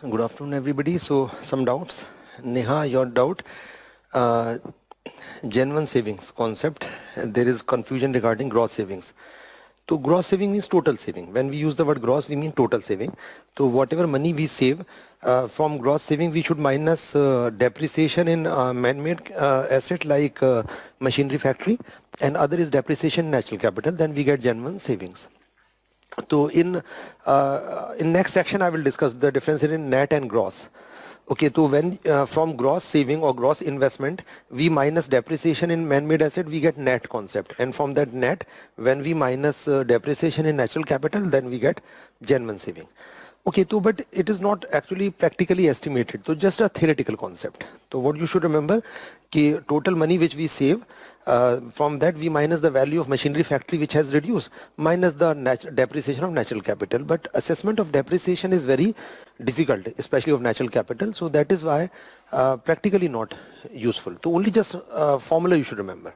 Good afternoon, everybody. So, some doubts. Neha, your doubt. Uh, Gen 1 savings concept. There is confusion regarding gross savings. So, gross saving means total saving. When we use the word gross, we mean total saving. So, whatever money we save from gross saving, we should minus depreciation in man-made asset like machinery factory, and other is depreciation in natural capital. Then we get Gen 1 savings. So in next section I will discuss the difference in net and gross. Okay, so when from gross saving or gross investment we minus depreciation in man-made asset, we get net concept, and from that net when we minus depreciation in natural capital, then we get Gen 1 saving. Okay, so but it is not actually practically estimated, so just a theoretical concept. So what you should remember, कि total money which we save, from that we minus the value of machinery factory which has reduced, minus the depreciation of natural capital. But assessment of depreciation is very difficult, especially of natural capital, so that is why practically not useful. So only just formula you should remember.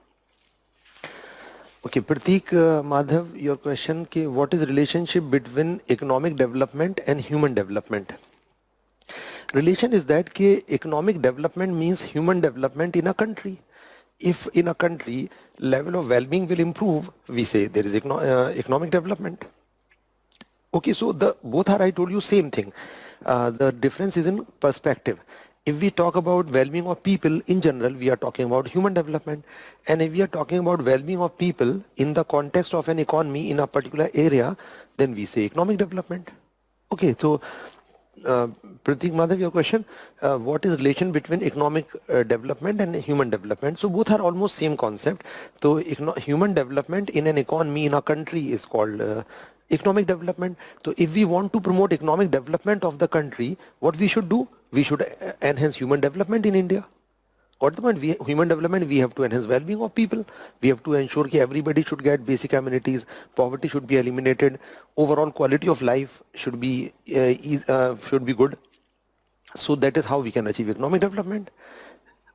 Okay, Prateek Madhav, your question, what is relationship between economic development and human development? Relation is that economic development means human development in a country. If in a country level of well-being will improve, we say there is economic development. Okay, so the both are, I told you, same thing. The difference is in perspective. If we talk about well-being of people in general, we are talking about human development. And if we are talking about well-being of people in the context of an economy in a particular area, then we say economic development. Okay, so Prateek Madhav, your question, what is relation between economic development and human development? So both are almost same concept. So human development in an economy in a country is called economic development. So if we want to promote economic development of the country, what we should do? We should enhance human development in India. Got the point? Human development, we have to enhance well-being of people. We have to ensure that everybody should get basic amenities. Poverty should be eliminated. Overall quality of life should be good. So that is how we can achieve economic development.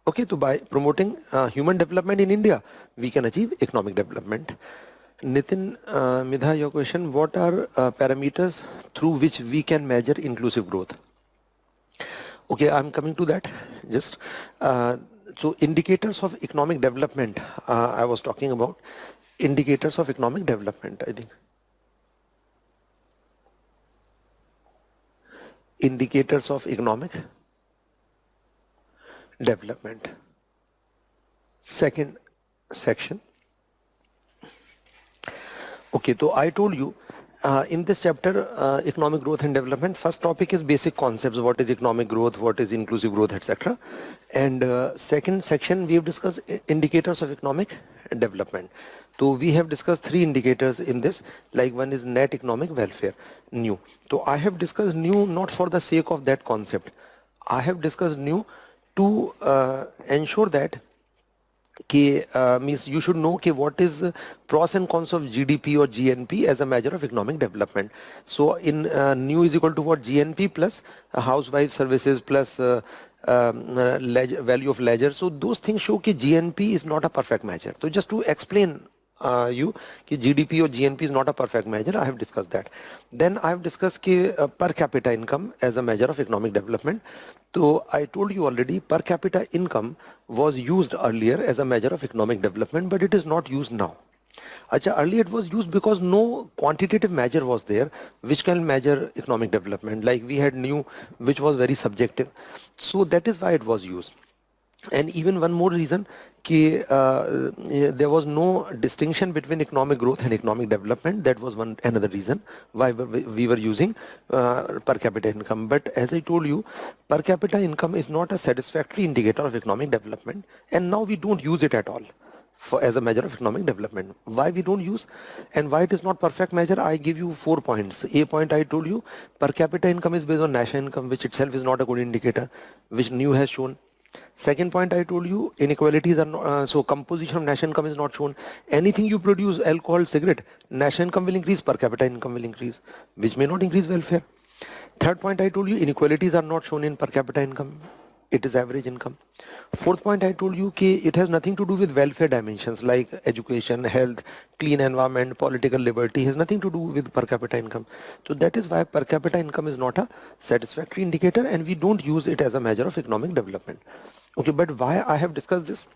Okay, so by promoting human development in India, we can achieve economic development. Nitin, Midha, your question, what are parameters through which we can measure inclusive growth? Okay, I'm coming to that. Just so indicators of economic development, I was talking about indicators of economic development, I think. Indicators of economic development. Second section. Okay, so I told you in this chapter, economic growth and development, first topic is basic concepts. What is economic growth? What is inclusive growth, etc. And second section, we have discussed indicators of economic development. So we have discussed three indicators in this, like one is net economic welfare, new. So I have discussed new not for the sake of that concept. I have discussed new to ensure that means you should know what is pros and cons of GDP or GNP as a measure of economic development. So in new is equal to what? GNP plus housewife services plus value of leisure. So those things show that GNP is not a perfect measure. So just to explain you that GDP or GNP is not a perfect measure, I have discussed that. Then I have discussed per capita income as a measure of economic development. So I told you already, per capita income was used earlier as a measure of economic development, but it is not used now. Earlier it was used because no quantitative measure was there which can measure economic development. Like we had new, which was very subjective. So that is why it was used. And even one more reason, there was no distinction between economic growth and economic development. That was another reason why we were using per capita income. But as I told you, per capita income is not a satisfactory indicator of economic development, and now we don't use it at all as a measure of economic development. Why we don't use and why it is not perfect measure? I give you 4 points. A point, I told you, per capita income is based on national income, which itself is not a good indicator, which new has shown. Second point, I told you, inequalities are not, so composition of national income is not shown. Anything you produce, alcohol, cigarette, national income will increase, per capita income will increase, which may not increase welfare. Third point, I told you, inequalities are not shown in per capita income. it is average income. Fourth point, I told you that it has nothing to do with welfare dimensions like education, health, clean environment, political liberty, has nothing to do with per capita income. So that is why per capita income is not a satisfactory indicator and we don't use it as a measure of economic development. Okay, but why I have discussed this?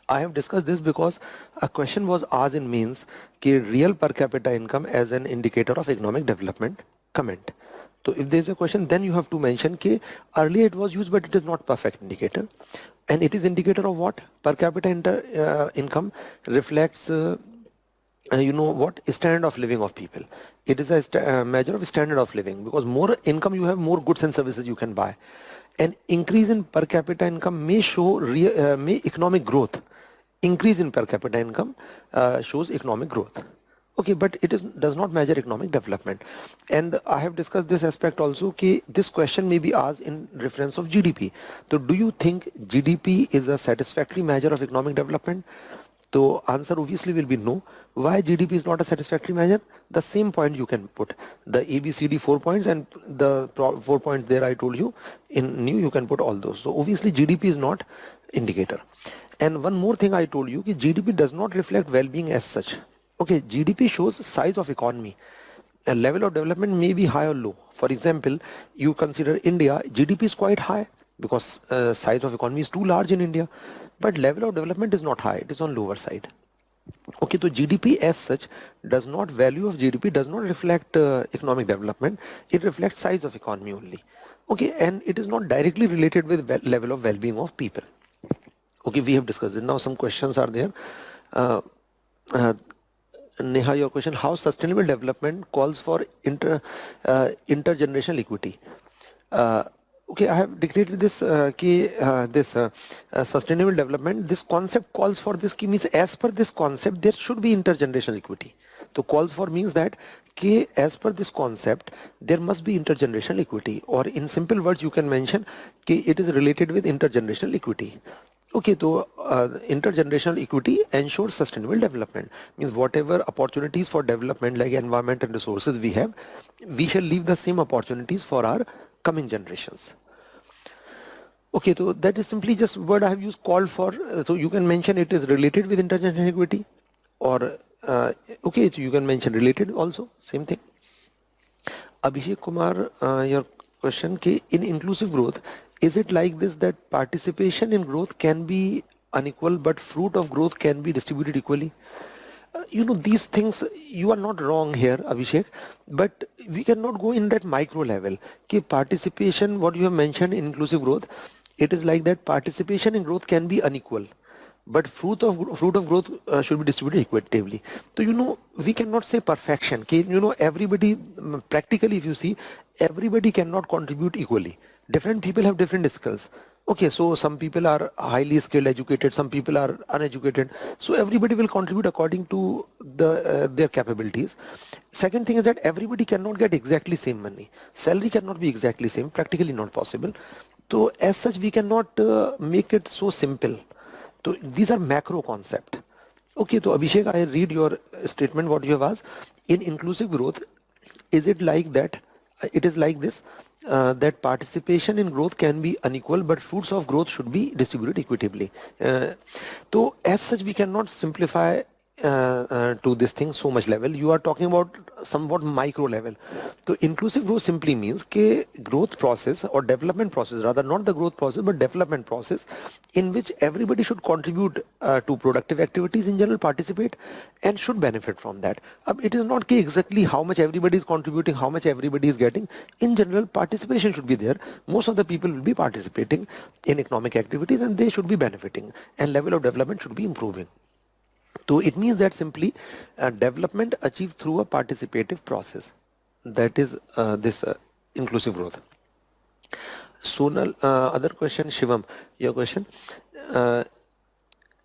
I have discussed this because a question was asked in mains कि real per capita income as an indicator of economic development, comment. So if there is a question, then you have to mention कि earlier it was used but it is not perfect indicator, and it is indicator of what? Per capita income reflects you know what, standard of living of people. It is a measure of standard of living, because more income you have, more goods and services you can buy. An increase in per capita income may show may economic growth. Increase in per capita income shows economic growth. Okay, but it does not measure economic development. And I have discussed this aspect also, कि this question may be asked in reference of GDP. So do you think GDP is a satisfactory measure of economic development? So answer obviously will be no. Why GDP is not a satisfactory measure? The same point you can put. The ABCD 4 points and the 4 points there I told you, in new you can put all those. So obviously GDP is not indicator. And one more thing I told you, कि GDP does not reflect well-being as such. Okay, GDP shows size of economy. A level of development may be high or low. For example, you consider India, GDP is quite high because size of economy is too large in India, but level of development is not high, it is on lower side. Okay, so GDP as such does not, value of GDP does not reflect economic development, it reflects size of economy only. Okay, and it is not directly related with level of well-being of people. Okay, we have discussed it. Now some questions are there. Neha, your question, how sustainable development calls for intergenerational equity. Okay, I have declared this sustainable development, this concept calls for this, means as per this concept there should be intergenerational equity. So calls for means that as per this concept there must be intergenerational equity, or in simple words you can mention it is related with intergenerational equity. Okay, so intergenerational equity ensures sustainable development, means whatever opportunities for development like environment and resources we have, we shall leave the same opportunities for our coming generations. Okay, so that is simply just word I have used, called for. So you can mention it is related with intergenerational equity, or okay, so you can mention related also, same thing. Abhishek Kumar, your question, in inclusive growth, is it like this that participation in growth can be unequal but fruit of growth can be distributed equally? You know, these things, you are not wrong here, Abhishek, but we cannot go in that micro level. Participation, what you have mentioned in inclusive growth, it is like that participation in growth can be unequal, but fruit of growth should be distributed equitably. So you know, we cannot say perfection. You know, everybody, practically if you see, everybody cannot contribute equally. Different people have different skills. Okay, so some people are highly skilled, educated, some people are uneducated. So everybody will contribute according to their capabilities. Second thing is that everybody cannot get exactly same money. Salary cannot be exactly same, practically not possible. So as such, we cannot make it so simple. So these are macro concept. Okay, so Abhishek, I read your statement, what you have asked. In inclusive growth, is it like that? It is like this, that participation in growth can be unequal, but fruits of growth should be distributed equitably. So as such, we cannot simplify to this thing so much level. You are talking about somewhat micro level. So inclusive growth simply means growth process or development process, rather not the growth process but development process, in which everybody should contribute to productive activities, in general participate and should benefit from that. It is not exactly how much everybody is contributing, how much everybody is getting. In general, participation should be there. Most of the people will be participating in economic activities and they should be benefiting, and level of development should be improving. So it means that simply development achieved through a participative process. That is this inclusive growth. Sonal, other question, Shivam, your question.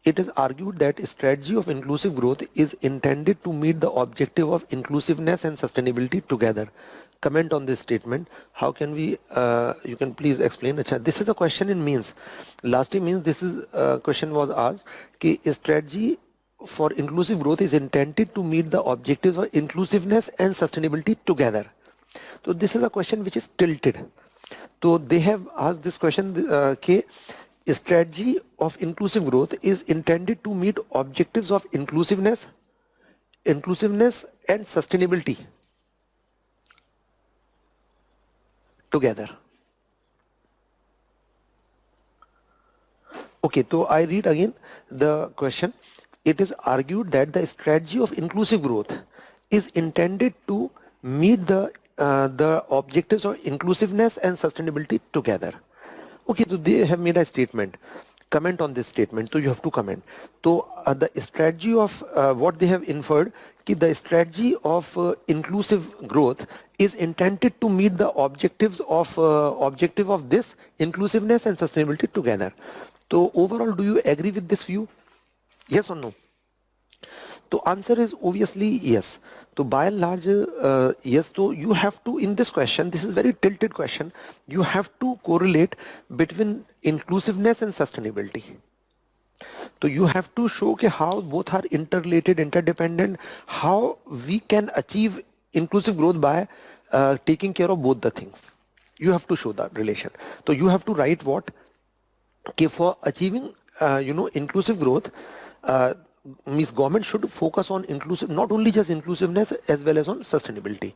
It is argued that strategy of inclusive growth is intended to meet the objective of inclusiveness and sustainability together. Comment on this statement. How can we, you can please explain. This is a question in means. Last time means this is question was asked, strategy for inclusive growth is intended to meet the objectives of inclusiveness and sustainability together. So this is a question which is tilted. So they have asked this question, strategy of inclusive growth is intended to meet objectives of inclusiveness and sustainability together. Okay, so I read again the question. It is argued that the strategy of inclusive growth is intended to meet the objectives of inclusiveness and sustainability together. Okay, so they have made a statement. Comment on this statement. So you have to comment. So the strategy of what they have inferred, the strategy of inclusive growth is intended to meet the objective of this inclusiveness and sustainability together. So overall, do you agree with this view? Yes or no? So answer is obviously yes. So by and large, yes. So you have to, in this question, this is very tilted question, you have to correlate between inclusiveness and sustainability. So you have to show how both are interrelated, interdependent, how we can achieve inclusive growth by taking care of both the things. You have to show that relation. So you have to write what? Okay, for achieving inclusive growth, means government should focus on inclusive, not only just inclusiveness as well as on sustainability.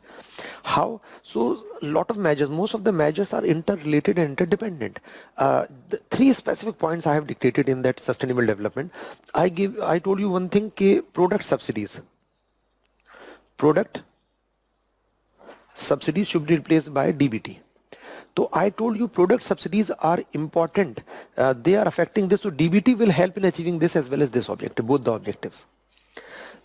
How? So a lot of measures, most of the measures are interrelated and interdependent. The three specific points I have dictated in that sustainable development. I told you one thing, product subsidies should be replaced by DBT. So I told you product subsidies are important. They are affecting this. So DBT will help in achieving this as well as this objective, both the objectives.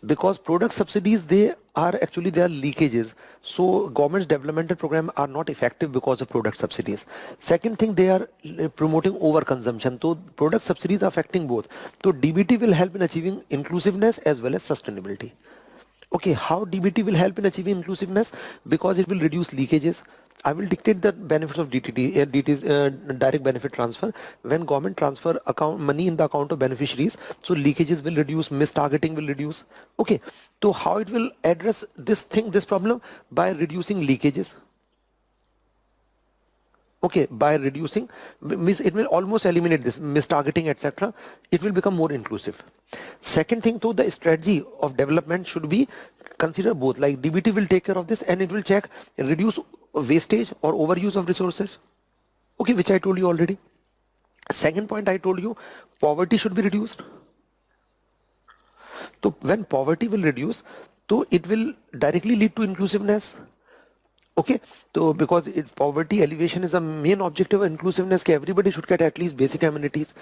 Because product subsidies, they are leakages. So government's developmental program are not effective because of product subsidies. Second thing, they are promoting overconsumption. So product subsidies are affecting both. So DBT will help in achieving inclusiveness as well as sustainability. Okay, how DBT will help in achieving inclusiveness? Because it will reduce leakages. I will dictate the benefits of DTT, direct benefit transfer. When government transfer money in the account of beneficiaries, so leakages will reduce, mistargeting will reduce. Okay, so how it will address this problem? By reducing leakages. Okay, by reducing, means it will almost eliminate this mistargeting, etc. It will become more inclusive. Second thing, though, the strategy of development should be consider both. Like DBT will take care of this and it will check reduce wastage or overuse of resources. Okay, which I told you already. Second point, I told you poverty should be reduced. So when poverty will reduce, so it will directly lead to inclusiveness. Okay, so because poverty alleviation is a main objective of inclusiveness, everybody should get at least basic amenities.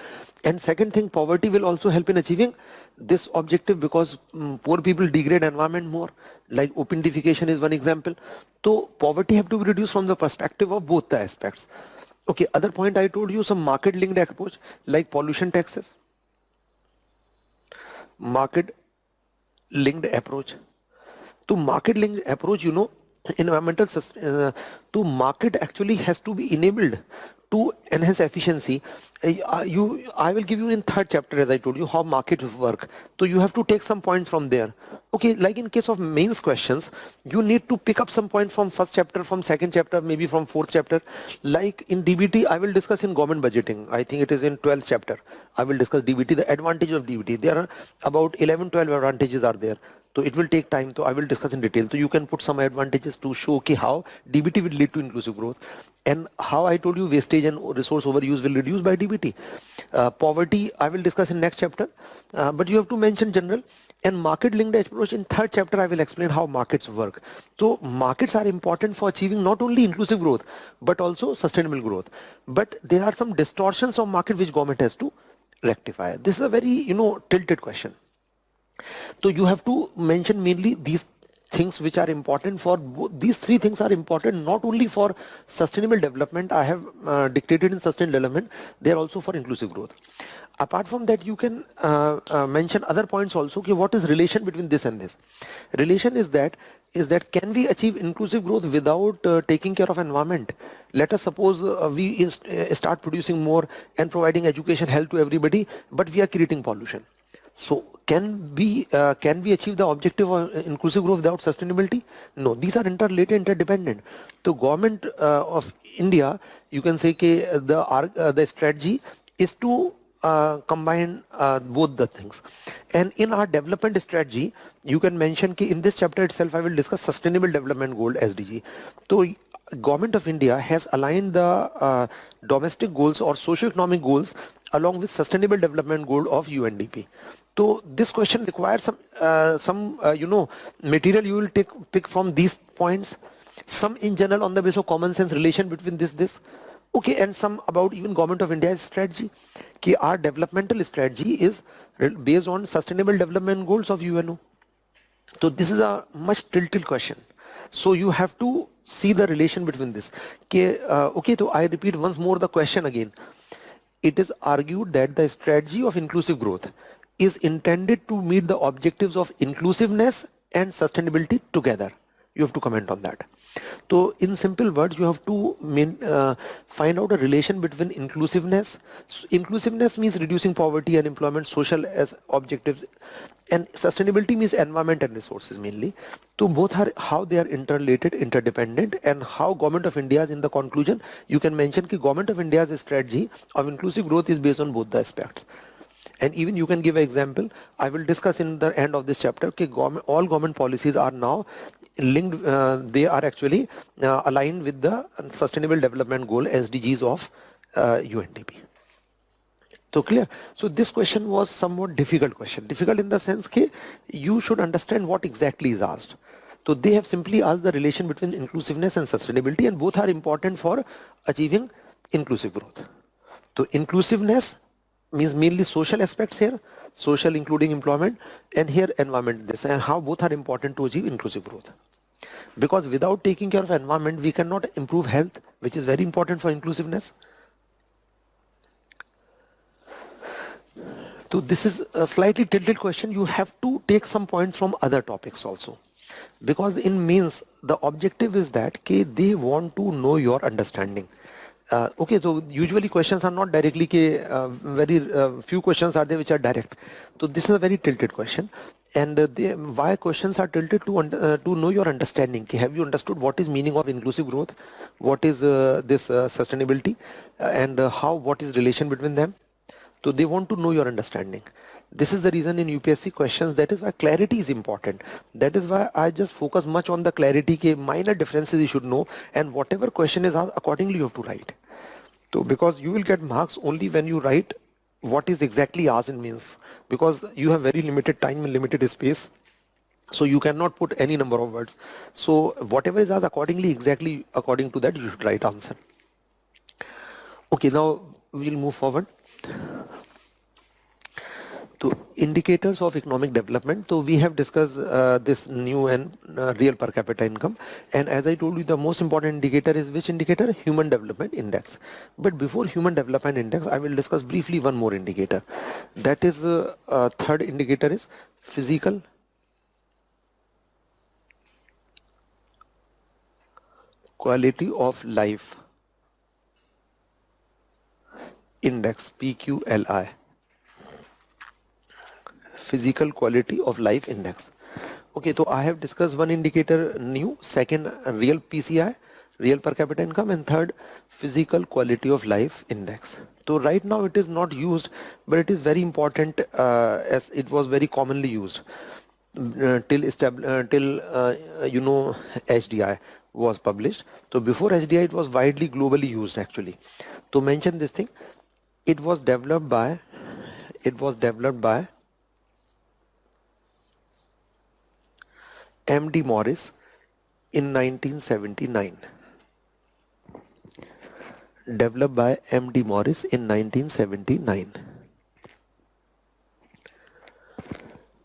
And second thing, poverty will also help in achieving this objective because poor people degrade environment more, like opentification is one example. So poverty have to be reduced from the perspective of both the aspects. Okay, other point I told you, some market linked approach like pollution taxes. Market linked approach. To market linked approach, environmental to market actually has to be enabled to enhance efficiency. I will give you in third chapter, as I told you, how markets work. So you have to take some points from there. Okay, like in case of mains questions, you need to pick up some point from first chapter, from second chapter, maybe from fourth chapter. Like in DBT, I will discuss in government budgeting. I think it is in 12th chapter. I will discuss DBT, the advantage of DBT. There are about 11, 12 advantages are there. So it will take time, so I will discuss in detail. So you can put some advantages to show how DBT will lead to inclusive growth and how I told you wastage and resource overuse will reduce by DBT. Poverty, I will discuss in next chapter, but you have to mention general and market linked approach in third chapter. I will explain how markets work. So markets are important for achieving not only inclusive growth, but also sustainable growth. But there are some distortions of market which government has to rectify. This is a very, tilted question. So you have to mention mainly these things which are important for these three things are important not only for sustainable development. I have dictated in sustainable development, they are also for inclusive growth. Apart from that, you can mention other points also. Okay, what is relation between this and this? Relation is that can we achieve inclusive growth without taking care of environment? Let us suppose we start producing more and providing education, health to everybody, but we are creating pollution. So can we achieve the objective of inclusive growth without sustainability? No, these are interrelated, interdependent. The government of India, you can say the strategy is to combine both the things. And in our development strategy, you can mention कि in this chapter itself, I will discuss Sustainable Development Goal (SDG). So, Government of India has aligned the domestic goals or socio-economic goals along with Sustainable Development Goal of UNDP. So this question requires some material you will pick from these points. Some in general on the basis of common sense relation between this. Okay, and some about even Government of India's strategy. Ki our developmental strategy is based on Sustainable Development Goals of UNO. So this is a much tilted question. So you have to see the relation between this. Okay, so I repeat once more the question again. It is argued that the strategy of inclusive growth is intended to meet the objectives of inclusiveness and sustainability together. You have to comment on that. So in simple words, you have to find out a relation between inclusiveness. Inclusiveness means reducing poverty, unemployment, social as objectives, and sustainability means environment and resources mainly. So both are how they are interrelated, interdependent, and how Government of India is in the conclusion. You can mention that Government of India's strategy of inclusive growth is based on both the aspects. And even you can give an example. I will discuss in the end of this chapter. Okay, all government policies are now linked. They are actually aligned with the Sustainable Development Goal (SDGs) of UNDP. So clear. So this question was somewhat difficult question. Difficult in the sense that you should understand what exactly is asked. So they have simply asked the relation between inclusiveness and sustainability, and both are important for achieving inclusive growth. So inclusiveness means mainly social aspects here, social including employment, and here environment, this, and how both are important to achieve inclusive growth. Because without taking care of environment, we cannot improve health, which is very important for inclusiveness. So this is a slightly tilted question. You have to take some points from other topics also. Because in means, the objective is that they want to know your understanding. Okay, so usually questions are not directly, very few questions are there which are direct. So this is a very tilted question. And why questions are tilted to know your understanding. Have you understood what is meaning of inclusive growth? What is this sustainability? And what is relation between them? So they want to know your understanding. This is the reason in UPSC questions, that is why clarity is important. That is why I just focus much on the clarity, minor differences you should know, and whatever question is asked, accordingly you have to write. So because you will get marks only when you write what is exactly asked in means, because you have very limited time and limited space. So you cannot put any number of words. So whatever is asked accordingly, exactly according to that, you should write answer. Okay, now we'll move forward. So indicators of economic development. So we have discussed this new and real per capita income. And as I told you, the most important indicator is which indicator? Human Development Index. But before Human Development Index, I will discuss briefly one more indicator. That is third indicator is Physical Quality of Life Index, PQLI. Physical Quality of Life Index. Okay, so I have discussed one indicator new, second real PCI, real per capita income, and third Physical Quality of Life Index. So right now it is not used, but it is very important as it was very commonly used till HDI was published. So before HDI it was widely globally used actually. To mention this thing, it was developed by M.D. Morris in 1979. Developed by M.D. Morris in 1979.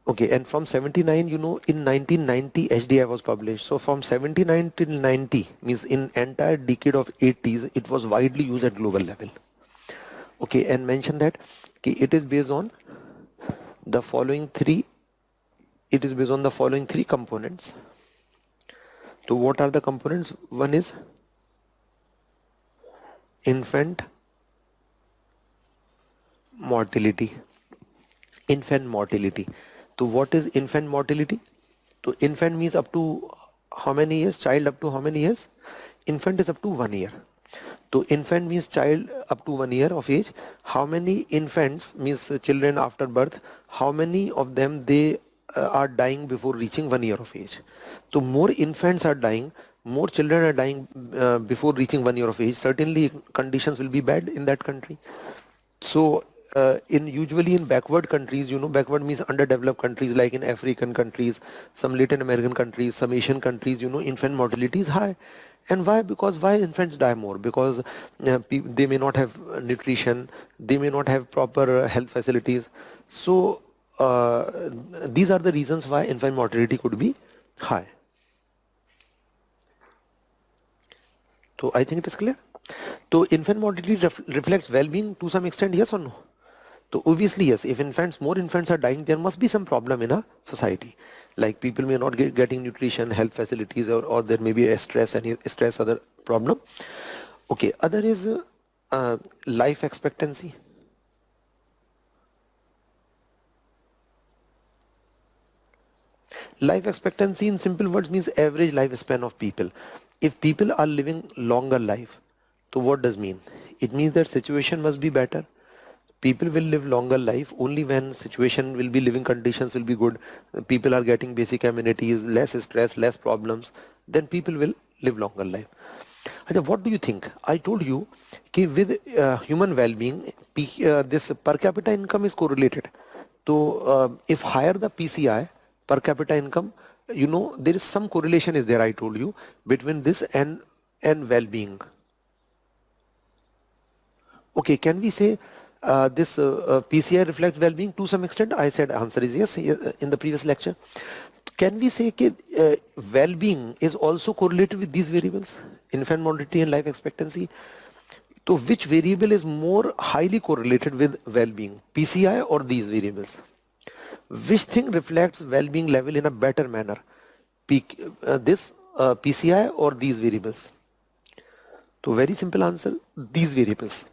Okay, and from 79, in 1990 HDI was published. So from 79 till 90 means in entire decade of 80s, it was widely used at global level. Okay, and mention that it is based on the following three. It is based on the following three components. So what are the components? One is infant mortality. Infant mortality. So what is infant mortality? So infant means up to how many years? Child up to how many years? Infant is up to 1 year. So infant means child up to 1 year of age. How many infants means children after birth? How many of them they are dying before reaching 1 year of age? So more infants are dying, more children are dying before reaching 1 year of age. Certainly conditions will be bad in that country. So in usually in backward countries, backward means underdeveloped countries like in African countries, some Latin American countries, some Asian countries, infant mortality is high. And why? Because why infants die more? Because they may not have nutrition, they may not have proper health facilities. So these are the reasons why infant mortality could be high. So I think it is clear. So infant mortality reflects well-being to some extent, yes or no? So obviously, yes, if more infants are dying, there must be some problem in a society. Like people may not getting nutrition, health facilities, or there may be a stress, other problem. Okay, other is life expectancy. Life expectancy in simple words means average lifespan of people. If people are living longer life, so what does mean? It means that situation must be better. People will live longer life only when situation will be living conditions will be good. People are getting basic amenities, less stress, less problems. Then people will live longer life. Acha, what do you think? I told you कि with human well-being, this per capita income is correlated. So if higher the PCI, per capita income, there is some correlation is there, I told you, between this and well-being. Okay, can we say this PCI reflects well-being to some extent? I said answer is yes in the previous lecture. Can we say that well-being is also correlated with these variables, infant mortality and life expectancy? So which variable is more highly correlated with well-being, PCI or these variables? Which thing reflects well-being level in a better manner, this PCI or these variables? So very simple answer, these variables.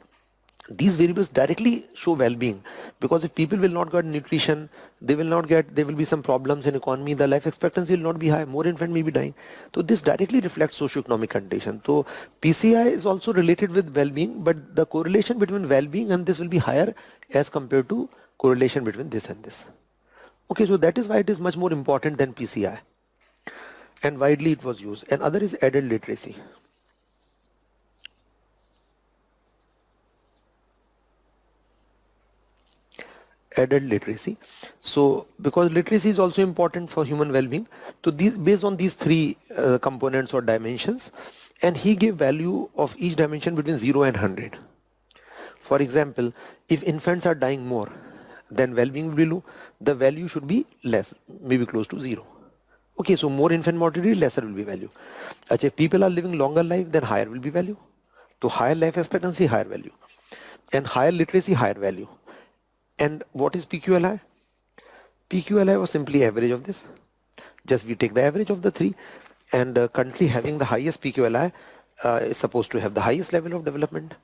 These variables directly show well-being, because if people will not get nutrition, there will be some problems in economy, the life expectancy will not be high, more infant may be dying. So this directly reflects socio-economic condition. So PCI is also related with well-being, but the correlation between well-being and this will be higher as compared to correlation between this and this. Okay, so that is why it is much more important than PCI, and widely it was used. And other is adult literacy. Adult literacy. So because literacy is also important for human well-being, so based on these three components or dimensions, and he gave value of each dimension between 0 and 100. For example, if infants are dying more, then well-being will be low. The value should be less, maybe close to 0. Okay, so more infant mortality, lesser will be value. If people are living longer life, then higher will be value. So higher life expectancy, higher value. And higher literacy, higher value. And what is PQLI? PQLI was simply average of this. Just we take the average of the three, and a country having the highest PQLI is supposed to have the highest level of development.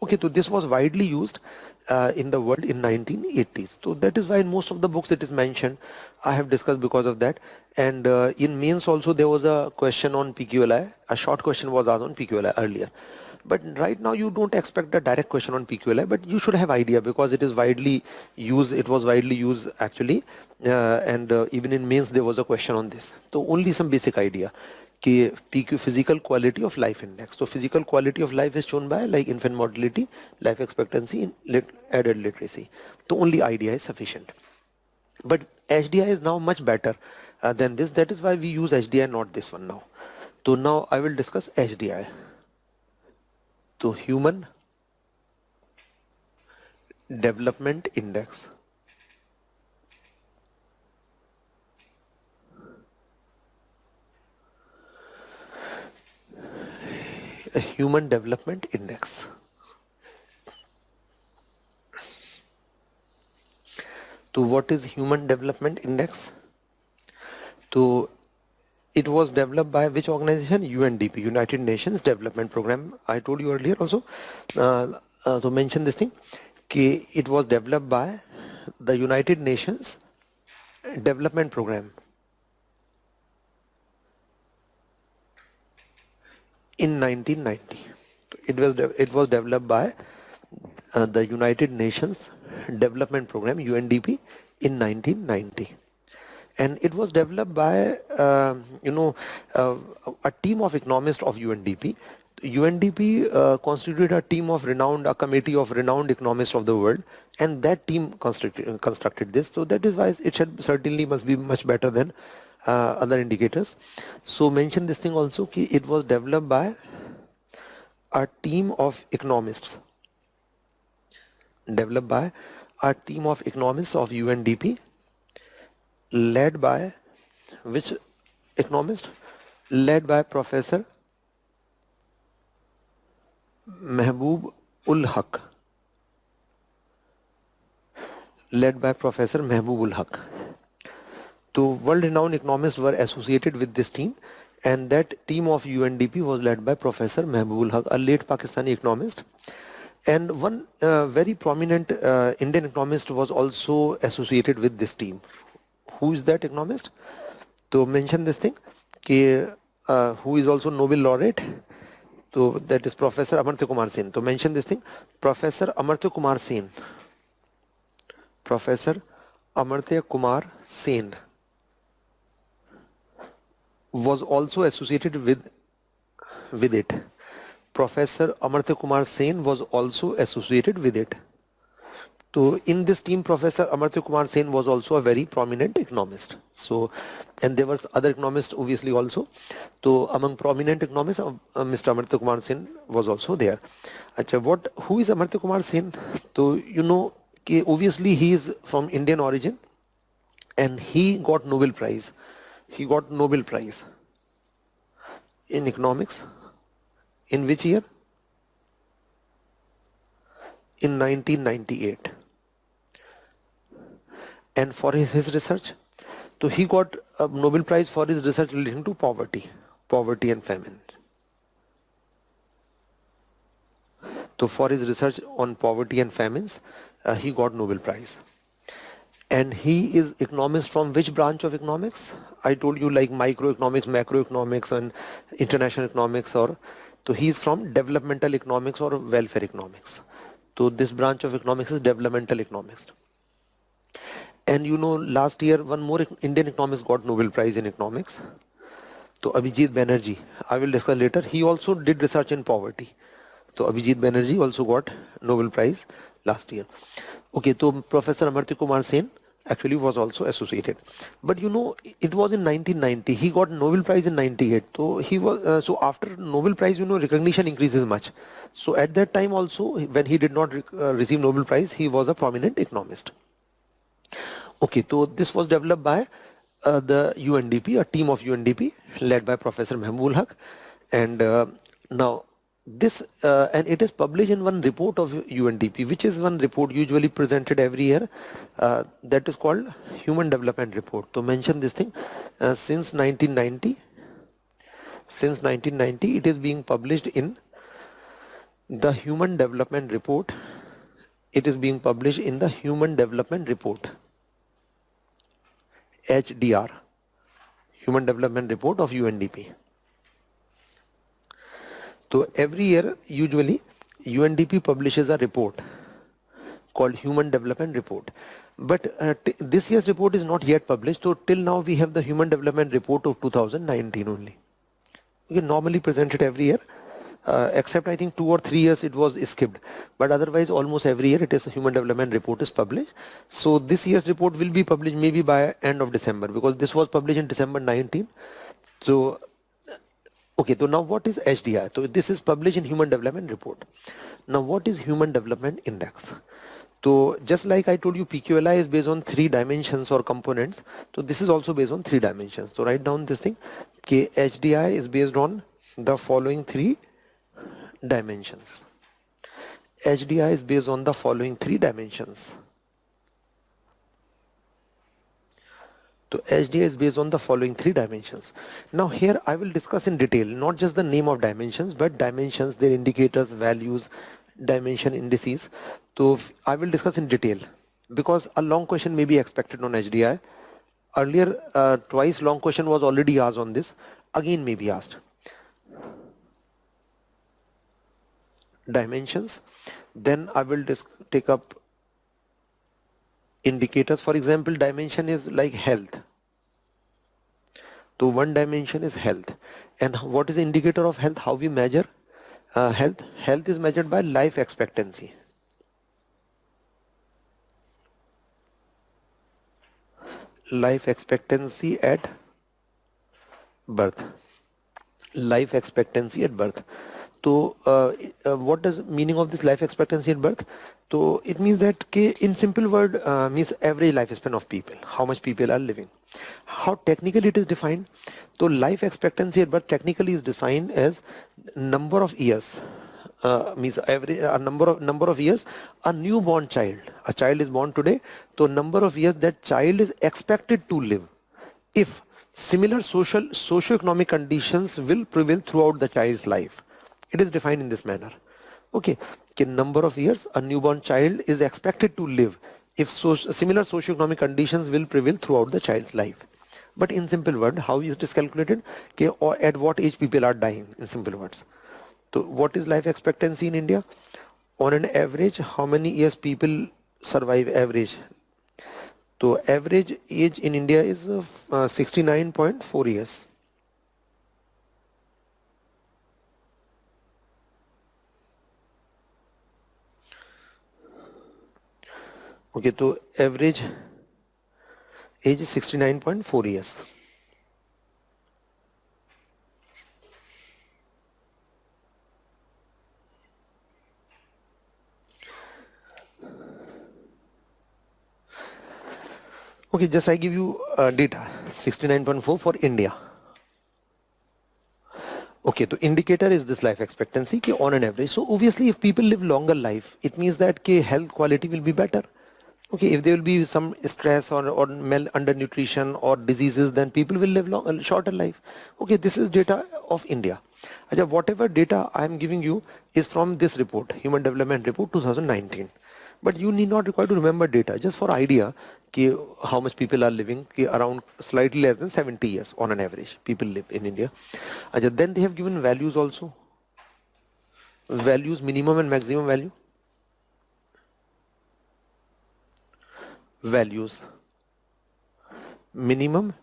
Okay, so this was widely used in the world in 1980s. So that is why in most of the books it is mentioned. I have discussed because of that. And in mains also there was a question on PQLI. A short question was asked on PQLI earlier. But right now you don't expect a direct question on PQLI, but you should have idea because it is widely used. It was widely used actually, and even in mains there was a question on this. So only some basic idea. PQ, physical quality of life index. So physical quality of life is shown by like infant mortality, life expectancy, adult literacy. So only idea is sufficient. But HDI is now much better than this. That is why we use HDI, not this one now. So now I will discuss HDI. So Human Development Index. A Human Development Index. So what is Human Development Index? So it was developed by which organization? UNDP, United Nations Development Program. I told you earlier also to mention this thing. It was developed by the United Nations Development Program in 1990. It was developed by the United Nations Development Program (UNDP) in 1990, and it was developed by a team of economists of UNDP. UNDP constituted a committee of renowned economists of the world, and that team constructed this. So that is why it should certainly must be much better than other indicators. So mention this thing also, ki it was developed by a team of economists, developed by a team of economists of UNDP, led by which economist? Led by Professor Mehboob ul Haq. Led by Professor Mehboob ul Haq. So world-renowned economists were associated with this team, and that team of UNDP was led by Professor Mehboob ul Haq, a late Pakistani economist. And one very prominent Indian economist was also associated with this team. Who is that economist? To mention this thing, who is also Nobel laureate. So that is Professor Amartya Kumar Sen. To mention this thing, Professor Amartya Kumar Sen. Professor Amartya Kumar Sen was also associated with it. Professor Amartya Kumar Sen was also associated with it. So in this team, Professor Amartya Kumar Sen was also a very prominent economist. So, and there was other economists obviously also. So among prominent economists, Mr. Amartya Kumar Sen was also there. Achha, who is Amartya Kumar Sen? So you know, obviously he is from Indian origin, and he got Nobel Prize. He got Nobel Prize in economics. In which year? In 1998. And for his research, so he got a Nobel Prize for his research relating to poverty and famine. So for his research on poverty and famines, he got Nobel Prize. And he is economist from which branch of economics? I told you, like microeconomics, macroeconomics, and international economics, so he is from developmental economics or welfare economics. So this branch of economics is developmental economics. And you know, last year one more Indian economist got Nobel Prize in economics. So Abhijit Banerjee, I will discuss later. He also did research in poverty. So Abhijit Banerjee also got Nobel Prize last year. Okay, so Professor Amartya Kumar Sen actually was also associated. But you know, it was in 1990. He got Nobel Prize in 98. So he was so after Nobel Prize, you know, recognition increases much. So at that time also, when he did not receive Nobel Prize, he was a prominent economist. Okay, so this was developed by the UNDP, a team of UNDP led by Professor Mehboob ul Haq, and now this and it is published in one report of UNDP, which is one report usually presented every year, that is called Human Development Report. So mention this thing, since 1990 it is being published in the Human Development Report. It is being published in the Human Development Report, HDR, Human Development Report of UNDP. So every year, usually, UNDP publishes a report called Human Development Report. But this year's report is not yet published. So till now, we have the Human Development Report of 2019 only. We normally present it every year, except I think 2 or 3 years it was skipped. But otherwise, almost every year, it is a Human Development Report is published. So this year's report will be published maybe by end of December, because this was published in December 19. So okay, so now what is HDI? So this is published in Human Development Report. Now what is Human Development Index? So just like I told you, PQLI is based on 3 dimensions or components. So this is also based on 3 dimensions. So write down this thing. Okay, HDI is based on the following 3 dimensions. HDI is based on the following 3 dimensions. So HDI is based on the following 3 dimensions. Now here I will discuss in detail, not just the name of dimensions, but dimensions, their indicators, values, dimension indices. So I will discuss in detail, because a long question may be expected on HDI. Earlier, twice long question was already asked on this, again may be asked. dimensions. Then I will take up indicators. For example, dimension is like health. So one dimension is health. And what is the indicator of health? How we measure health? Health is measured by life expectancy. Life expectancy at birth. Life expectancy at birth. So what does meaning of this life expectancy at birth? So it means that in simple word means average lifespan of people, how much people are living. How technically it is defined? So life expectancy at birth technically is defined as number of years. Means every number of years a newborn child, a child is born today, so number of years that child is expected to live if similar socio-economic conditions will prevail throughout the child's life. It is defined in this manner. Okay, number of years a newborn child is expected to live if similar socio-economic conditions will prevail throughout the child's life. But in simple word, how is it calculated? Or at what age people are dying, in simple words. So what is life expectancy in India? On an average, how many years people survive average? So average age in India is 69.4 years. Okay, so average age is 69.4 years. Okay, just I give you data 69.4 for India. Okay, so indicator is this life expectancy on an average. So obviously if people live longer life, it means that health quality will be better. Okay, if there will be some stress or undernutrition or diseases, then people will live shorter life. Okay, this is data of India. Whatever data I am giving you is from this report, Human Development Report 2019. But you need not require to remember data, just for idea how much people are living, around slightly less than 70 years on an average people live in India. Then they have given values also. Values, minimum and maximum value. Values, minimum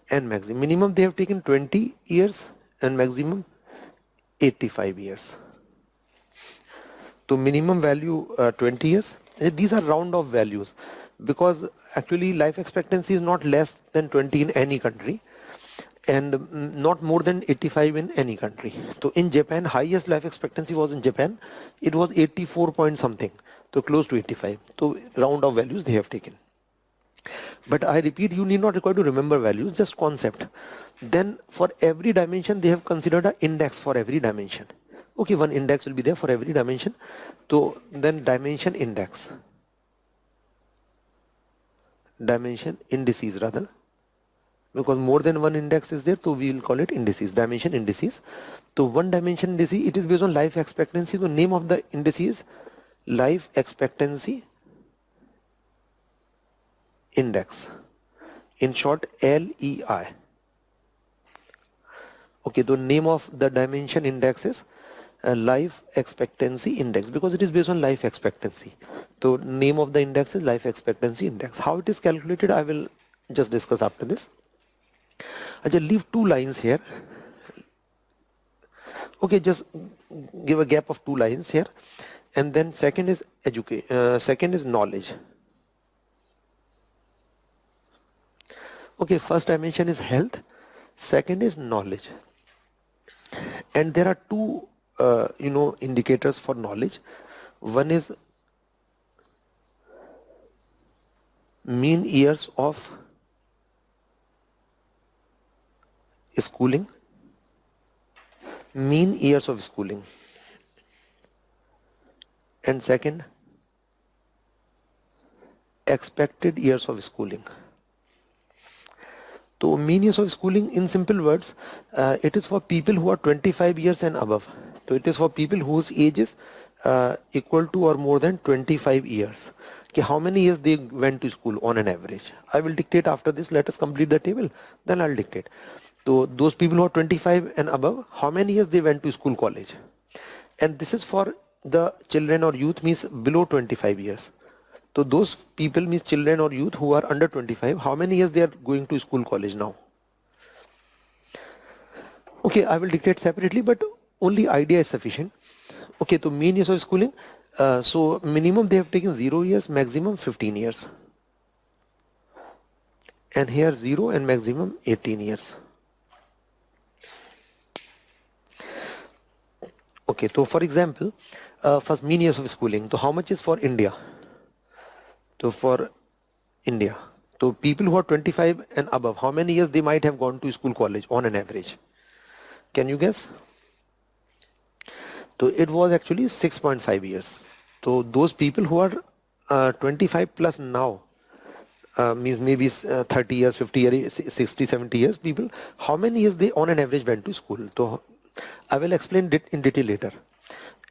and maximum. Minimum they have taken 20 years and maximum 85 years. So minimum value 20 years. These are round off values because actually life expectancy is not less than 20 in any country and not more than 85 in any country. So in Japan, highest life expectancy was in Japan. It was 84 point something, so close to 85. So round of values they have taken. But I repeat, you need not require to remember values, just concept. Then for every dimension, they have considered an index for every dimension. Okay, one index will be there for every dimension. So then dimension index. Dimension indices rather. Because more than one index is there, so we will call it indices, dimension indices. So one dimension indice, it is based on life expectancy. The name of the indice is life expectancy index, in short LEI. Okay, the name of the dimension index is life expectancy index because it is based on life expectancy. So name of the index is life expectancy index. How it is calculated, I will just discuss after this. I just leave two lines here. Okay, just give a gap of two lines here, and then second is second is knowledge. Okay, first dimension is health, second is knowledge, and there are two indicators for knowledge. One is mean years of schooling, mean years of schooling, and second expected years of schooling. So mean years of schooling, in simple words, it is for people who are 25 years and above. So it is for people whose age is equal to or more than 25 years. Okay, how many years they went to school on an average? I will dictate after this. Let us complete the table, then I'll dictate. So those people who are 25 and above, how many years they went to school, college? and this is for the children or youth means below 25 years. So those people means children or youth who are under 25, how many years they are going to school college now? Okay, I will dictate separately, but only idea is sufficient. Okay, so mean years of schooling, so minimum they have taken 0 years, maximum 15 years. And here 0 and maximum 18 years. Okay, so for example, first mean years of schooling. So how much is for India? So for India, so people who are 25 and above, how many years they might have gone to school college on an average? Can you guess? So it was actually 6.5 years. So those people who are 25 plus now, means maybe 30 years, 50 years, 60, 70 years people, how many years they on an average went to school? So I will explain it in detail later.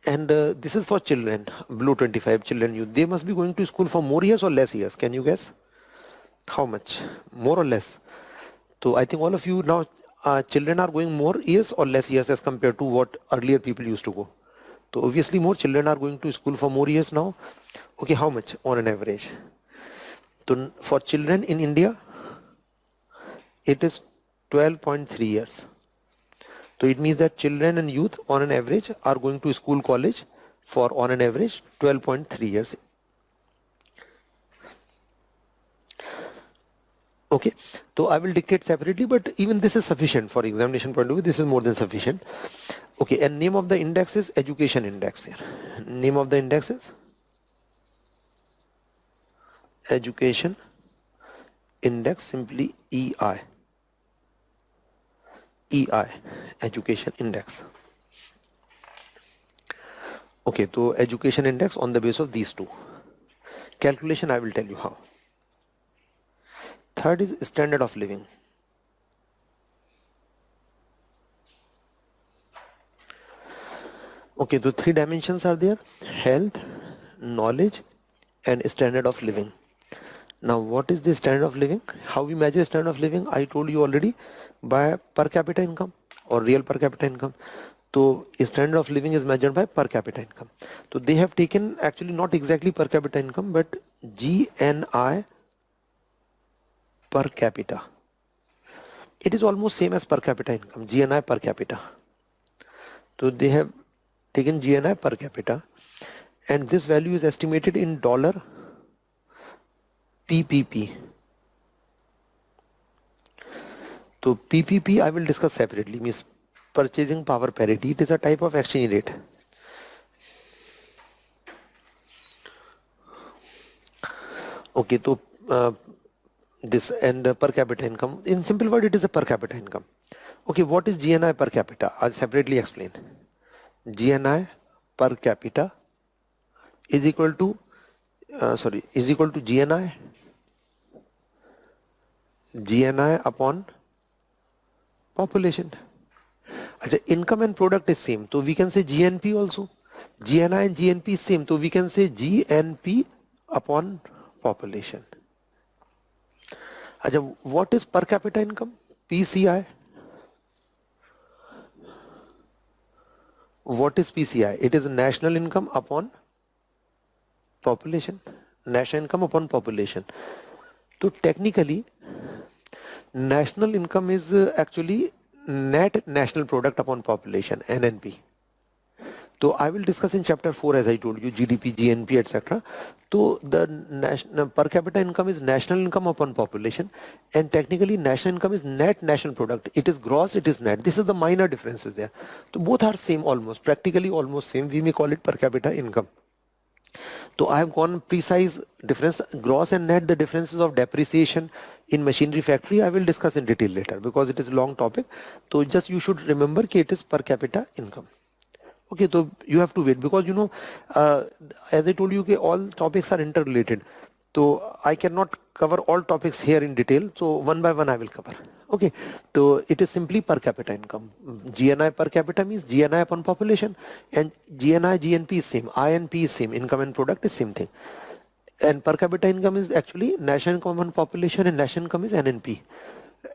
And this is for children, below 25, children, youth. They must be going to school for more years or less years. Can you guess? How much? More or less? So I think all of you now, children are going more years or less years as compared to what earlier people used to go. So obviously more children are going to school for more years now. Okay, how much on an average? So for children in India, it is 12.3 years. So it means that children and youth on an average are going to school college for on an average 12.3 years. Okay, so I will dictate separately, but even this is sufficient for examination point of view. This is more than sufficient. Okay, and name of the index is education index here. Name of the index is education index, simply EI. EI, education index. Okay, so education index on the basis of these two. Calculation I will tell you how. Third is standard of living. Okay, so three dimensions are there: health, knowledge, and standard of living. Now, what is the standard of living? How we measure standard of living? I told you already, by per capita income or real per capita income. So standard of living is measured by per capita income. So they have taken actually not exactly per capita income, but GNI per capita. It is almost same as per capita income, GNI per capita. So they have taken GNI per capita, and this value is estimated in dollar PPP. So PPP I will discuss separately, means purchasing power parity. It is a type of exchange rate. Okay, so this and per capita income. In simple word, it is a per capita income. Okay, what is GNI per capita? I'll separately explain. GNI per capita is equal to GNI upon population. Income and product is same, so we can say GNP also. GNI and GNP is same, so we can say GNP upon population. What is per capita income? PCI. What is PCI? It is national income upon population. National income upon population. So technically, national income is actually net national product upon population, NNP. So I will discuss in chapter 4, as I told you, GDP, GNP, etc. So the national per capita income is national income upon population, and technically national income is net national product. It is gross, it is net. This is the minor differences there. So both are same almost, practically almost same. We may call it per capita income. So I have gone precise difference, gross and net, the differences of depreciation in machinery factory I will discuss in detail later because it is a long topic. So just you should remember that it is per capita income. Okay, so you have to wait because as I told you, all topics are interrelated. So I cannot cover all topics here in detail. So one by one I will cover. Okay, so it is simply per capita income. GNI per capita means GNI upon population, and GNI, GNP is same, INP is same, income and product is same thing. And per capita income is actually national income upon population, and national income is NNP.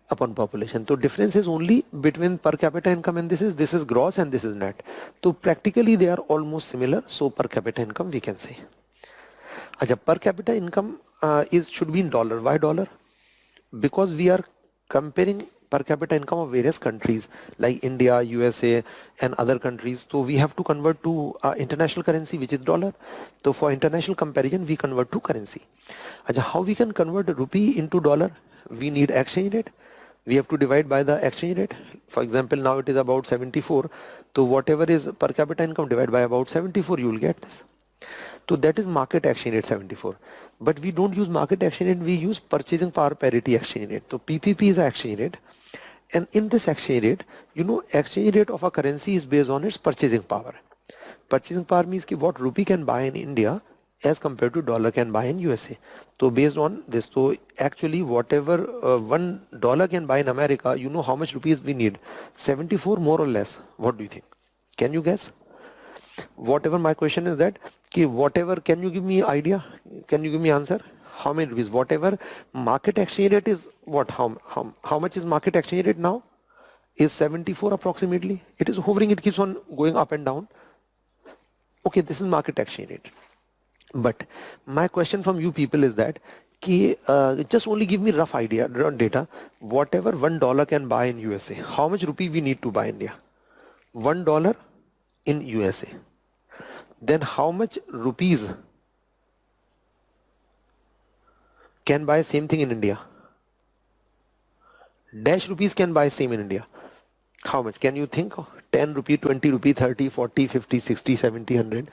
upon population. So difference is only between per capita income, and this is gross and this is net. So practically they are almost similar. So per capita income we can say. Acha, per capita income is should be in dollar. Why dollar? Because we are comparing per capita income of various countries like India, USA and other countries. So we have to convert to international currency, which is dollar. So for international comparison, we convert to currency. Acha, how we can convert rupee into dollar? We need exchange rate. We have to divide by the exchange rate. For example, now it is about 74. So whatever is per capita income divided by about 74, you will get this. So that is market exchange rate 74. But we don't use market exchange rate, we use purchasing power parity exchange rate. So PPP is an exchange rate. And in this exchange rate, you know, exchange rate of a currency is based on its purchasing power. Purchasing power means ki what rupee can buy in India as compared to dollar can buy in USA. So based on this, so actually whatever $1 can buy in America, you know how much rupees we need? 74 more or less. What do you think? Can you guess? Whatever my question is that, whatever, can you give me idea? Can you give me answer? How many rupees? Whatever market exchange rate is, what? How much is market exchange rate now? Is 74 approximately. It is hovering, it keeps on going up and down. Okay, this is market exchange rate. But my question from you people is that, just only give me rough idea, data. Whatever $1 can buy in USA, how much rupee we need to buy India? $1 in USA. Then how much rupees can buy same thing in India? Dash rupees can buy same in India. How much? Can you think? 10 rupee, 20 rupee, 30, 40, 50, 60, 70, 100.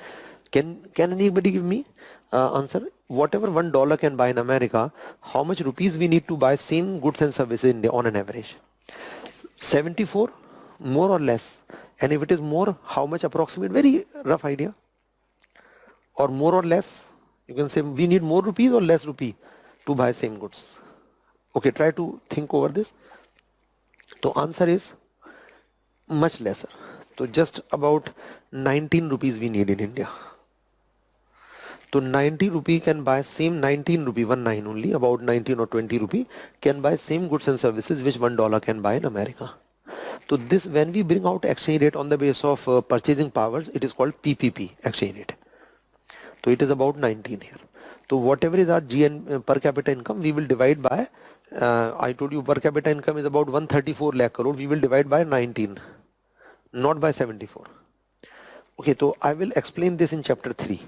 Can anybody give me answer? Whatever $1 can buy in America, how much rupees we need to buy same goods and services in India on an average? 74, more or less? And if it is more, how much approximate? Very rough idea. Or more or less? You can say we need more rupees or less rupee to buy same goods. Okay, try to think over this. So answer is much lesser. So just about 19 rupees we need in India. So 90 rupee can buy same 19 rupee, 19 only, about 19 or 20 rupee can buy same goods and services which $1 can buy in America. So this, when we bring out exchange rate on the base of purchasing powers, it is called PPP exchange rate. So it is about 19 here. So whatever is our GN per capita income, we will divide by, I told you per capita income is about 134 lakh crore, we will divide by 19, not by 74. Okay, so I will explain this in chapter 3,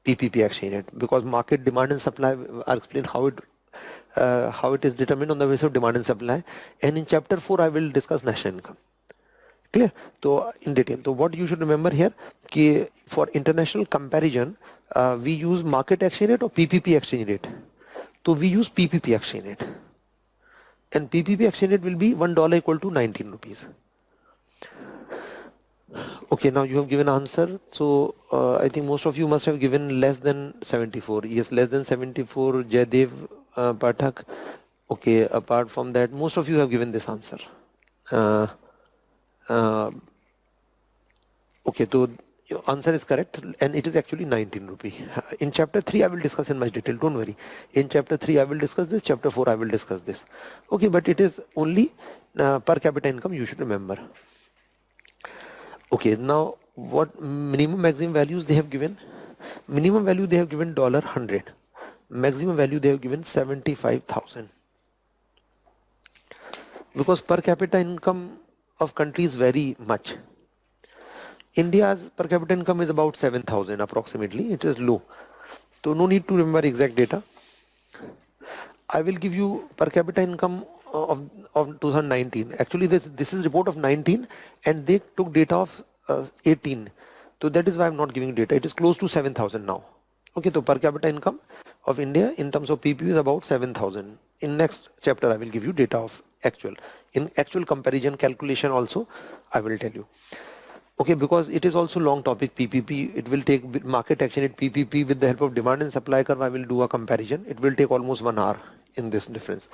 PPP exchange rate, because market demand and supply, I'll explain how it is determined on the basis of demand and supply. And in chapter 4, I will discuss national income. Clear? So in detail. So what you should remember here, for international comparison, we use market exchange rate or PPP exchange rate. So we use PPP exchange rate. And PPP exchange rate will be $1 equal to 19 rupees. Okay, now you have given answer. So I think most of you must have given less than 74. Yes, less than 74, Jaydev, Pathak. Okay, apart from that, most of you have given this answer. Okay, so your answer is correct, and it is actually 19 rupee. In chapter 3, I will discuss in much detail. Don't worry. In chapter 3, I will discuss this. Chapter 4, I will discuss this. Okay, but it is only per capita income, you should remember. Okay, now what minimum maximum values they have given? Minimum value they have given $100. Maximum value they have given 75,000. Because per capita income of countries vary much. India's per capita income is about 7,000 approximately. It is low. So no need to remember exact data. I will give you per capita income of 2019. Actually, this is report of 19 and they took data of 18. So that is why I'm not giving data. It is close to 7,000 now. Okay, so per capita income of India in terms of PPP is about 7,000. In next chapter, I will give you data of actual. In actual comparison calculation also, I will tell you. Okay, because it is also long topic PPP. It will take market action at PPP with the help of demand and supply curve. I will do a comparison. It will take almost 1 hour in this difference.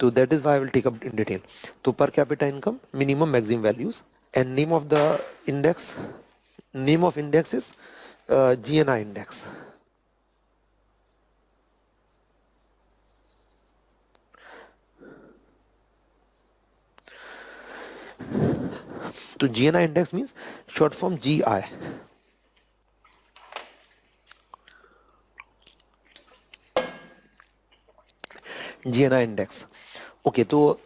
So that is why I will take up in detail. So per capita income, minimum maximum values, and name of the index. Name of index is GNI index. So GNI index means short form GI. GNI index. Okay, so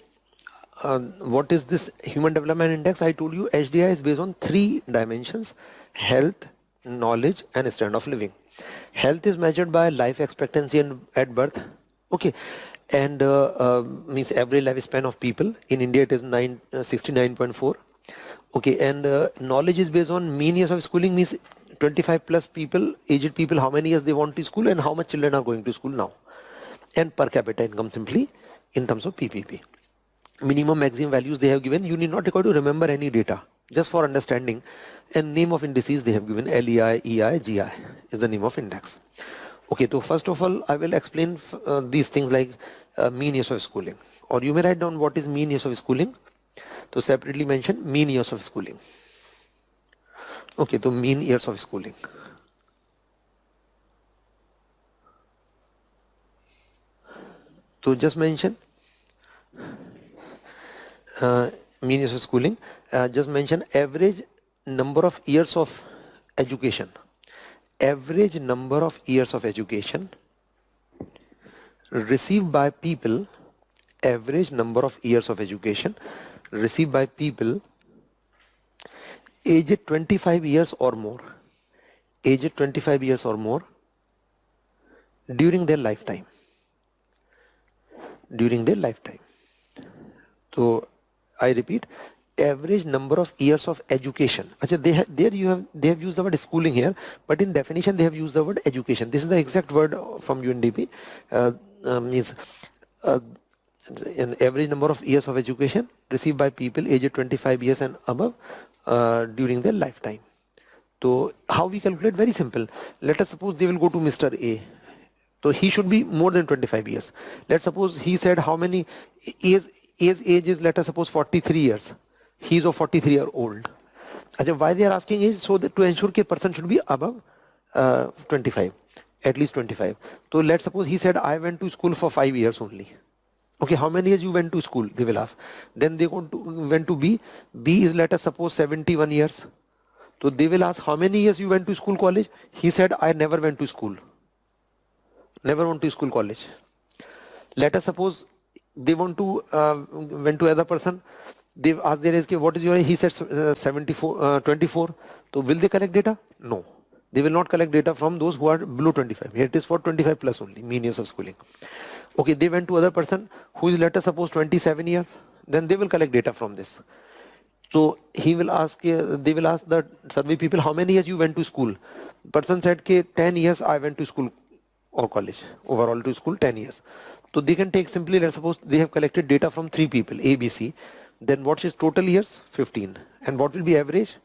what is this human development index? I told you HDI is based on 3 dimensions: health, knowledge, and standard of living. Health is measured by life expectancy and at birth. Okay, and means average lifespan of people. In India, it is 69.4. Okay, and knowledge is based on mean years of schooling, means 25 plus people, aged people, how many years they want to school and how much children are going to school now. And per capita income simply in terms of PPP. Minimum maximum values they have given. You need not require to remember any data, just for understanding. And name of indices they have given: LEI, EI, GI is the name of index. Okay, so first of all, I will explain these things like mean years of schooling. Or you may write down what is mean years of schooling. So separately mention mean years of schooling. Okay, so mean years of schooling. So just mention mean years of schooling. Just mention average number of years of education. Average number of years of education received by people. Average number of years of education received by people aged 25 years or more. Aged 25 years or more during their lifetime. During their lifetime. So I repeat, average number of years of education. Achha, they have used the word schooling here, but in definition they have used the word education. This is the exact word from UNDP. Means an average number of years of education received by people aged 25 years and above during their lifetime. So how we calculate? Very simple. Let us suppose they will go to Mr. A. So he should be more than 25 years. Let's suppose he said how many age is, let us suppose 43 years. He is of 43-year-old. Why they are asking age? So that to ensure that person should be above 25, at least 25. So let's suppose he said I went to school for 5 years only. Okay, how many years you went to school? They will ask. Then they went to B. B is, let us suppose, 71 years. So they will ask how many years you went to school, college? He said I never went to school. Never went to school, college. Let us suppose they went to other person. They ask their age, what is your age? He said 24. So will they collect data? No. They will not collect data from those who are below 25. Here it is for 25 plus only, mean years of schooling. Okay, they went to other person who is, let us suppose, 27 years. Then they will collect data from this. So he will ask, they will ask the survey people, how many years you went to school? Person said, 10 years I went to school or college. Overall to school, 10 years. So they can take simply, let's suppose they have collected data from 3 people, A, B, C. Then what is total years? 15. And what will be average?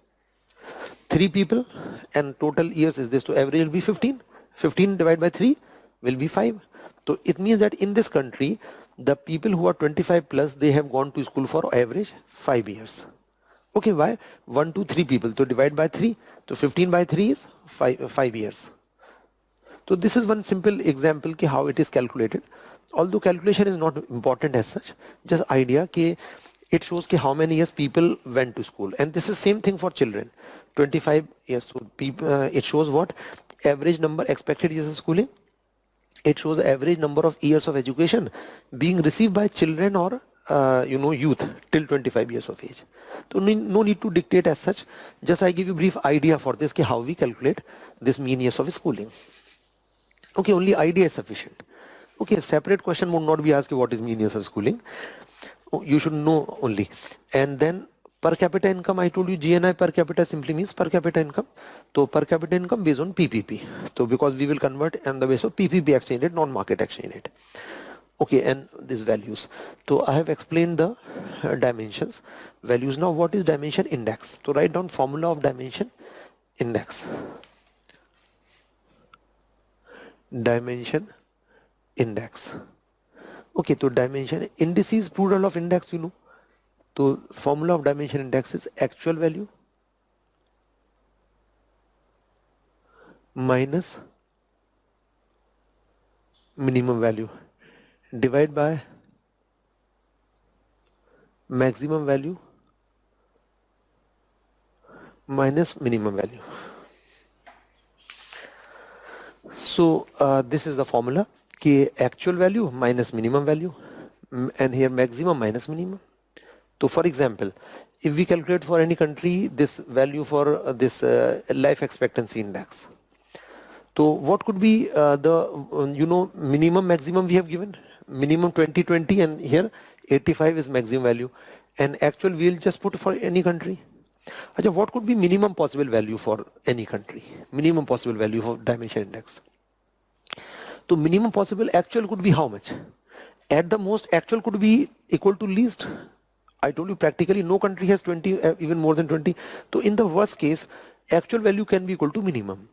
3 people and total years is this. So average will be 15. 15 divided by 3 will be 5. So it means that in this country, the people who are 25 plus, they have gone to school for average 5 years. Okay, why? 1, 2, 3 people. So divide by 3. So 15 by 3 is 5 years. So this is one simple example ki how it is calculated. Although calculation is not important as such, just idea ki it shows ki how many years people went to school. And this is same thing for children. 25 years. So people, it shows what? Average number expected years of schooling. It shows average number of years of education being received by children or youth till 25 years of age. So no need to dictate as such. Just I give you brief idea for this ki how we calculate this mean years of schooling. Okay, only idea is sufficient. Okay, a separate question would not be asked what is mean years of schooling. You should know only. And then per capita income, I told you GNI per capita simply means per capita income. So per capita income based on PPP. So because we will convert on the basis of PPP exchange rate, non-market exchange rate. Okay, and these values. So I have explained the dimensions, values. Now what is dimension index? So write down formula of dimension index. Dimension index. Okay, so dimension indices plural of index, you know. So formula of dimension index is actual value minus minimum value divide by maximum value minus minimum value. So this is the formula, K actual value minus minimum value, and here maximum minus minimum. So for example, if we calculate for any country this value for this life expectancy index, so what could be the minimum maximum we have given? Minimum 2020, and here 85 is maximum value, and actual we'll just put for any country. Achha, what could be minimum possible value for any country? Minimum possible value for dimension index. So minimum possible actual could be how much? At the most, actual could be equal to least. I told you practically no country has 20, even more than 20. So in the worst case, actual value can be equal to minimum.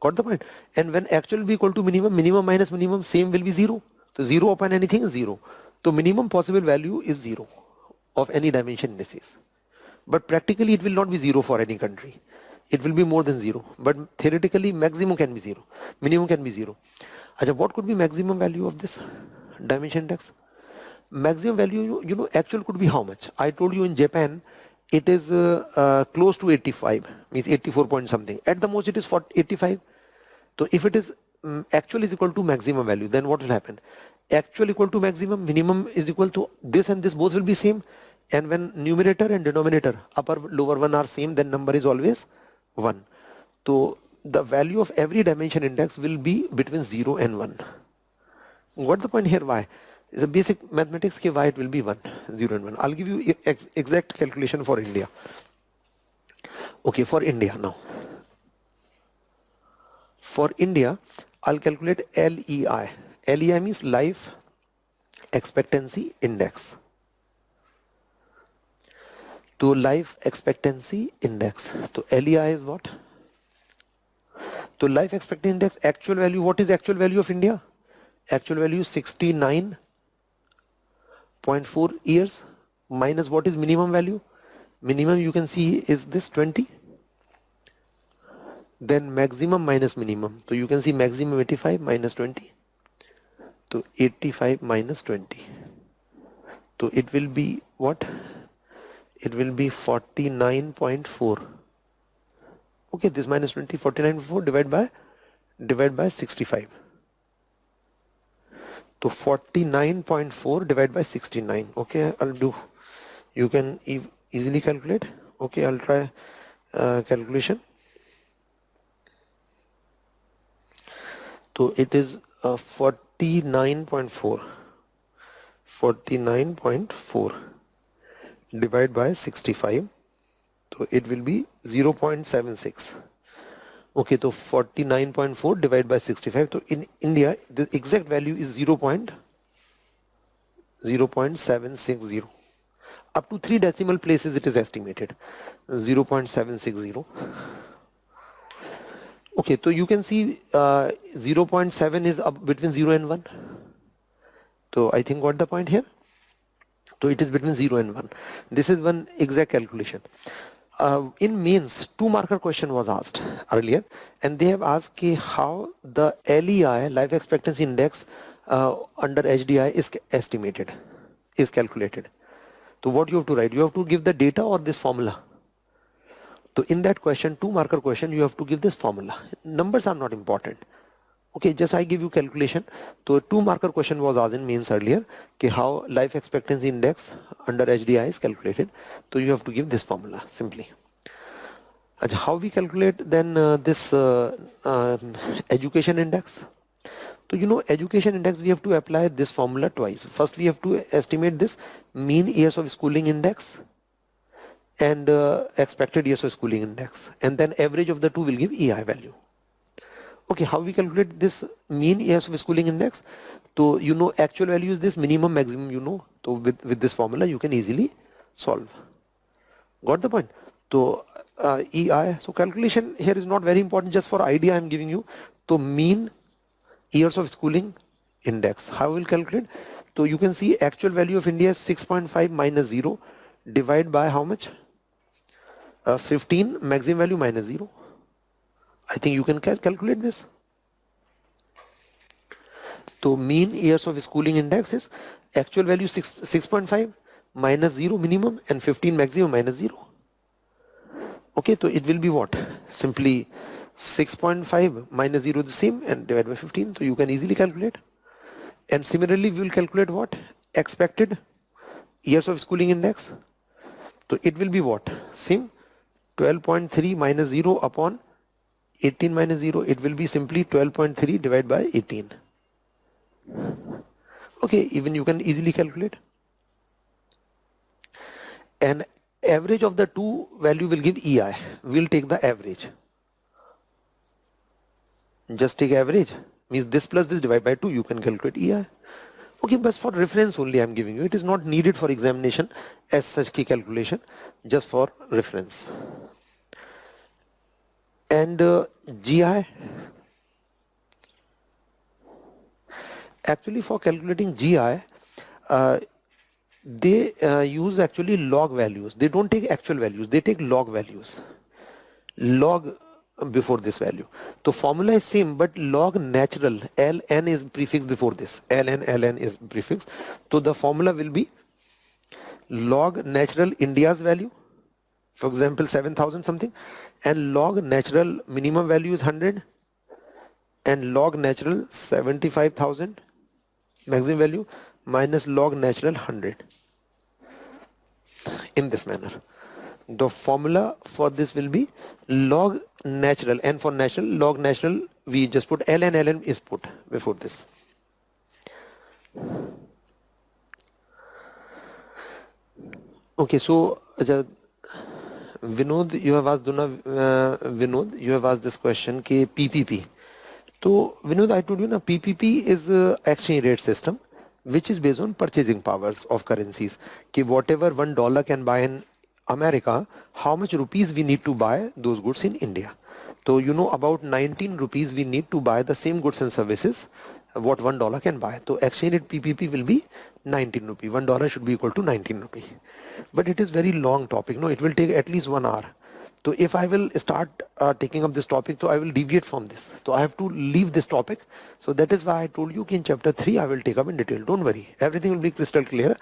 Got the point? And when actual will be equal to minimum, minimum minus minimum, same will be 0. So 0 upon anything is 0. So minimum possible value is 0 of any dimension indices. But practically it will not be 0 for any country. It will be more than 0. But theoretically maximum can be 0. Minimum can be 0. Achha, what could be maximum value of this dimension index? Maximum value, actual could be how much? I told you in Japan, it is close to 85, means 84 point something. At the most it is 85. So if it is actual is equal to maximum value, then what will happen? Actual equal to maximum, minimum is equal to this, and this both will be same. And when numerator and denominator, upper lower one are same, then number is always 1. So the value of every dimension index will be between 0 and 1. What the point here? Why? It's a basic mathematics ke why it will be 1, 0 and 1. I'll give you exact calculation for India. Okay, for India now. For India, I'll calculate LEI. LEI means life expectancy index. To life expectancy index. So LEI is what? So life expectancy index actual value. What is actual value of India? Actual value is 69.4 years minus what is minimum value? Minimum you can see is this 20. Then maximum minus minimum. So you can see maximum 85 minus 20. So 85 minus 20. So it will be what? It will be 49.4. Okay, this minus 20, 49.4 divide by 65. So 49.4 divided by 69. Okay, I'll do. You can easily calculate. Okay, I'll try calculation. So it is 49.4. 49.4 divided by 65. So it will be 0.76. Okay, so 49.4 divided by 65. So in India, the exact value is 0.760. Up to 3 decimal places it is estimated. 0.760. Okay, so you can see 0.7 is up between 0 and 1. So I think got the point here. So it is between 0 and 1. This is one exact calculation. In mains, 2-marker question was asked earlier, and they have asked how the LEI, life expectancy index, under HDI is estimated, is calculated. So what you have to write? You have to give the data or this formula. So in that question, 2-marker question, you have to give this formula. Numbers are not important. Okay, just I give you calculation. So 2-marker question was asked in mains earlier, how life expectancy index under HDI is calculated. So you have to give this formula simply. How we calculate then this education index? So education index, we have to apply this formula twice. First we have to estimate this mean years of schooling index and expected years of schooling index, and then average of the two will give EI value. Okay, how we calculate this mean years of schooling index? So actual value is this, minimum maximum So with this formula you can easily solve. Got the point? So EI, so calculation here is not very important, just for idea I am giving you. So mean years of schooling index, how we will calculate? So you can see actual value of India is 6.5 minus 0 divide by how much? 15, maximum value minus 0. I think you can calculate this. So mean years of schooling index is actual value 6.5 minus 0 minimum and 15 maximum minus 0. Okay, so it will be what? Simply 6.5 minus 0 the same and divide by 15. So you can easily calculate. And similarly, we will calculate what? Expected years of schooling index. So it will be what? Same 12.3 minus 0 upon 18 minus 0. It will be simply 12.3 divided by 18. Okay, even you can easily calculate. And average of the two value will give EI. We'll take the average. Just take average. Means this plus this divided by 2. You can calculate EI. Okay, but for reference only I'm giving you. It is not needed for examination as such key calculation. Just for reference. And GI. Actually for calculating GI, they use actually log values. They don't take actual values. They take log values. Log before this value. So formula is same, but log natural ln is prefix before this. Ln is prefix. So the formula will be log natural India's value, for example 7,000 something, and log natural minimum value is 100, and log natural 75,000 maximum value minus log natural 100. In this manner. The formula for this will be log natural, and for natural, log natural, we just put ln is put before this. Okay, so Vinod, you have asked Vinod, you have asked this question, ke PPP. So Vinod, I told you na PPP is exchange rate system, which is based on purchasing powers of currencies. Ki whatever $1 can buy in America, how much rupees we need to buy those goods in India. So you know about 19 rupees we need to buy the same goods and services what $1 can buy. So exchange rate PPP will be 19 rupee. $1 should be equal to 19 rupee. But it is very long topic. No, it will take at least 1 hour. So if I will start taking up this topic, so I will deviate from this. So I have to leave this topic. So that is why I told you in chapter 3 I will take up in detail. Don't worry. Everything will be crystal clear.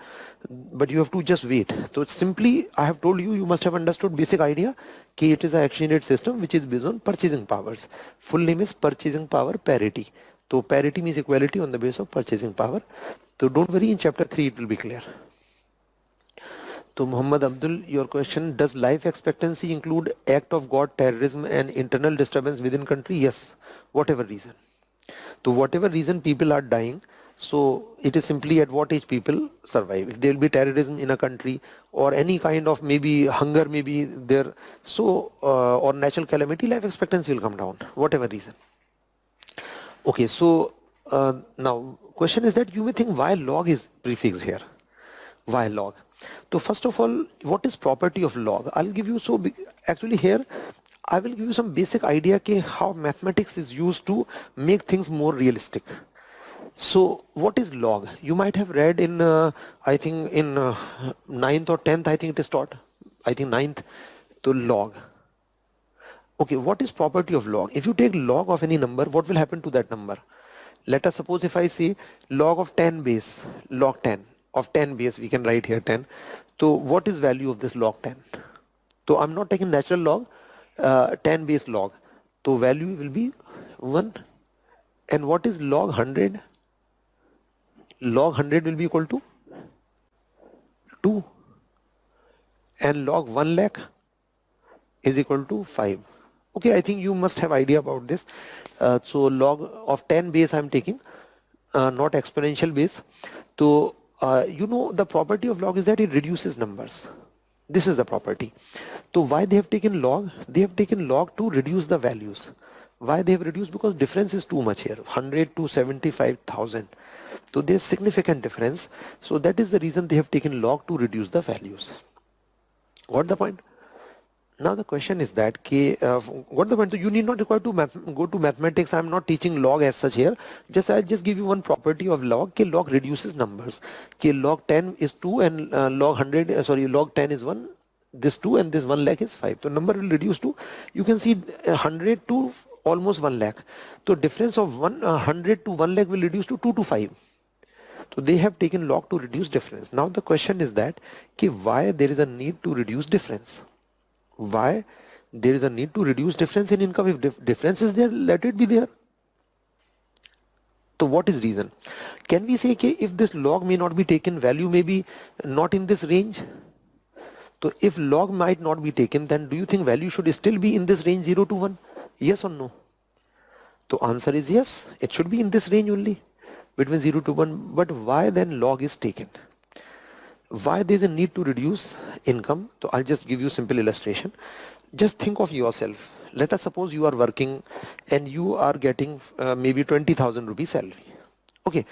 But you have to just wait. So it's simply, I have told you, you must have understood basic idea. Ki it is an exchange rate system which is based on purchasing powers. Full name is purchasing power parity. So parity means equality on the basis of purchasing power. So don't worry, in chapter 3 it will be clear. So Muhammad Abdul, your question, does life expectancy include act of God, terrorism and internal disturbance within country? Yes, whatever reason. So whatever reason people are dying, so it is simply at what age people survive. If there will be terrorism in a country or any kind of maybe hunger may be there, so or natural calamity, life expectancy will come down, whatever reason. Okay, so now question is that you may think why log is prefixed here? Why log? So first of all, what is property of log? I'll give you actually here I will give you some basic idea ke how mathematics is used to make things more realistic. So what is log? You might have read in I think in 9th or 10th I think it is taught. I think 9th. So log. Okay, what is property of log? If you take log of any number, what will happen to that number? Let us suppose if I say log of 10 base, log 10. Of 10 base, we can write here 10. So what is value of this log 10? So I'm not taking natural log, 10 base log. So value will be 1. And what is log 100? Log 100 will be equal to 2. And log 1 lakh is equal to 5. Okay, I think you must have idea about this. So log of 10 base I'm taking, not exponential base. So you know the property of log is that it reduces numbers. This is the property. So why they have taken log? They have taken log to reduce the values. Why they have reduced? Because difference is too much here, 100 to 75,000. So there's significant difference. So that is the reason they have taken log to reduce the values. Got the point? Now the question is that, what the point? So you need not require to go to mathematics. I am not teaching log as such here. I'll just give you one property of log. Log reduces numbers. Log 10 is 2 and log 100. Log 10 is 1. This 2 and this 1 lakh is 5. So number will reduce to. You can see 100 to almost 1 lakh. So difference of 100 to 1 lakh will reduce to 2 to 5. So they have taken log to reduce difference. Now the question is that, why there is a need to reduce difference? Why there is a need to reduce difference in income. If difference is there, let it be there. So what is reason? Can we say कि if this log may not be taken, value may be not in this range? So if log might not be taken, then do you think value should still be in this range 0 to 1? Yes or no? So answer is yes, it should be in this range only, between 0 to 1. But why then log is taken? Why there is a need to reduce income? So I'll just give you simple illustration. Just think of yourself. Let us suppose you are working and you are getting maybe 20,000 rupees salary. Okay,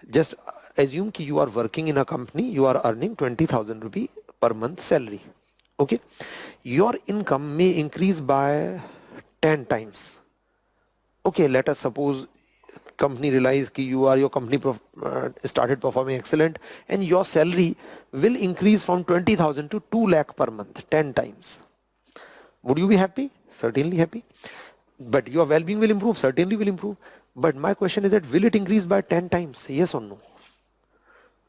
just assume that you are working in a company, you are earning 20,000 rupees per month salary. Okay, your income may increase by 10 times. Okay, let us suppose company realize that your company started performing excellent and your salary will increase from 20,000 to 2 lakh per month, 10 times. Would you be happy? Certainly happy. But your well-being will improve, certainly will improve. But my question is that will it increase by 10 times? Yes or no?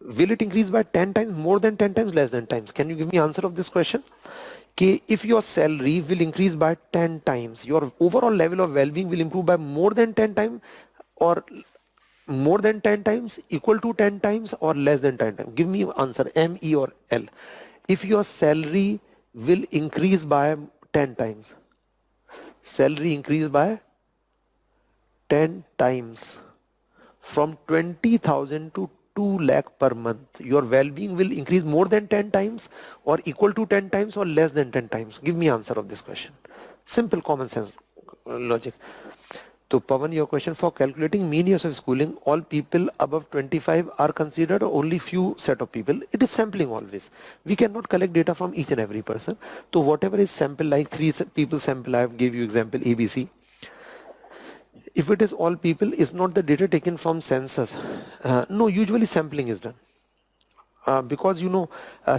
Will it increase by 10 times, more than 10 times, less than times? Can you give me answer of this question? Okay, if your salary will increase by 10 times, your overall level of well-being will improve by more than 10 times, or more than 10 times, equal to 10 times, or less than 10 times? Give me answer, M, E or L. If your salary will increase by 10 times, salary increase by 10 times from 20,000 to 2 lakh per month, your well-being will increase more than 10 times or equal to 10 times or less than 10 times? Give me answer of this question. Simple common sense logic. So Pawan, your question: for calculating mean years of schooling, all people above 25 are considered or only few set of people? It is sampling always. We cannot collect data from each and every person. So whatever is sample, like 3 people sample, I have gave you example ABC. If it is all people, is not the data taken from census? No, usually sampling is done. Because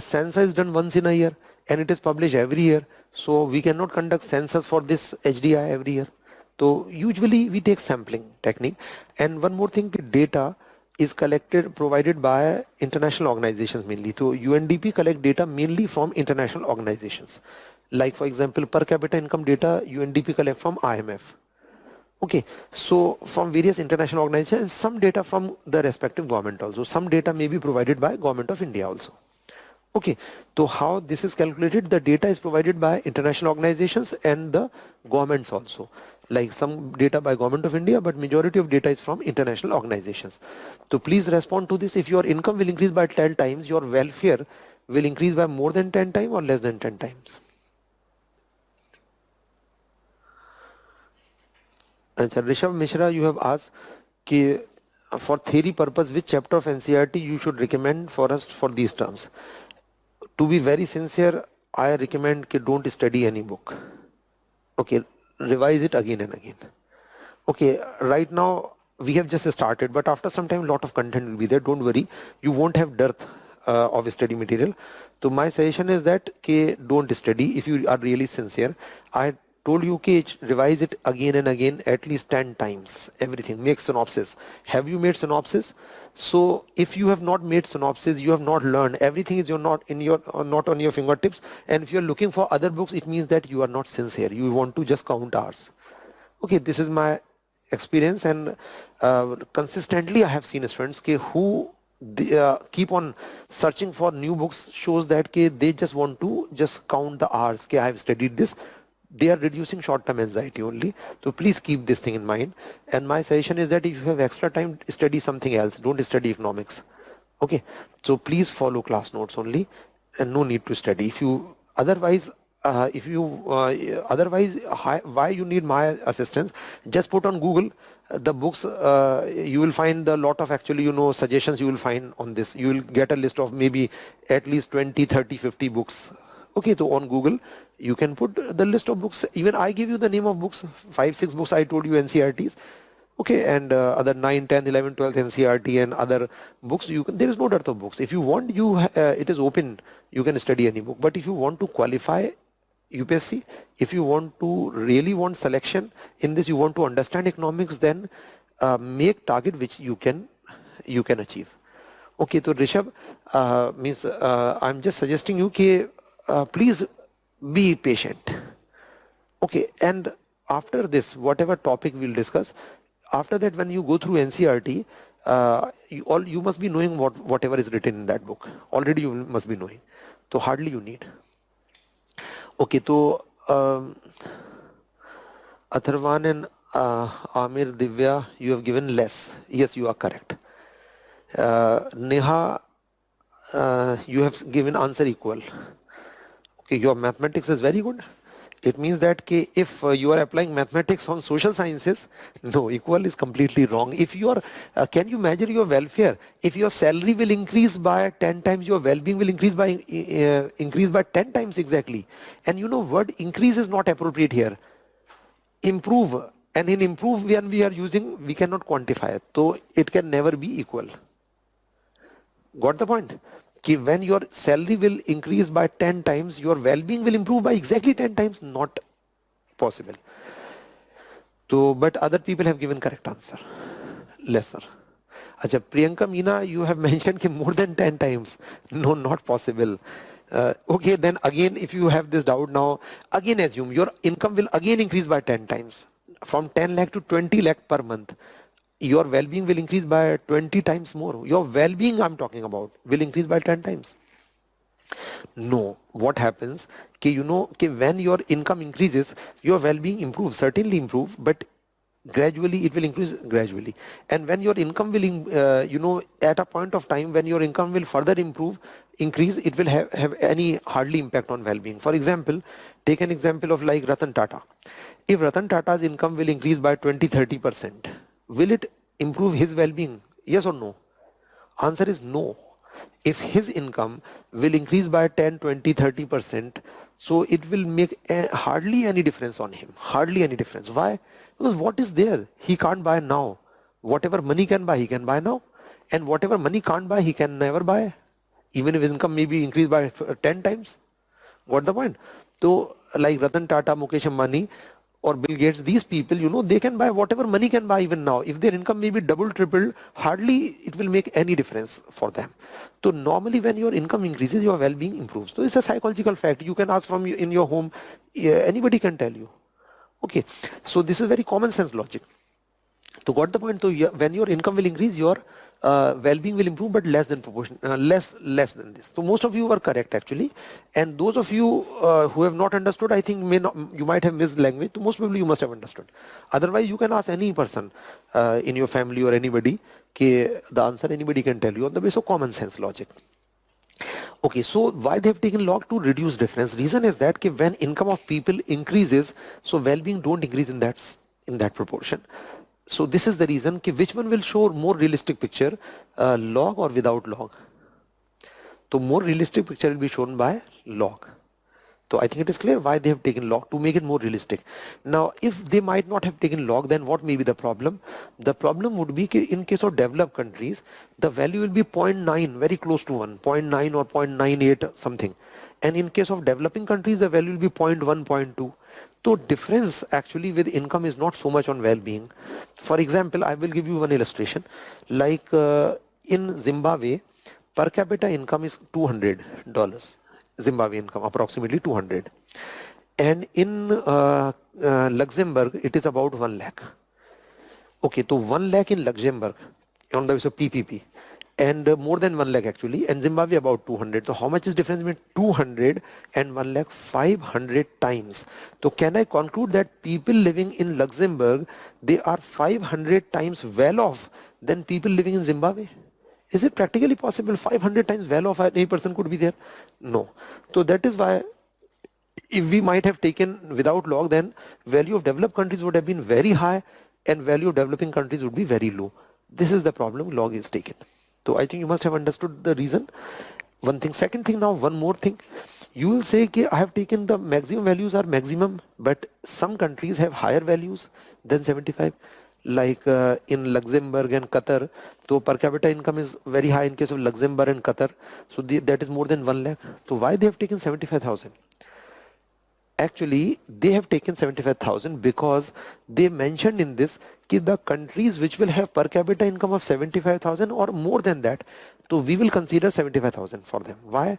census is done once in a year and it is published every year. So we cannot conduct census for this HDI every year. So usually we take sampling technique. And one more thing, data is provided by international organizations mainly. So UNDP collect data mainly from international organizations. Like for example, per capita income data, UNDP collect from IMF. Okay, so from various international organizations, some data from the respective government also. Some data may be provided by Government of India also. Okay, so how this is calculated? The data is provided by international organizations and the governments also. Like some data by Government of India, but majority of data is from international organizations. So please respond to this. If your income will increase by 10 times, your welfare will increase by more than 10 times or less than 10 times? Rishabh Mishra, you have asked कि for theory purpose, which chapter of NCERT you should recommend for us for these terms? To be very sincere, I recommend कि don't study any book. Okay, revise it again and again. Okay, right now we have just started, but after some time lot of content will be there. Don't worry, you won't have dearth of study material. So my suggestion is that don't study if you are really sincere. I told you revise it again and again at least 10 times, everything. Make synopsis. Have you made synopsis? So if you have not made synopsis, you have not learned. Everything is not on your fingertips. And if you are looking for other books, it means that you are not sincere. You want to just count hours. Okay, this is my experience, and consistently I have seen students who keep on searching for new books. Shows that they just want to just count the hours. I have studied this. They are reducing short-term anxiety only. So please keep this thing in mind. And my suggestion is that if you have extra time, study something else. Don't study economics. Okay. So please follow class notes only, and no need to study. If you otherwise, why you need my assistance? Just put on Google the books. You will find a lot of suggestions you will find on this. You will get a list of maybe at least 20, 30, 50 books. Okay, so on Google, you can put the list of books. Even I give you the name of books, 5, 6 books I told you NCERTs. Okay, and other 9, 10, 11, 12 NCERT and other books. There is no dearth of books. If you want, it is open. You can study any book. But if you want to qualify UPSC, if you really want selection in this, you want to understand economics, then make target which you can achieve. Okay, so Rishabh, I'm just suggesting you please be patient. Okay, and after this, whatever topic we'll discuss, after that, when you go through NCERT, you must be knowing whatever is written in that book. Already you must be knowing. So hardly you need. Okay, so Atharvan and Amir, Divya, you have given less. Yes, you are correct. Neha, you have given answer equal. Okay, your mathematics is very good. It means that if you are applying mathematics on social sciences, no, equal is completely wrong. If you are, can you measure your welfare? If your salary will increase by 10 times, your well-being will increase by 10 times exactly. And you know, word increase is not appropriate here. Improve, and in improve when we are using, we cannot quantify it. So it can never be equal. Got the point? When your salary will increase by 10 times, your well-being will improve by exactly 10 times, not possible. So, but other people have given correct answer. Lesser. Acha, Priyanka Meena, you have mentioned more than 10 times. No, not possible. Okay, then again, if you have this doubt now, again assume your income will again increase by 10 times. From 10 lakh to 20 lakh per month. Your well-being will increase by 20 times more. Your well-being I'm talking about will increase by 10 times. No, what happens, when your income increases, your well-being improves, certainly improve, but gradually it will increase gradually. And when your income will, at a point of time when your income will further increase, it will have any hardly impact on well-being. For example, take an example of like Ratan Tata. If Ratan Tata's income will increase by 20-30%, will it improve his well-being? Yes or no? Answer is no. If his income will increase by 10-20-30%, so it will make hardly any difference on him. Hardly any difference. Why? Because what is there? He can't buy now. Whatever money can buy, he can buy now. And whatever money can't buy, he can never buy. Even if his income may be increased by 10 times. Got the point? So, like Ratan Tata, Mukesh Ambani, or Bill Gates, these people, they can buy whatever money can buy even now. If their income may be double, tripled, hardly it will make any difference for them. So normally when your income increases, your well-being improves. So it's a psychological fact. You can ask from in your home, anybody can tell you. Okay, so this is very common sense logic. So got the point? So when your income will increase, your well-being will improve, but less than proportion, less than this. So most of you were correct actually, and those of you who have not understood, I think you might have missed language. So most probably you must have understood. Otherwise, you can ask any person in your family or anybody. The answer anybody can tell you on the basis of common sense logic. Okay, so why they have taken log to reduce difference? Reason is that when income of people increases, so well-being don't increase in that proportion. So this is the reason which one will show more realistic picture, log or without log. So more realistic picture will be shown by log. So I think it is clear why they have taken log, to make it more realistic. Now, if they might not have taken log, then what may be the problem? The problem would be in case of developed countries, the value will be 0.9, very close to 1, 0.9 or 0.98 something. And in case of developing countries, the value will be 0.1, 0.2. So difference actually with income is not so much on well-being. For example, I will give you one illustration. Like in Zimbabwe, per capita income is $200. Zimbabwe income, approximately 200. And in Luxembourg, it is about 1 lakh. Okay, so 1 lakh in Luxembourg on the basis of PPP, and more than 1 lakh actually, and Zimbabwe about 200. So how much is difference between 200 and 1 lakh? 500 times. So can I conclude that people living in Luxembourg, they are 500 times well off than people living in Zimbabwe? Is it practically possible 500 times well off any person could be there? No. So that is why if we might have taken without log, then value of developed countries would have been very high and value of developing countries would be very low. This is the problem log is taken. So I think you must have understood the reason. One thing. Second thing, now one more thing. You will say that I have taken the maximum values are maximum, but some countries have higher values than 75. Like in Luxembourg and Qatar, so per capita income is very high in case of Luxembourg and Qatar. So that is more than 1 lakh. So why they have taken 75,000? Actually, they have taken 75,000 because they mentioned in this that the countries which will have per capita income of 75,000 or more than that, so we will consider 75,000 for them. Why?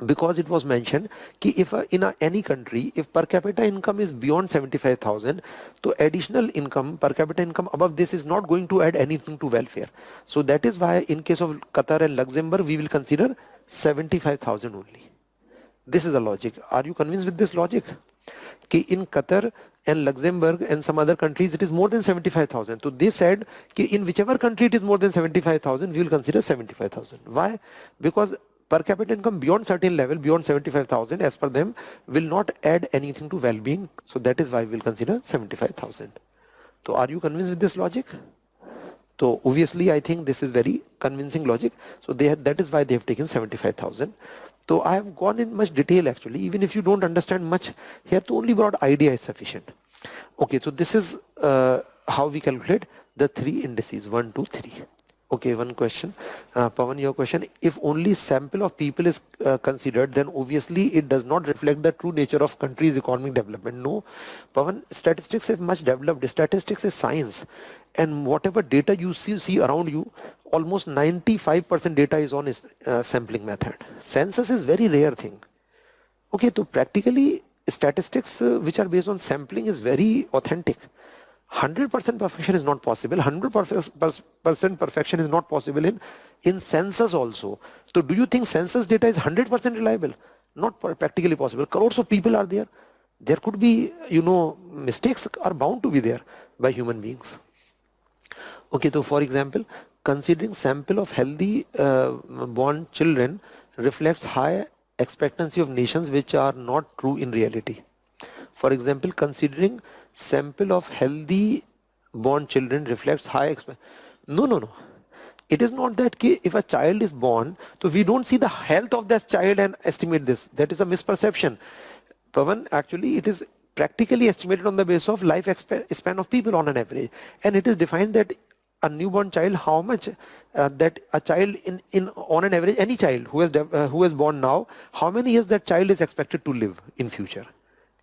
because it was mentioned कि if any country, if per capita income is beyond 75,000, so additional income, per capita income above this is not going to add anything to welfare. So that is why in case of Qatar and Luxembourg, we will consider 75,000 only. This is the logic. Are you convinced with this logic? कि in Qatar and Luxembourg and some other countries it is more than 75,000. So they said कि in whichever country it is more than 75,000, we will consider 75,000. Why? Because per capita income beyond certain level, beyond 75,000 as per them, will not add anything to well-being. So that is why we will consider 75,000. So are you convinced with this logic? So obviously I think this is very convincing logic. So that is why they have taken 75,000. So I have gone in much detail actually. Even if you don't understand much, here the only broad idea is sufficient. Okay, so this is how we calculate the three indices, 1, 2, 3. Okay, one question. Pawan, your question. If only sample of people is considered, then obviously it does not reflect the true nature of country's economic development. No, Pawan, statistics is much developed. Statistics is science. And whatever data you see around you, almost 95% data is on sampling method. Census is very rare thing. Okay, so practically statistics which are based on sampling is very authentic. 100% perfection is not possible. 100% perfection is not possible in census also. So do you think census data is 100% reliable? Not practically possible. Crores of people are there. There could be, mistakes are bound to be there by human beings. Okay, so for example, considering sample of healthy born children reflects high expectancy of nations which are not true in reality. For example, considering sample of healthy born children reflects high No. It is not that if a child is born, so we don't see the health of that child and estimate this. That is a misperception. Pavan, actually it is practically estimated on the basis of life span of people on an average. And it is defined that a newborn child, how much that a child in on an average, any child who is born now, how many years that child is expected to live in future.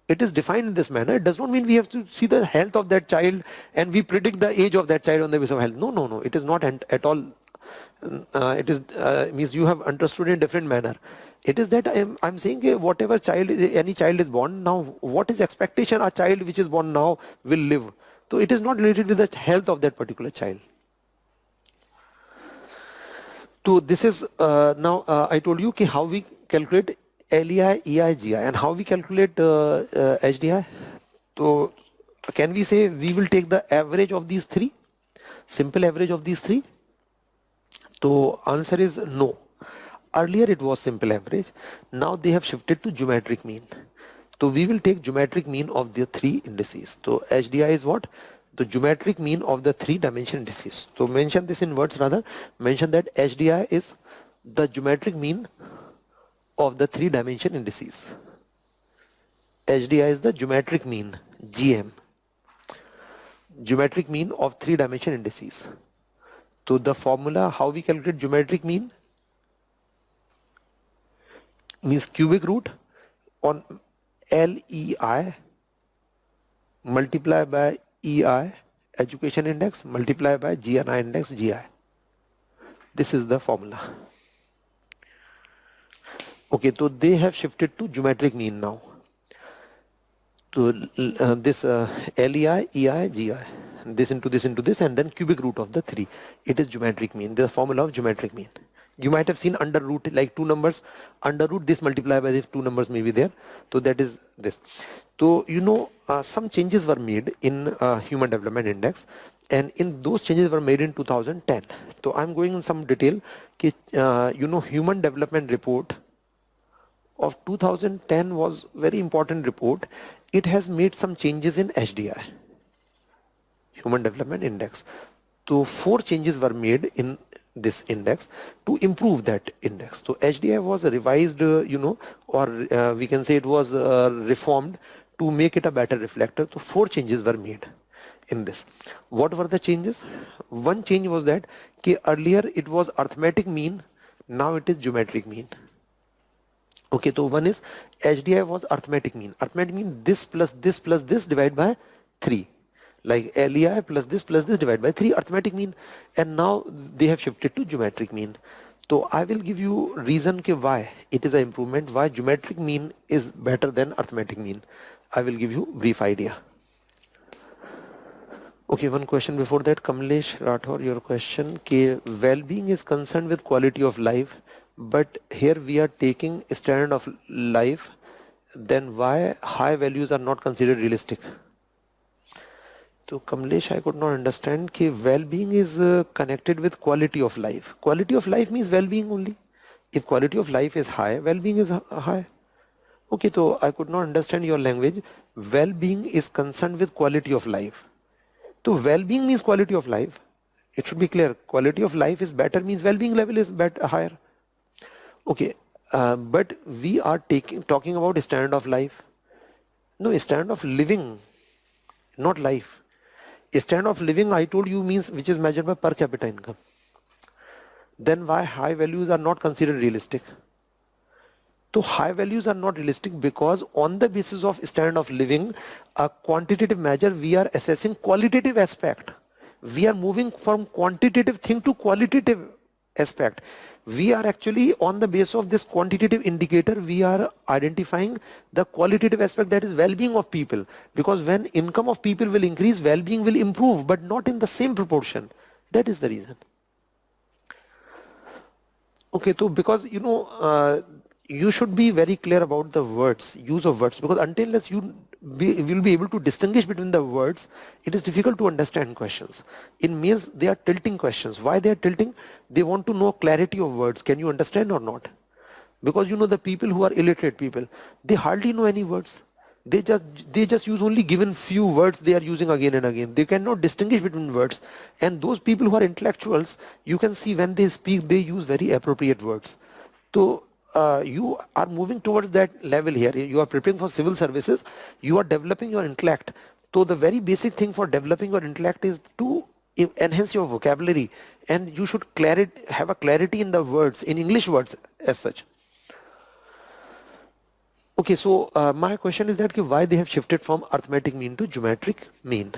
It is defined in this manner. It does not mean we have to see the health of that child and we predict the age of that child on the basis of health. No. It is not at all. It is means you have understood in a different manner. It is that I'm saying whatever any child is born now, what is expectation a child which is born now will live. So it is not related with the health of that particular child. So this is now I told you how we calculate LEI, EI, GI, and how we calculate HDI. So can we say we will take the average of these three, simple average of these three? So answer is no. Earlier it was simple average. Now they have shifted to geometric mean. So we will take geometric mean of the three indices. So HDI is what? The geometric mean of the three dimension indices. So mention this in words rather. Mention that HDI is the geometric mean of the three dimension indices. HDI is the geometric mean, GM. Geometric mean of three dimension indices. So the formula, how we calculate geometric mean? Means cubic root on LEI multiplied by EI, education index, multiplied by GNI index, GI. This is the formula. Okay, so they have shifted to geometric mean now. So this LEI, EI, GI. This into this into this, and then cubic root of the three. It is geometric mean, the formula of geometric mean. You might have seen under root, like two numbers, under root this multiplied by this, two numbers may be there. So that is this. So some changes were made in Human Development Index, and in those changes were made in 2010. So I'm going in some detail. Human Development Report of 2010 was very important report. It has made some changes in HDI, Human Development Index. So 4 changes were made in this index to improve that index. So HDI was revised, or we can say it was reformed to make it a better reflector. So 4 changes were made in this. What were the changes? One change was that earlier it was arithmetic mean, now it is geometric mean. Okay, so one is HDI was arithmetic mean. Arithmetic mean this plus this plus this divided by 3. Like LEI plus this divided by 3, arithmetic mean. And now they have shifted to geometric mean. So I will give you reason ke why it is an improvement, why geometric mean is better than arithmetic mean. I will give you brief idea. Okay, one question before that, Kamlesh Rathore, your question, ke well-being is concerned with quality of life, but here we are taking standard of life, then why high values are not considered realistic? So Kamlesh, I could not understand कि well-being is connected with quality of life. Quality of life means well-being only. If quality of life is high, well-being is high. Okay, so I could not understand your language. Well-being is concerned with quality of life. So well-being means quality of life. It should be clear. Quality of life is better means well-being level is better, higher. Okay, but we are talking about standard of life. No, standard of living, not life. Standard of living, I told you, means which is measured by per capita income. Then why high values are not considered realistic? So high values are not realistic because on the basis of standard of living, a quantitative measure, we are assessing qualitative aspect. We are moving from quantitative thing to qualitative aspect. We are actually on the basis of this quantitative indicator, we are identifying the qualitative aspect, that is well-being of people. Because when income of people will increase, well-being will improve, but not in the same proportion. That is the reason. Okay, so because you should be very clear about the words, use of words, because until you will be able to distinguish between the words, it is difficult to understand questions. In means they are tilting questions. Why they are tilting? They want to know clarity of words. Can you understand or not? Because the people who are illiterate people, they hardly know any words. They just use only given few words they are using again and again. They cannot distinguish between words. And those people who are intellectuals, you can see when they speak, they use very appropriate words. So you are moving towards that level here. You are preparing for civil services. You are developing your intellect. So the very basic thing for developing your intellect is to enhance your vocabulary. And you should have a clarity in the words, in English words as such. Okay, so my question is that why they have shifted from arithmetic mean to geometric mean.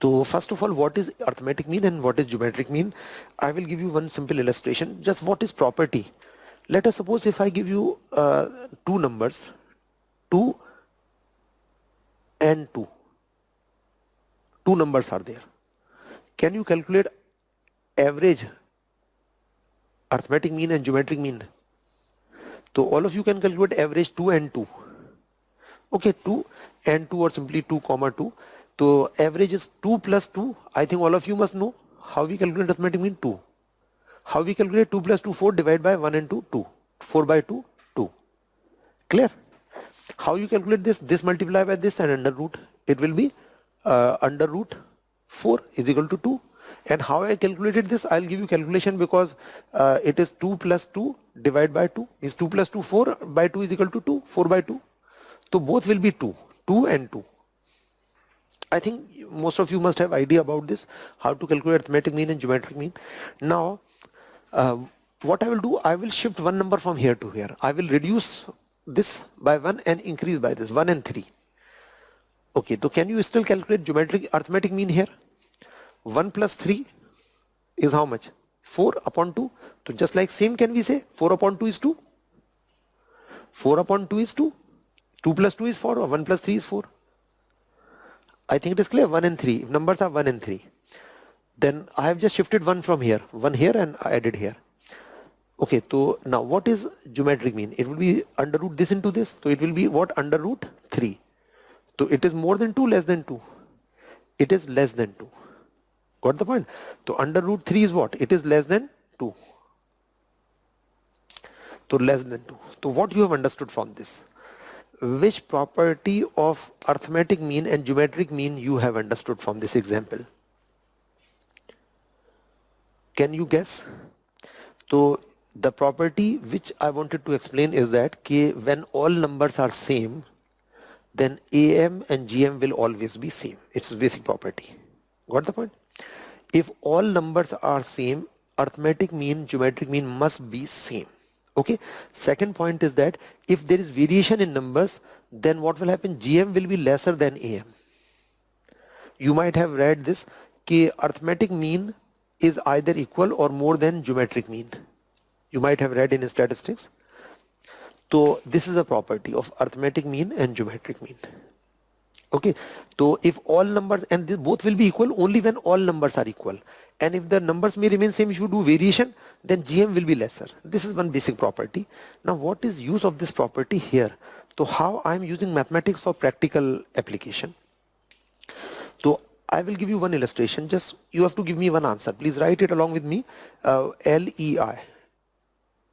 So first of all, what is arithmetic mean and what is geometric mean? I will give you one simple illustration. Just what is property? Let us suppose if I give you two numbers, 2 and 2. Two numbers are there. Can you calculate average arithmetic mean and geometric mean? So all of you can calculate average 2 and 2. Okay, 2 and 2 or simply 2 comma 2. So average is 2 plus 2. I think all of you must know how we calculate arithmetic mean 2. How we calculate 2 plus 2, 4 divided by 1 and 2, 2. 4 by 2, 2. Clear? How you calculate this? This multiply by this and under root. It will be under root 4 is equal to 2. And how I calculated this? I'll give you calculation because it is 2 plus 2 divided by 2. Means 2 plus 2, 4 by 2 is equal to 2. 4 by 2. So both will be 2. 2 and 2. I think most of you must have idea about this, how to calculate arithmetic mean and geometric mean. Now, what I will do, I will shift one number from here to here. I will reduce this by 1 and increase by this, 1 and 3. Okay, so can you still calculate geometric arithmetic mean here? 1 plus 3 is how much? 4 upon 2. So just like same can we say 4 upon 2 is 2. 4 upon 2 is 2. 2 plus 2 is 4 or 1 plus 3 is 4. I think it is clear, 1 and 3. If numbers are 1 and 3. Then I have just shifted 1 from here. 1 here and added here. Okay, so now what is geometric mean? It will be under root this into this. So it will be what? Under root 3. So it is more than 2, less than 2. It is less than 2. Got the point? So under root 3 is what? It is less than 2. So less than 2. So what you have understood from this? Which property of arithmetic mean and geometric mean you have understood from this example? Can you guess? So the property which I wanted to explain is that when all numbers are same, then AM and GM will always be same. It's a basic property. Got the point? If all numbers are same, arithmetic mean, geometric mean must be same. Okay. Second point is that if there is variation in numbers, then what will happen? GM will be lesser than AM. You might have read this, arithmetic mean is either equal or more than geometric mean. You might have read in statistics. So this is a property of arithmetic mean and geometric mean. Okay, so if all numbers, and both will be equal only when all numbers are equal, and if the numbers may remain same, if you do variation, then GM will be lesser. This is one basic property. Now what is use of this property here? So how I am using mathematics for practical application? So I will give you one illustration. Just you have to give me one answer. Please write it along with me. LEI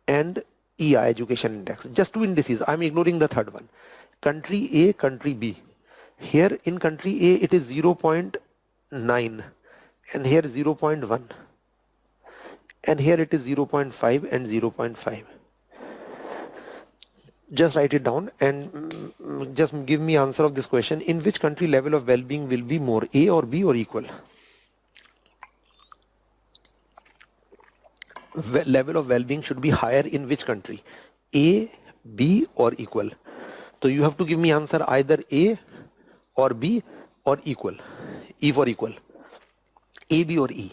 and EI, education index. Just two indices. I'm ignoring the third one. Country A, country B. Here in country A it is 0.9 and here 0.1 and here it is 0.5 and 0.5. Just write it down and just give me answer of this question. In which country level of well-being will be more, A or B or equal? Level of well-being should be higher in which country? A, B or equal? So you have to give me answer either A or B or equal. E for equal. A, B or E.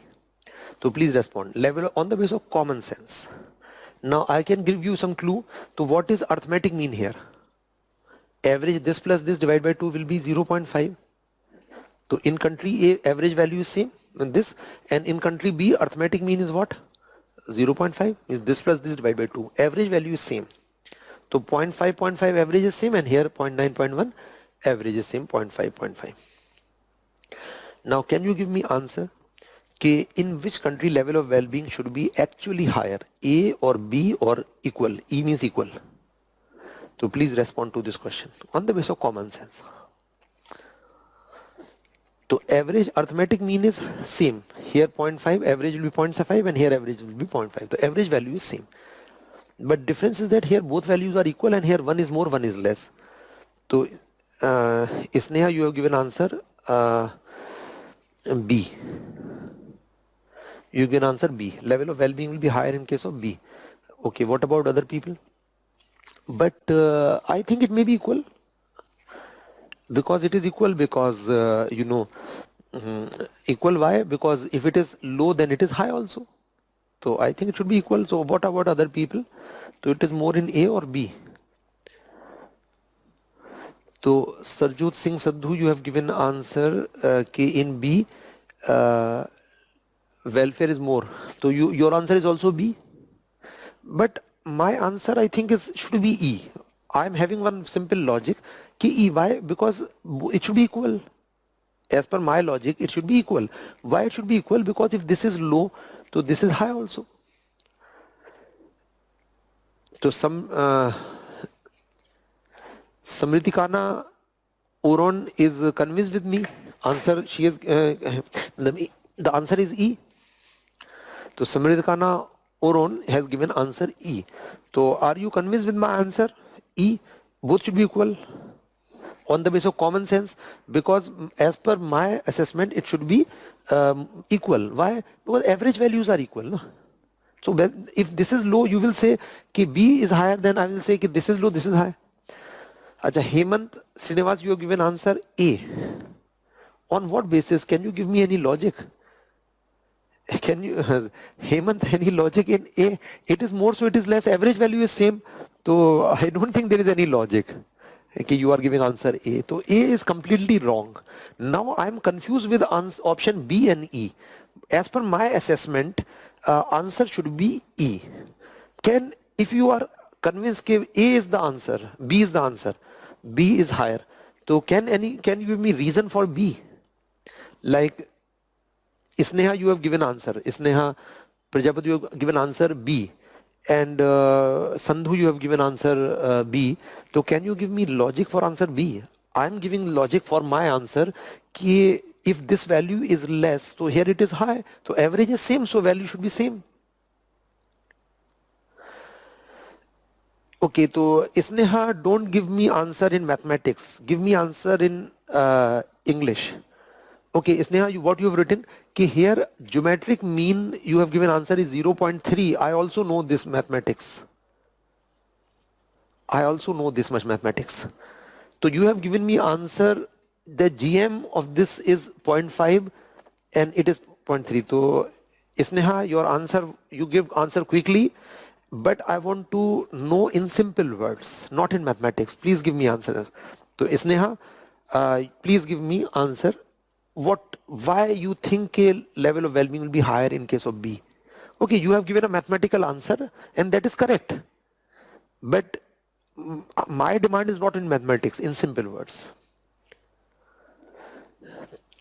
So please respond. Level on the basis of common sense. Now I can give you some clue to what is arithmetic mean here. Average this plus this divided by 2 will be 0.5. So in country A average value is same in this, and in country B arithmetic mean is what? 0.5 is this plus this divided by 2. Average value is same. So 0.5 average is same, and here 0.9 average is same, 0.5. Now can you give me answer? Okay, in which country level of well-being should be actually higher, A or B or equal? E means equal. So please respond to this question on the basis of common sense. So average arithmetic mean is same. Here 0.5, average will be 0.5 and here average will be 0.5. The average value is same. But difference is that here both values are equal and here one is more, one is less. So Sneha, you have given answer B. You can answer B. Level of well-being will be higher in case of B. Okay, what about other people? But I think it may be equal. Because it is equal because, equal why? Because if it is low, then it is high also. So I think it should be equal. So what about other people? So it is more in A or B? So Sarjot Singh Sadhu, you have given answer K in B. Welfare is more. So your answer is also B. But my answer I think should be E. I am having one simple logic. Ki E, why? Because it should be equal. As per my logic, it should be equal. Why it should be equal? Because if this is low, so this is high also. So Samriti Kana Oron is convinced with me. Answer, she is the answer is E. So Samriti Kana Oron has given answer E. So are you convinced with my answer? E. Both should be equal on the basis of common sense, because as per my assessment it should be equal. Why? Because average values are equal. No? So if this is low, you will say कि B is higher, then I will say कि this is low, this is high. Acha, Hemant Srinivas, you have given answer A. On what basis? Can you give me any logic? Can you, Hemant, any logic in A? It is more, so it is less. Average value is same. So I don't think there is any logic. Okay, you are giving answer A. So A is completely wrong. Now I am confused with option B and E. As per my assessment, answer should be E. If you are convinced that A is the answer, B is the answer, B is higher, so can you give me reason for B? Like Sneha, you have given answer. Sneha Prajapati, you have given answer B. And Sandhu, you have given answer B. So can you give me logic for answer B? I am giving logic for my answer. Ki if this value is less, so here it is high. So average is same, so value should be same. Okay, so Sneha, don't give me answer in mathematics. Give me answer in English. Okay, Sneha, what you have written? Ki here geometric mean you have given answer is 0.3. I also know this mathematics. I also know this much mathematics. So you have given me answer, the GM of this is 0.5 and it is 0.3. So Sneha, your answer, you give answer quickly but I want to know in simple words, not in mathematics. Please give me answer. So Sneha, please give me answer. Why you think a level of well-being will be higher in case of B? Okay, you have given a mathematical answer and that is correct. But my demand is not in mathematics, in simple words.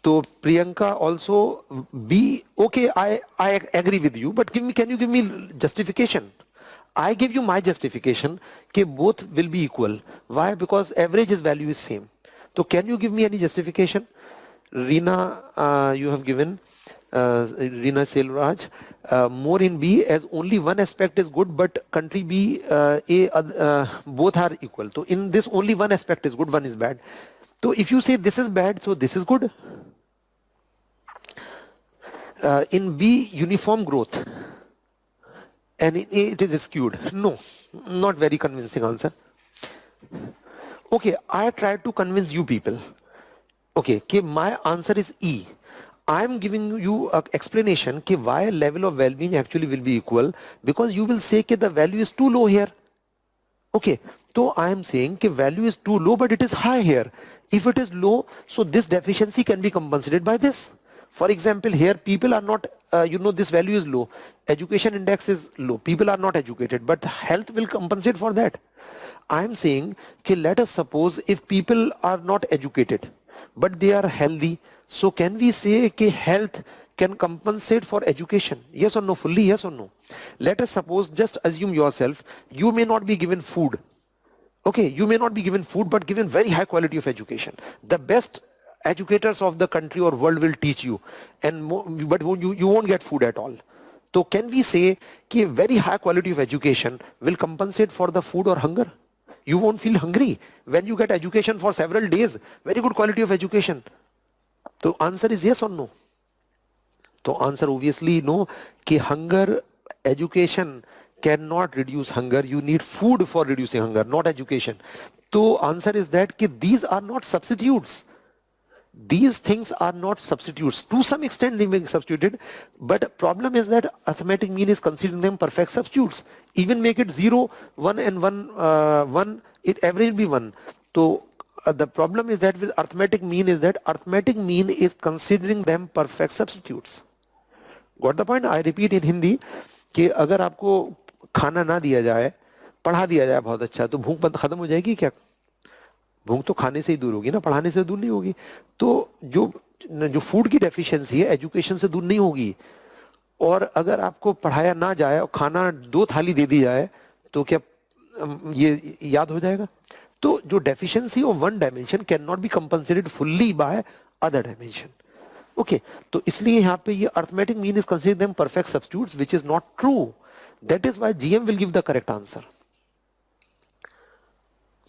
So Priyanka also B, okay, I agree with you, but can you give me justification? I give you my justification that both will be equal. Why? Because average value is same. So can you give me any justification? Reena, you have given, Reena Selvaraj, more in B as only one aspect is good, but country B, both are equal. So in this only one aspect is good, one is bad. So if you say this is bad, so this is good. In B, uniform growth. And in A, it is skewed. No, not very convincing answer. Okay, I tried to convince you people. Okay, okay, my answer is E. I am giving you an explanation कि why level of well-being actually will be equal, because you will say that the value is too low here. Okay, so I am saying that value is too low but it is high here. If it is low, so this deficiency can be compensated by this. For example, here people are not, this value is low. Education index is low. People are not educated, but health will compensate for that. I am saying that let us suppose if people are not educated, but they are healthy, so can we say that health can compensate for education? Yes or no? Fully yes or no? Let us suppose, just assume yourself, you may not be given food. Okay, you may not be given food, but given very high quality of education. The best educators of the country or world will teach you, but you won't get food at all. So can we say that very high quality of education will compensate for the food or hunger? You won't feel hungry when you get education for several days, very good quality of education. So answer is yes or no? So answer obviously no, that hunger, education cannot reduce hunger. You need food for reducing hunger, not education. So answer is that these are not substitutes. These things are not substitutes. To some extent they may be substituted, but problem is that arithmetic mean is considering them perfect substitutes. Even make it 0, 1 and 1, it average will be 1. So the problem is that with arithmetic mean is considering them perfect substitutes. Got the point? I repeat in Hindi कि अगर आपको खाना ना दिया जाए, पढ़ा दिया जाए बहुत अच्छा, तो भूख बंद खत्म हो जाएगी क्या? भूख तो खाने से ही दूर होगी ना, पढ़ाने से दूर नहीं होगी. तो जो फूड की डेफिशिएंसी है एजुकेशन से दूर नहीं होगी. और अगर आपको पढ़ाया ना जाए और खाना 2 थाली दे दी जाए तो क्या ये याद हो जाएगा? तो जो deficiency of one dimension can not be compensated fully by other dimension. Okay, तो इसलिए यहाँ पे ये arithmetic mean is consider them perfect substitutes, which is not true. That is why GM will give the correct answer.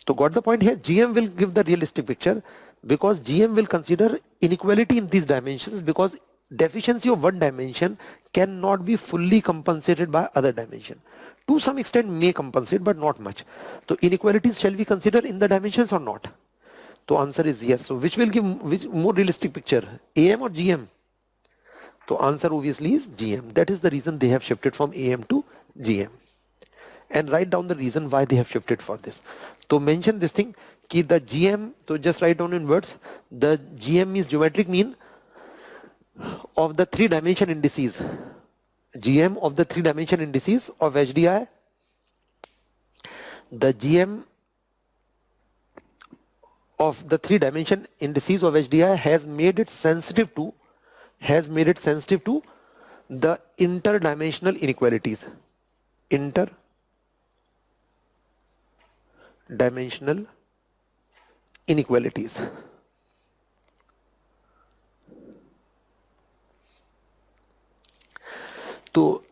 So got the point here? GM will give the realistic picture because GM will consider inequality in these dimensions, because deficiency of one dimension cannot be fully compensated by other dimension. To some extent may compensate, but not much. So inequalities shall we consider in the dimensions or not? So answer is yes. So which will give more realistic picture, AM or GM? So answer obviously is GM. That is the reason they have shifted from AM to GM. And write down the reason why they have shifted for this. So mention this thing, कि the GM, so just write down in words, the GM is geometric mean of the 3-dimension indices. GM of the 3-dimension indices of HDI. The GM of the 3-dimension indices of HDI has made it sensitive to the interdimensional inequalities. Interdimensional inequalities. So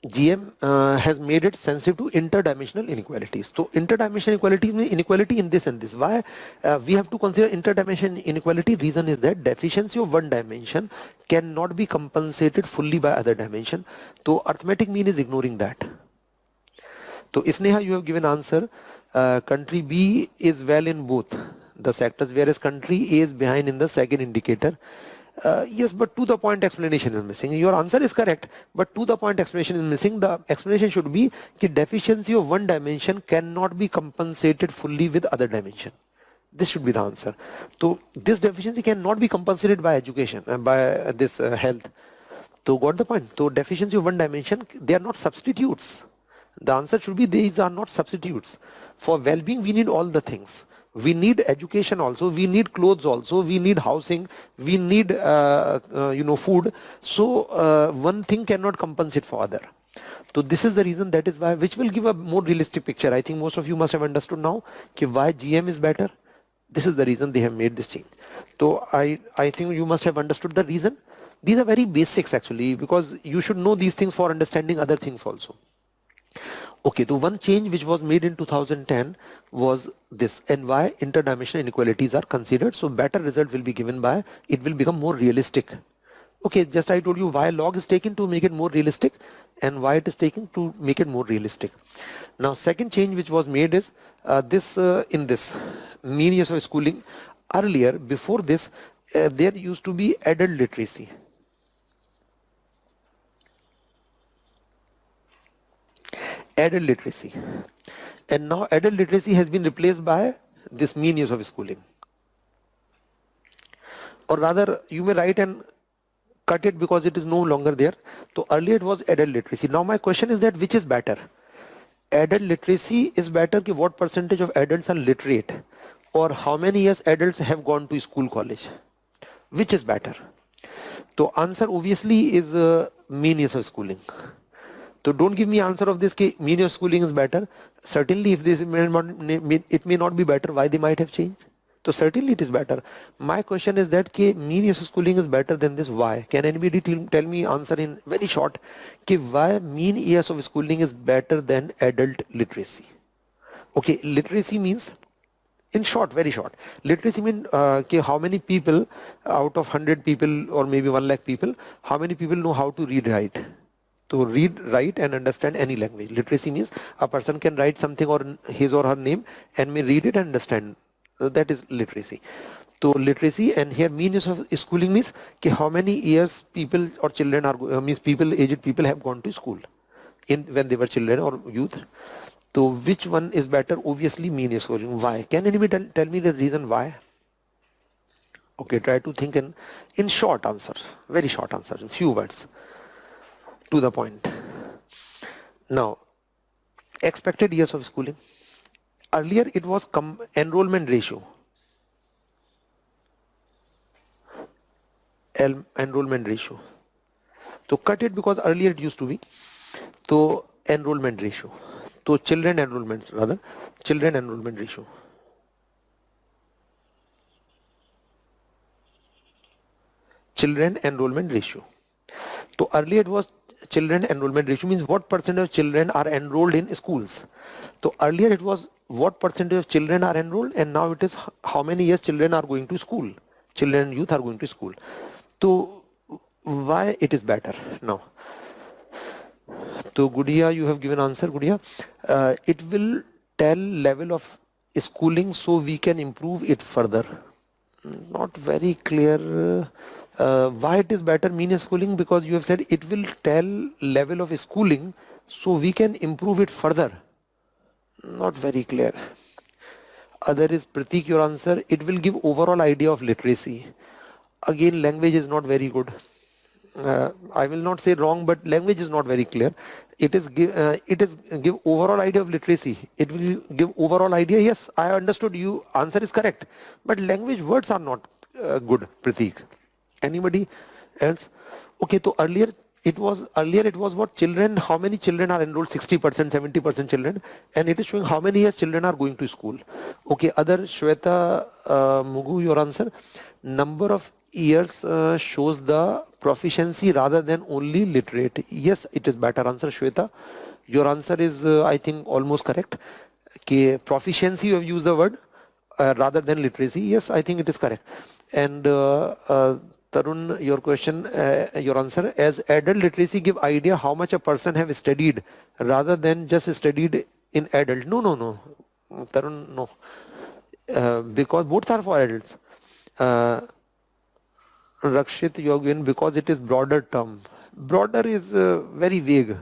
GM has made it sensitive to interdimensional inequalities. So interdimensional inequality means inequality in this and this. Why we have to consider interdimensional inequality? Reason is that deficiency of one dimension cannot be compensated fully by other dimension. So arithmetic mean is ignoring that. So Sneha, you have given answer. Country B is well in both the sectors, whereas country A is behind in the second indicator. Yes, but to the point explanation is missing. Your answer is correct, but to the point explanation is missing. The explanation should be that deficiency of one dimension cannot be compensated fully with other dimension. This should be the answer. So this deficiency cannot be compensated by education, by this health. So got the point. So deficiency of one dimension, they are not substitutes. The answer should be these are not substitutes. For well-being, we need all the things. We need education also, we need clothes also, we need housing, we need food. So one thing cannot compensate for other. So this is the reason, that is why, which will give a more realistic picture. I think most of you must have understood now why GM is better. This is the reason they have made this change. So I think you must have understood the reason. These are very basics actually, because you should know these things for understanding other things also. Okay, the one change which was made in 2010 was this, and why interdimensional inequalities are considered. So better result will be given by, it will become more realistic. Okay, just I told you why log is taken to make it more realistic and why it is taken to make it more realistic. Now second change which was made is in this mean years of schooling. Earlier, before this, there used to be adult literacy. Adult literacy, and now adult literacy has been replaced by this mean years of schooling, or rather you may write and cut it because it is no longer there. So earlier it was adult literacy. Now my question is that which is better? Adult literacy is better, कि what percentage of adults are literate, or how many years adults have gone to school, college? Which is better? So answer obviously is mean years of schooling. So don't give me answer of this कि mean years of schooling is better. Certainly if this it may not be better, why they might have changed? So certainly it is better. My question is that कि mean years of schooling is better than this, why? Can anybody tell me answer in very short कि why mean years of schooling is better than adult literacy? Okay, literacy means, in short, very short, literacy means how many people out of 100 people or maybe 1 lakh people, how many people know how to read, write? To read, write and understand any language. Literacy means a person can write something or his or her name and may read it and understand. That is literacy. So literacy, and here mean years of schooling means how many years people or children are, means people, aged people have gone to school when they were children or youth. So which one is better? Obviously mean years schooling. Why? Can anybody tell me the reason why? Okay, try to think in short answers, very short answers, few words. To the point. Now, expected years of schooling. Earlier it was enrollment ratio. Enrollment ratio. So cut it because earlier it used to be. So enrollment ratio. So children enrollment ratio. Children enrollment ratio. So earlier it was children enrollment ratio, means what percentage of children are enrolled in schools. So earlier it was what percentage of children are enrolled, and now it is how many years children are going to school. Children and youth are going to school. So why it is better now? So Gudia, you have given answer, Gudia. It will tell level of schooling so we can improve it further. Not very clear. Why it is better mean schooling? Because you have said it will tell level of schooling so we can improve it further. Not very clear. Other is Pratik, your answer. It will give overall idea of literacy. Again, language is not very good. I will not say wrong, but language is not very clear. It is give overall idea of literacy. It will give overall idea. Yes, I understood you. Answer is correct, but language words are not good. Pratik. Anybody else? Okay, so earlier it was what children, how many children are enrolled? 60%, 70% children, and it is showing how many years children are going to school. Okay, other Shweta Mugu, your answer. Number of years shows the proficiency rather than only literate. Yes, it is better answer, Shweta. Your answer is I think almost correct. Okay, proficiency you have used the word rather than literacy. Yes, I think it is correct. And Tarun, your question, your answer, as adult literacy give idea how much a person have studied rather than just studied in adult. No. Tarun, no. Because both are for adults. Rakshit, you have given because it is broader term. Broader is very vague.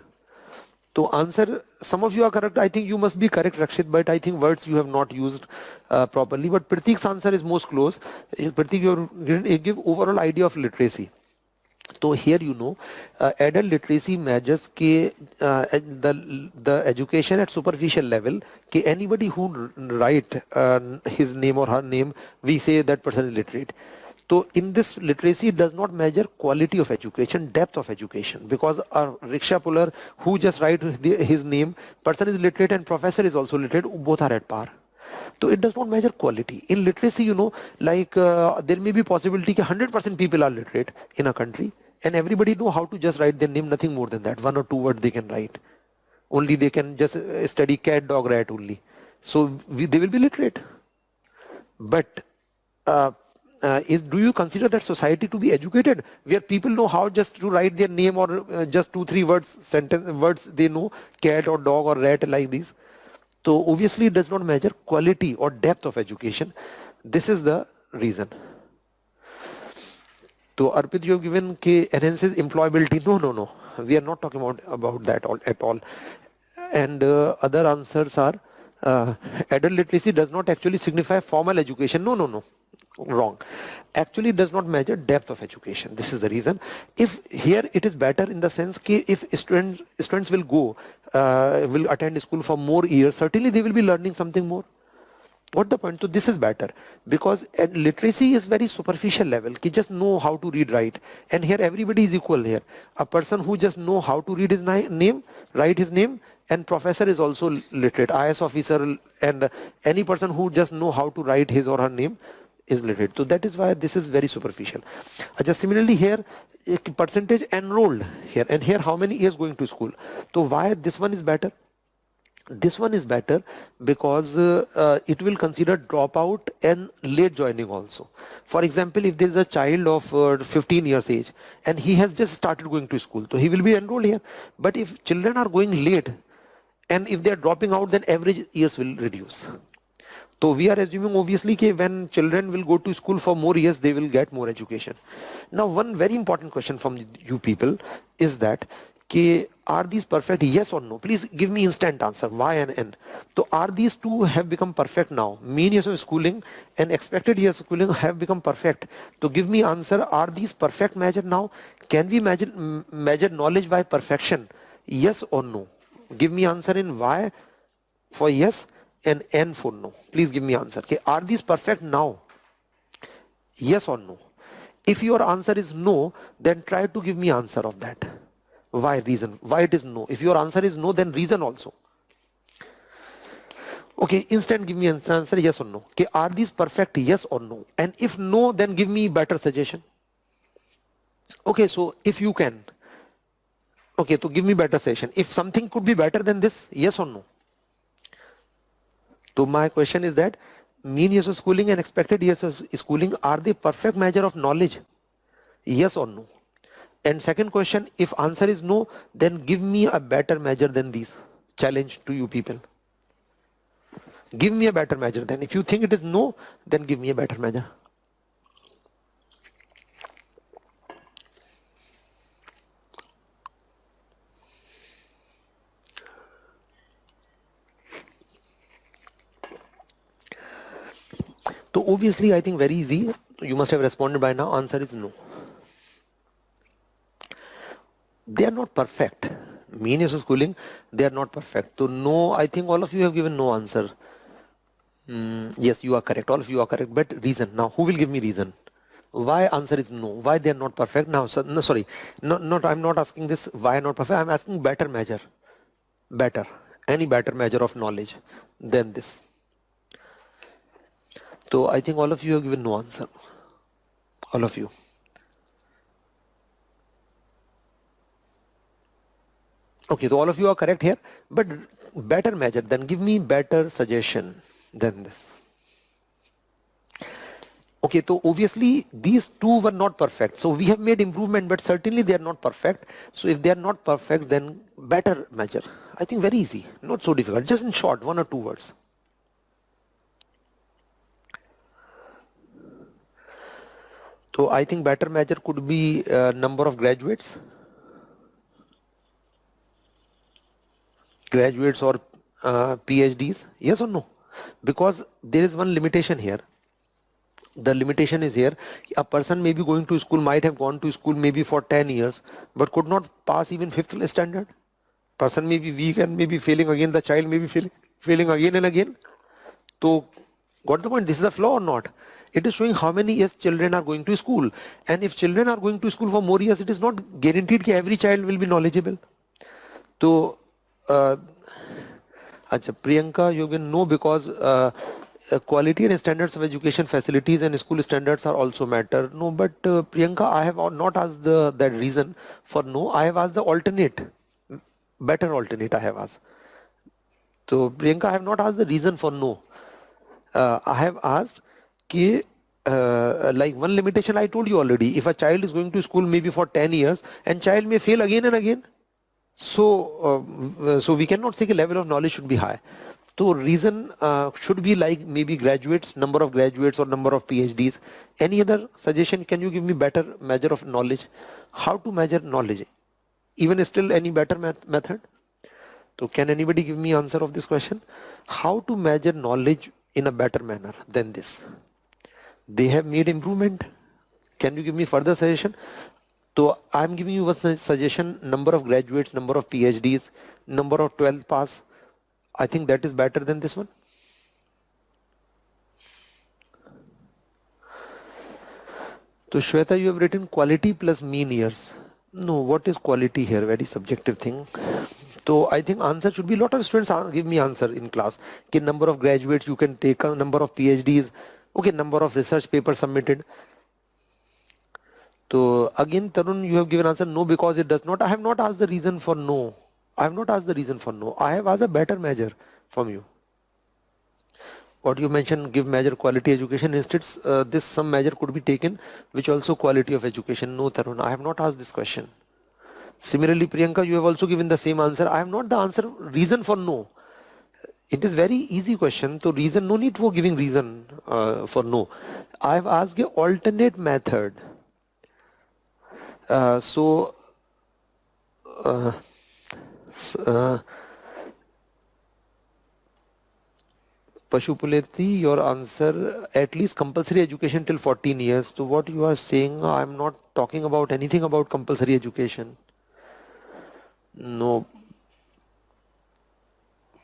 To answer, some of you are correct. I think you must be correct, Rakshit, but I think words you have not used properly. But Pratik's answer is most close. Pratik, you give overall idea of literacy. So here adult literacy measures the education at superficial level. Anybody who write his name or her name, we say that person is literate. So in this literacy, it does not measure quality of education, depth of education, because a rickshaw puller who just write his name, person is literate and professor is also literate, both are at par. So it does not measure quality. In literacy, there may be possibility that 100% people are literate in a country and everybody know how to just write their name, nothing more than that. 1 or 2 words they can write. Only they can just study cat, dog, rat only. So they will be literate. But do you consider that society to be educated, where people know how just to write their name or just 2-3 words they know, cat or dog or rat, like these? So obviously it does not measure quality or depth of education. This is the reason. So Arpit, you have given enhances employability. No. We are not talking about that at all. And other answers are adult literacy does not actually signify formal education. No. Wrong. Actually, it does not measure depth of education. This is the reason. If here it is better in the sense that if students will attend school for more years, certainly they will be learning something more. What the point? So this is better, because literacy is very superficial level. Ki just know how to read, write, and here everybody is equal here. A person who just know how to read his name, write his name, and professor is also literate. IS officer and any person who just know how to write his or her name is literate. So that is why this is very superficial. Just similarly here, percentage enrolled here, and here how many years going to school. So why this one is better? This one is better because it will consider dropout and late joining also. For example, if there is a child of 15 years age and he has just started going to school, so he will be enrolled here. But if children are going late and if they are dropping out, then average years will reduce. So we are assuming obviously that when children will go to school for more years, they will get more education. Now one very important question from you people is that are these perfect, yes or no? Please give me instant answer, y and n. So are these two have become perfect now? Mean years of schooling and expected years of schooling have become perfect. So give me answer, are these perfect measure now? Can we measure knowledge by perfection? Yes or no? Give me answer in y for yes and n for no. Please give me answer. Okay, are these perfect now? Yes or no? If your answer is no, then try to give me answer of that. Why? Reason. Why it is no? If your answer is no, then reason also. Okay, instant give me answer yes or no. Okay, are these perfect? Yes or no? And if no, then give me better suggestion. Okay, so if you can. Okay, so give me better suggestion. If something could be better than this, yes or no? So my question is that mean years of schooling and expected years of schooling, are they perfect measure of knowledge? Yes or no? And second question, if answer is no, then give me a better measure than these. Challenge to you people. Give me a better measure then. If you think it is no, then give me a better measure. So obviously I think very easy. You must have responded by now. Answer is no. They are not perfect. Mean years of schooling, they are not perfect. So no, I think all of you have given no answer. Yes, you are correct. All of you are correct. But reason. Now, who will give me reason? Why answer is no? Why they are not perfect? Now, so, no, sorry. I'm not asking this why not perfect. I'm asking better measure. Better. Any better measure of knowledge than this. So I think all of you have given no answer. All of you. Okay, so all of you are correct here, but better measure, then give me better suggestion than this. Okay, so obviously these two were not perfect. So we have made improvement, but certainly they are not perfect. So if they are not perfect, then better measure. I think very easy, not so difficult, just in short, 1 or 2 words. So I think better measure could be number of graduates or PhDs. Yes or no? Because there is one limitation here. The limitation is here. A person may be going to school, might have gone to school maybe for 10 years, but could not pass even 5th standard. Person may be weak and may be failing again. The child may be failing again and again. So, got the point? This is a flaw or not? It is showing how many years children are going to school. And if children are going to school for more years, it is not guaranteed that every child will be knowledgeable. So, Priyanka, you can know because quality and standards of education facilities and school standards are also matter. No, but Priyanka, I have not asked that reason for no. I have asked the alternate, better alternate I have asked. So Priyanka, I have not asked the reason for no. I have asked कि like one limitation I told you already. If a child is going to school maybe for 10 years and child may fail again and again, so we cannot say the level of knowledge should be high. So reason should be like maybe graduates, number of graduates or number of PhDs. Any other suggestion? Can you give me better measure of knowledge? How to measure knowledge? Even still any better method? So can anybody give me answer of this question? How to measure knowledge in a better manner than this? They have made improvement. Can you give me further suggestion? So I'm giving you a suggestion, number of graduates, number of PhDs, number of 12th pass. I think that is better than this one. So Shweta, you have written quality plus mean years. No, what is quality here? Very subjective thing. So I think answer should be, lot of students give me answer in class. Okay, number of graduates you can take, a number of PhDs, okay, number of research papers submitted. So again, Tarun, you have given answer no because it does not. I have not asked the reason for no. I have not asked the reason for no. I have asked a better measure from you. What you mentioned, give measure quality education. Instead, this some measure could be taken, which also quality of education. No, Tarun, I have not asked this question. Similarly, Priyanka, you have also given the same answer. I have not the answer reason for no. It is very easy question. So reason, no need for giving reason for no. I have asked a alternate method. Pashupuleti, your answer, at least compulsory education till 14 years. So what you are saying, I am not talking about anything about compulsory education. No.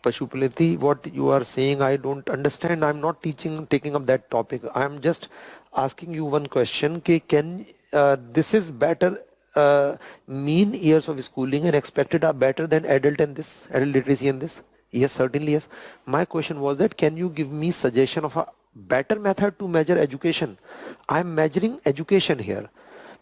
Pashupuleti, what you are saying, I don't understand. I am not taking up that topic. I am just asking you one question. Can this is better, mean years of schooling and expected are better than adult literacy and this? Yes, certainly yes. My question was that can you give me suggestion of a better method to measure education? I am measuring education here.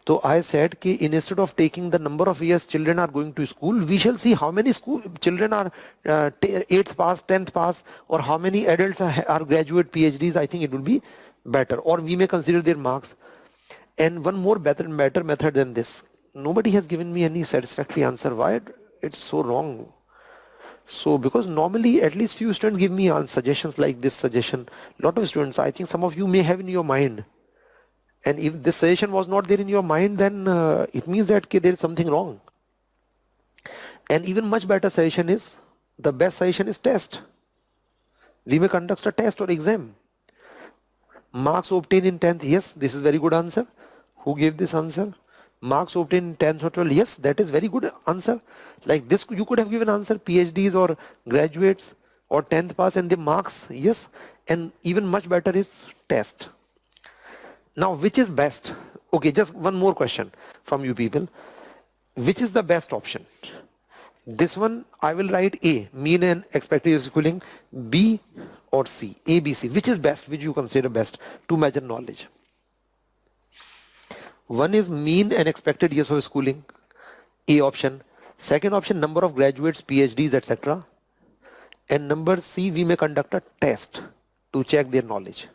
So I said that instead of taking the number of years children are going to school, we shall see how many children are 8th pass, 10th pass, or how many adults are graduate PhDs. I think it will be better, or we may consider their marks. And one more better method than this. Nobody has given me any satisfactory answer. Why it's so wrong? So because normally at least few students give me suggestions like this suggestion. Lot of students, I think some of you may have in your mind. And if this suggestion was not there in your mind, then it means that there is something wrong. And even much better suggestion is, the best suggestion is test. We may conduct a test or exam. Marks obtained in 10th, yes, this is very good answer. Who gave this answer? Marks obtained in 10th or 12th, yes, that is very good answer. Like this, you could have given answer, PhDs or graduates or 10th pass and the marks, yes. And even much better is test. Now, which is best? Okay, just one more question from you people. Which is the best option? This one, I will write A, mean and expected schooling, B or C, A, B, C. Which is best? Which you consider best to measure knowledge? One is mean and expected years of schooling, A option. Second option, number of graduates, PhDs, etc. And number C, we may conduct a test to check their knowledge.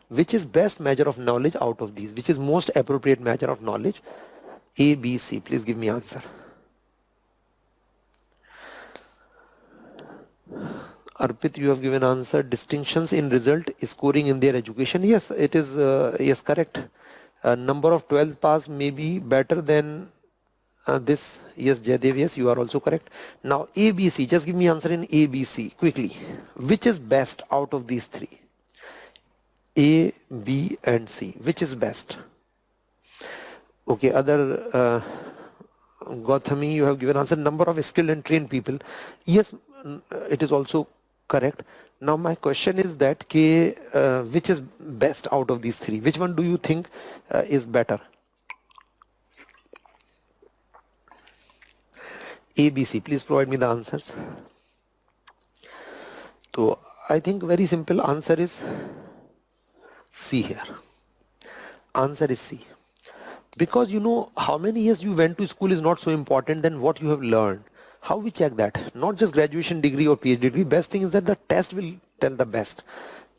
Which is best measure of knowledge out of these? Which is most appropriate measure of knowledge? A, B, C. Please give me answer. Arpit, you have given answer. Distinctions in result, scoring in their education. Yes, it is, yes, correct. Number of 12th pass may be better than this. Yes, Jaydev, yes, you are also correct. Now ABC, just give me answer in ABC quickly. Which is best out of these three? A, B and C. Which is best? Okay, other Gauthami, you have given answer. Number of skilled and trained people. Yes, it is also correct. Now my question is that which is best out of these three? Which one do you think is better? ABC, please provide me the answers. So I think very simple answer is C here. Answer is C. Because you know how many years you went to school is not so important than what you have learned. How we check that? Not just graduation degree or PhD degree. Best thing is that the test will tell the best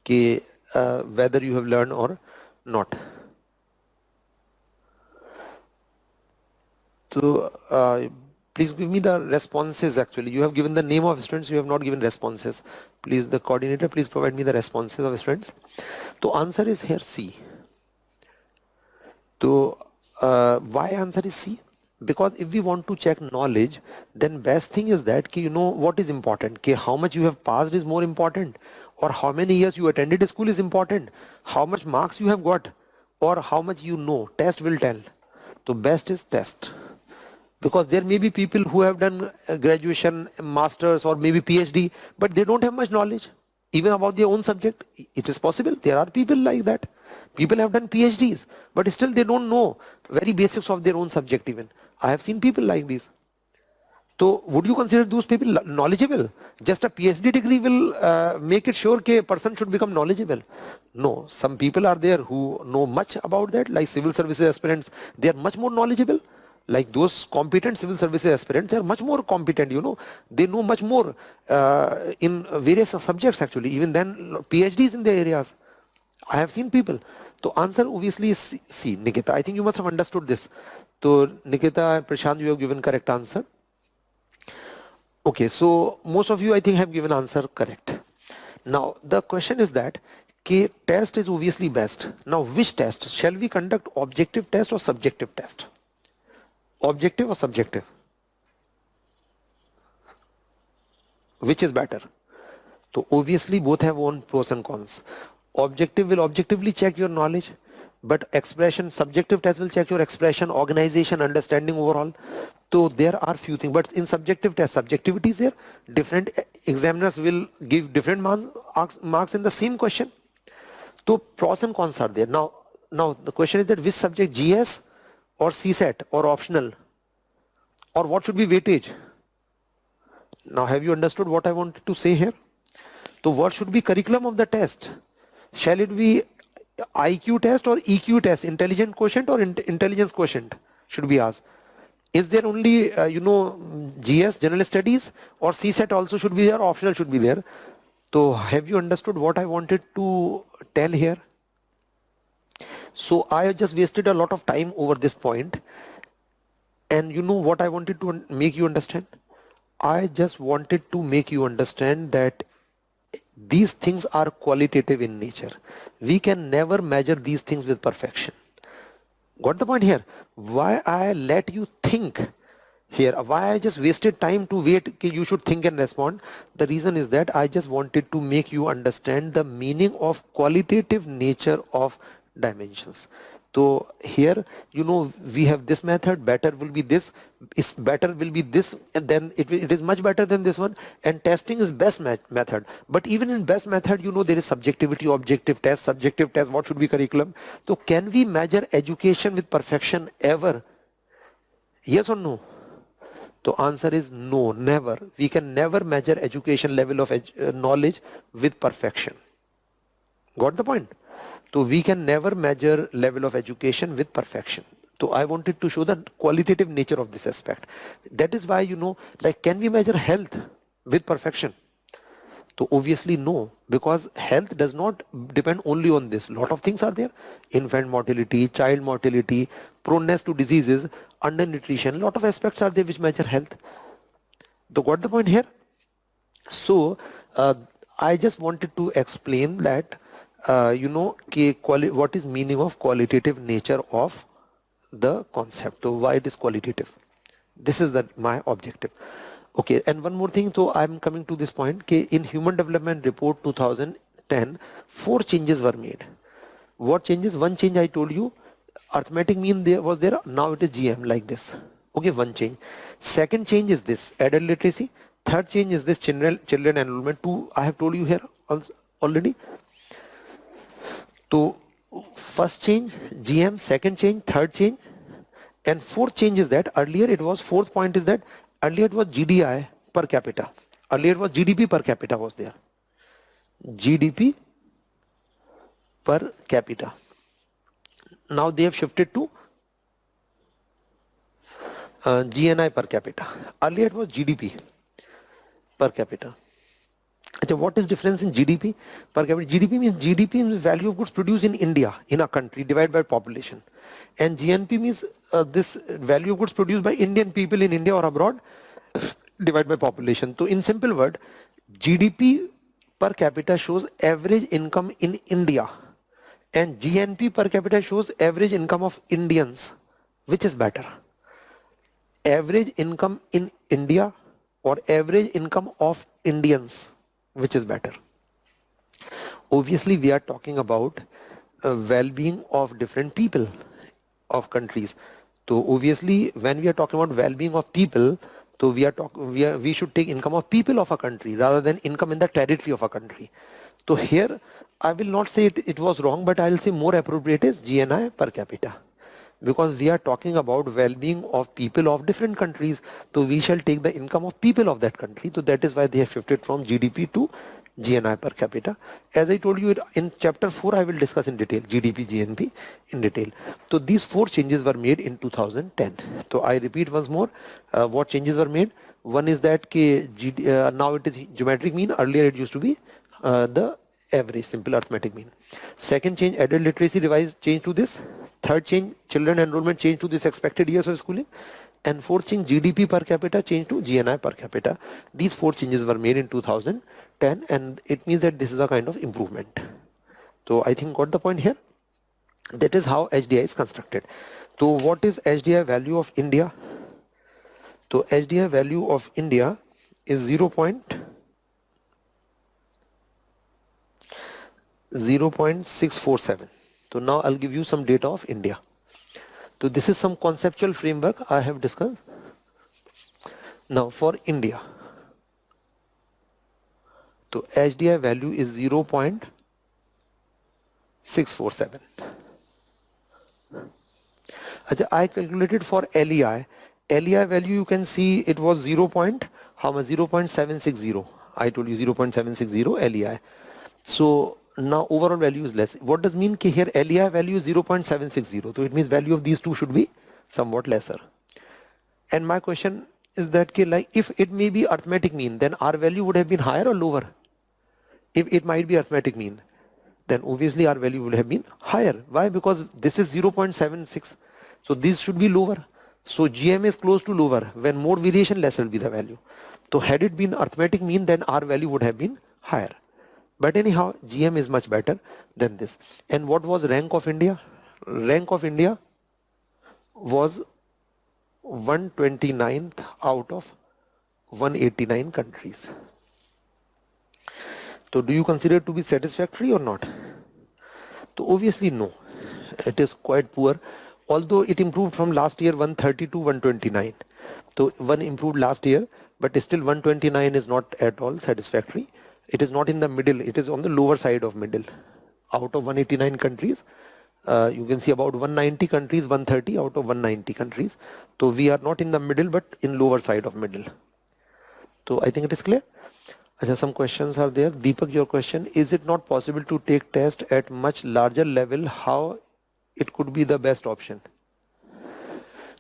whether you have learned or not. So please give me the responses. Actually, you have given the name of students, you have not given responses. Please, the coordinator, please provide me the responses of students. So answer is here C. So why answer is C? Because if we want to check knowledge, then best thing is that you know what is important. How much you have passed is more important, or how many years you attended school is important, how much marks you have got, or how much you know. Test will tell. So best is test. Because there may be people who have done graduation, masters or maybe PhD, but they don't have much knowledge even about their own subject. It is possible. There are people like that. People have done PhDs, but still they don't know very basics of their own subject even. I have seen people like this. So would you consider those people knowledgeable? Just a PhD degree will make it sure that a person should become knowledgeable. No, some people are there who know much about that, like civil services aspirants. They are much more knowledgeable. Like those competent civil services aspirants, they are much more competent, you know. They know much more in various subjects actually, even than PhDs in their areas. I have seen people. So answer obviously is C, Nikita. I think you must have understood this. So Nikita and Prashant, you have given correct answer. Okay, so most of you I think have given answer correct. Now the question is that test is obviously best. Now which test? Shall we conduct objective test or subjective test? Objective or subjective? Which is better? So obviously both have own pros and cons. Objective will objectively check your knowledge, but subjective test will check your expression, organization, understanding overall. So there are few things, but in subjective test, subjectivity is there. Different examiners will give different marks in the same question. So pros and cons are there. Now the question is that which subject, GS or CSAT or optional, or what should be weightage? Now have you understood what I wanted to say here? So what should be curriculum of the test? Shall it be IQ test or EQ test, intelligent quotient or intelligence quotient should be asked. Is there only GS, general studies, or CSAT also should be there, optional should be there? So have you understood what I wanted to tell here? So I have just wasted a lot of time over this point, and you know what I wanted to make you understand? I just wanted to make you understand that these things are qualitative in nature. We can never measure these things with perfection. Got the point here? Why I let you think here, why I just wasted time to wait, you should think and respond. The reason is that I just wanted to make you understand the meaning of qualitative nature of dimensions. So here, you know, we have this method, better will be this, is better will be this, and then it is much better than this one, and testing is best method. But even in best method, you know, there is subjectivity, objective test, what should be curriculum. So can we measure education with perfection ever? Yes or no? So answer is no, never. We can never measure education level of knowledge with perfection. Got the point? So we can never measure level of education with perfection. So I wanted to show the qualitative nature of this aspect. That is why, you know, like, can we measure health with perfection? So obviously no, because health does not depend only on this. Lot of things are there. Infant mortality, child mortality, proneness to diseases, undernutrition. Lot of aspects are there which measure health. So got the point here? So I just wanted to explain that you know what is meaning of qualitative nature of the concept. So why it is qualitative? This is my objective. Okay, and one more thing. So I'm coming to this point. In Human Development Report 2010, 4 changes were made. What changes? One change I told you, arithmetic mean there was there. Now it is GM like this. Okay, one change. Second change is this, adult literacy. Third change is this, children enrollment. 2 I have told you here also already. So first change GM, second change, third change, and fourth change is that earlier it was, fourth point is that earlier it was GDI per capita. Earlier it was GDP per capita was there. GDP per capita. Now they have shifted to GNI per capita. Earlier it was GDP per capita. What is difference in GDP per capita? GDP means value of goods produced in India, in a country, divided by population. And GNP means this value of goods produced by Indian people in India or abroad, divided by population. So in simple word, GDP per capita shows average income in India, and GNP per capita shows average income of Indians. Which is better? Average income in India or average income of Indians? Which is better? Obviously we are talking about well-being of different people of countries. So obviously when we are talking about well-being of people, so we should take income of people of a country rather than income in the territory of a country. So here I will not say it was wrong, but I will say more appropriate is GNI per capita, because we are talking about well-being of people of different countries. So we shall take the income of people of that country. So that is why they have shifted from GDP to GNI per capita. As I told you in chapter 4, I will discuss in detail GDP, GNP in detail. So these 4 changes were made in 2010. So I repeat once more, what changes were made. One is that now it is geometric mean. Earlier it used to be the average simple arithmetic mean. Second change, adult literacy revised change to this. Third change, children enrollment change to this expected years of schooling. And fourth change, GDP per capita change to GNI per capita. These 4 changes were made in 2010, and it means that this is a kind of improvement. So I think got the point here. That is how HDI is constructed. So what is HDI value of India? So HDI value of India is 0.647. So now I'll give you some data of India. So this is some conceptual framework I have discussed. Now for India, so HDI value is 0.647. I calculated for LEI. LEI value you can see it was 0.760. I told you 0.760 LEI. So now overall value is less. What does mean? Here LEI value is 0.760. So it means value of these two should be somewhat lesser. And my question is that like if it may be arithmetic mean, then our value would have been higher or lower? If it might be arithmetic mean, then obviously our value would have been higher. Why? Because this is 0.76. So this should be lower. So GM is close to lower. When more variation, less will be the value. So had it been arithmetic mean, then our value would have been higher. But anyhow, GM is much better than this. And what was rank of India? Rank of India was 129th out of 189 countries. So do you consider it to be satisfactory or not? So obviously no. It is quite poor. Although it improved from last year 130 to 129. So one improved last year, but still 129 is not at all satisfactory. It is not in the middle, it is on the lower side of middle. Out of 189 countries, you can see about 190 countries, 130 out of 190 countries. So we are not in the middle, but in lower side of middle. So I think it is clear. Some questions are there. Deepak, your question, is it not possible to take test at much larger level? How it could be the best option?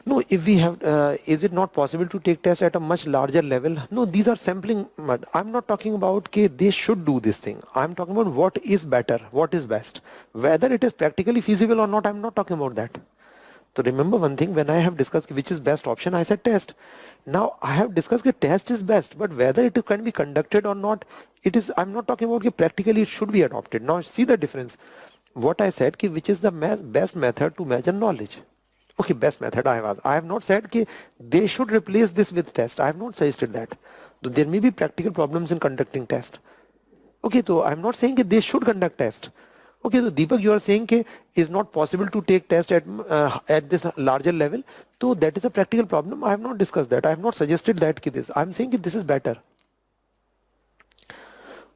No, if we have, is it not possible to take tests at a much larger level? No, these are sampling. I'm not talking about they should do this thing. I'm talking about what is better, what is best. Whether it is practically feasible or not, I'm not talking about that. So remember one thing, when I have discussed which is best option, I said test. Now I have discussed that test is best, but whether it can be conducted or not, it is, I'm not talking about कि practically it should be adopted. Now see the difference. What I said कि which is the best method to measure knowledge. Okay, best method I have asked. I have not said कि they should replace this with test. I have not suggested that. So there may be practical problems in conducting test. Okay, so I'm not saying that they should conduct test. Okay, so Deepak, you are saying that it's not possible to take test at this larger level. So that is a practical problem. I have not discussed that. I have not suggested that this. I'm saying that this is better.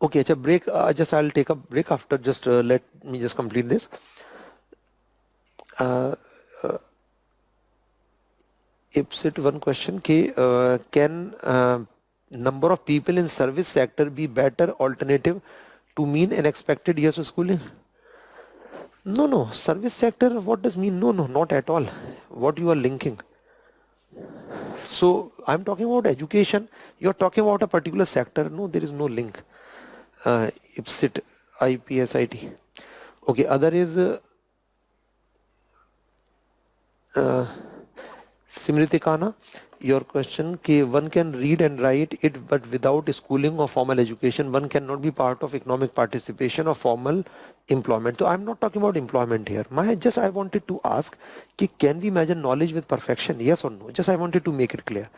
Okay, it's a break. Just I'll take a break after. Just let me just complete this. IPSIT one question. Can number of people in service sector be better alternative to mean and expected years of schooling? No, service sector, what does mean? No, not at all. What you are linking. So I'm talking about education. You're talking about a particular sector. No, there is no link. IPSIT, IPSIT. Okay, other is Simriti Kana, your question, one can read and write it, but without schooling or formal education, one cannot be part of economic participation or formal employment. So I'm not talking about employment here. I wanted to ask, can we measure knowledge with perfection? Yes or no? Just I wanted to make it clear.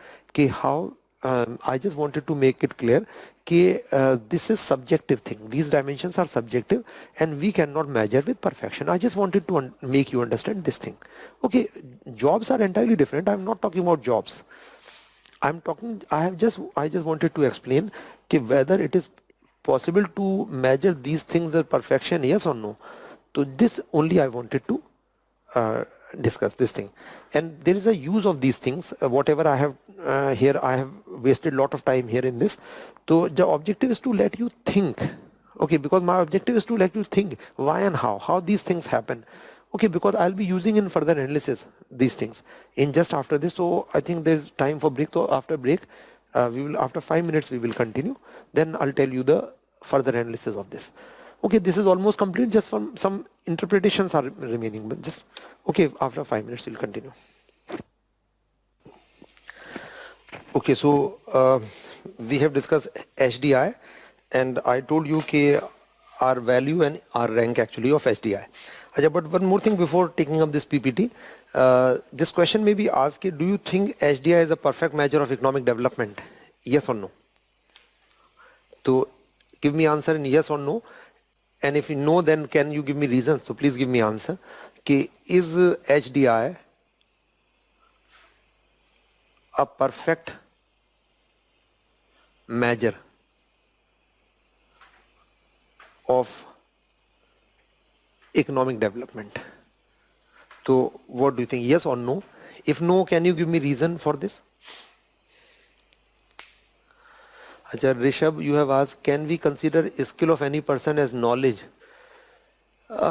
How? I just wanted to make it clear this is subjective thing. These dimensions are subjective and we cannot measure with perfection. I just wanted to make you understand this thing. Okay, jobs are entirely different. I'm not talking about jobs. I just wanted to explain whether it is possible to measure these things with perfection, yes or no. So this only I wanted to discuss this thing. And there is a use of these things. Whatever I have here, I have wasted a lot of time here in this. So the objective is to let you think. Okay, because my objective is to let you think why and how these things happen. Okay, because I'll be using in further analysis these things in just after this. So I think there's time for break. So after break, after 5 minutes we will continue. Then I'll tell you the further analysis of this. Okay, this is almost complete. Just some interpretations are remaining, but just okay. After 5 minutes we'll continue. Okay, so we have discussed HDI, and I told you our value and our rank actually of HDI. But one more thing before taking up this PPT, this question may be asked: do you think HDI is a perfect measure of economic development? Yes or no? So give me answer in yes or no. And if you know, then can you give me reasons? So please give me answer. Is HDI a perfect measure of economic development? So what do you think? Yes or no? If no, can you give me reason for this? Achha, Rishabh, you have asked, can we consider skill of any person as knowledge?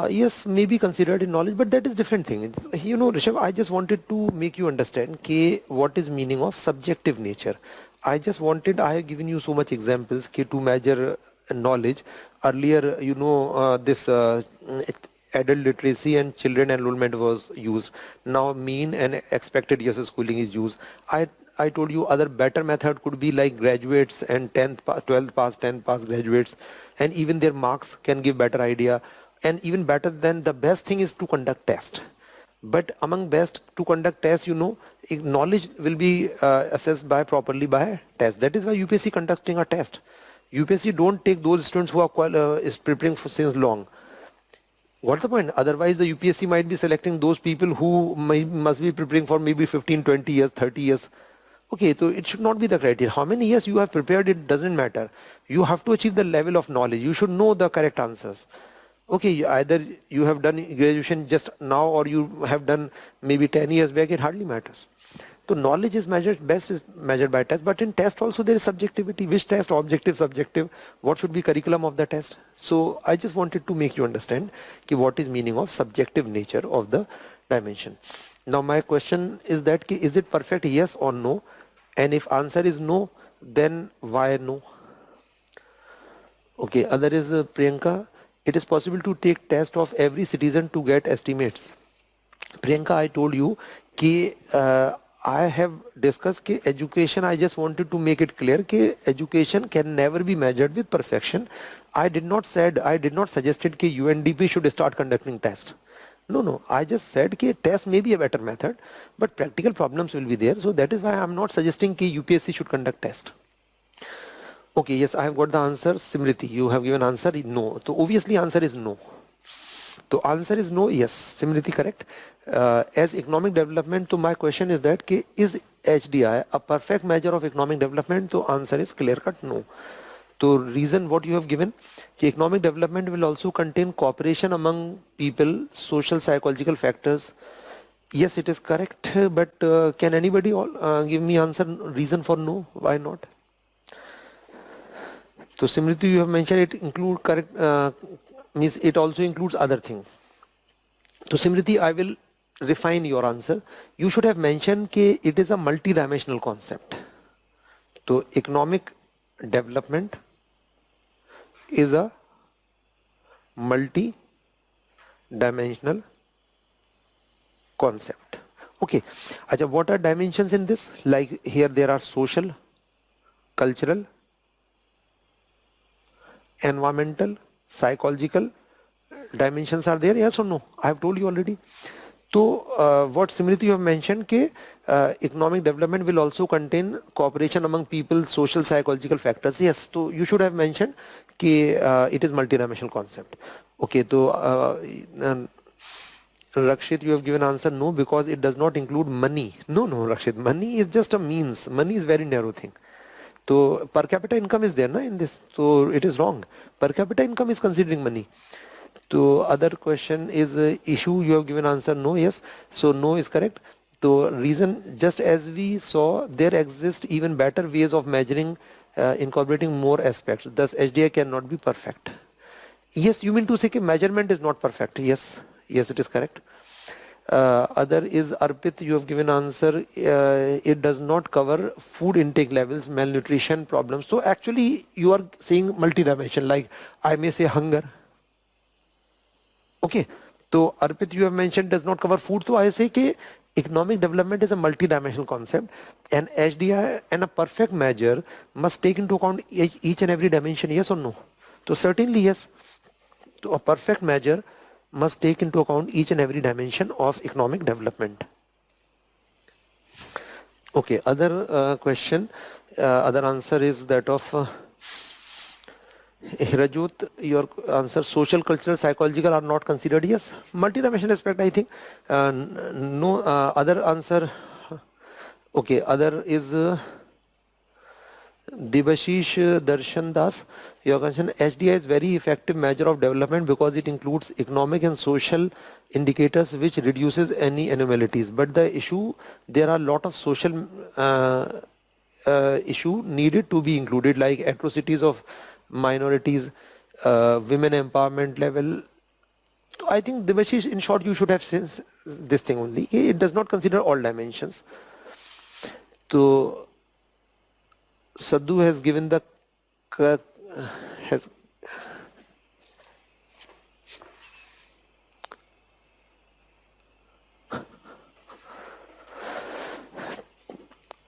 Yes, maybe considered in knowledge, but that is different thing. You know, Rishabh, I just wanted to make you understand what is meaning of subjective nature. I have given you so much examples to measure knowledge. Earlier, you know, this adult literacy and children enrollment was used. Now mean and expected years of schooling is used. I told you other better method could be like graduates and 12th pass, 10th pass graduates, and even their marks can give better idea. And even better than the best thing is to conduct test. But among best to conduct tests, you know, knowledge will be assessed properly by test. That is why UPSC conducting a test. UPSC don't take those students who are is preparing for since long. What's the point? Otherwise, the UPSC might be selecting those people who must be preparing for maybe 15, 20 years, 30 years. Okay, so it should not be the criteria. How many years you have prepared, it doesn't matter. You have to achieve the level of knowledge. You should know the correct answers. Okay, either you have done graduation just now or you have done maybe 10 years back, it hardly matters. So knowledge is measured, best is measured by test, but in test also there is subjectivity. Which test, objective, subjective, what should be curriculum of the test? So I just wanted to make you understand what is meaning of subjective nature of the dimension. Now my question is that is it perfect, yes or no? And if answer is no, then why no? Okay, other is Priyanka. It is possible to take test of every citizen to get estimates. Priyanka, I told you कि I have discussed कि education, I just wanted to make it clear कि education can never be measured with perfection. I did not suggested कि UNDP should start conducting tests. No, I just said कि test may be a better method, but practical problems will be there. So that is why I'm not suggesting कि UPSC should conduct test. Okay, yes, I have got the answer. Simriti, you have given answer no. So obviously answer is no. So answer is no, yes. Simriti, correct. As economic development, so my question is that is HDI a perfect measure of economic development? So answer is clear cut no. So reason what you have given, economic development will also contain cooperation among people, social psychological factors. Yes, it is correct, but can anybody give me answer reason for no? Why not? So Simriti, you have mentioned it include correct, means it also includes other things. So Simriti, I will refine your answer. You should have mentioned that it is a multi-dimensional concept. So economic development is a multi-dimensional concept. Okay. Acha, what are dimensions in this? Like here there are social, cultural, environmental, psychological dimensions are there, yes or no? I have told you already. So what Simriti you have mentioned that economic development will also contain cooperation among people, social psychological factors. Yes, so you should have mentioned that it is multidimensional concept. Okay, so Rakshit, you have given answer no because it does not include money. No, Rakshit, money is just a means. Money is very narrow thing. So per capita income is there na, in this. So it is wrong. Per capita income is considering money. So other question is issue. You have given answer no. Yes. So no is correct. So reason, just as we saw, there exist even better ways of measuring, incorporating more aspects. Thus HDI cannot be perfect. Yes, you mean to say that measurement is not perfect. Yes, it is correct. Other is Arpit, you have given answer. It does not cover food intake levels, malnutrition problems. So actually you are saying multi-dimension, like I may say hunger. Okay. So Arpit, you have mentioned does not cover food. So I say that economic development is a multi-dimensional concept, and HDI and a perfect measure must take into account each and every dimension. Yes or no? So certainly yes. So a perfect measure must take into account each and every dimension of economic development. Okay, other question, other answer is that of Hirajut, your answer social, cultural, psychological are not considered. Yes, multidimensional aspect I think. No, other answer, okay, other is Debashish Darshan Das, your question, HDI is very effective measure of development because it includes economic and social indicators which reduces any anomalies. But the issue, there are a lot of social issue needed to be included, like atrocities of minorities, women empowerment level. So I think Debashish, in short, you should have seen this thing only. It does not consider all dimensions. So Sadhu has given the has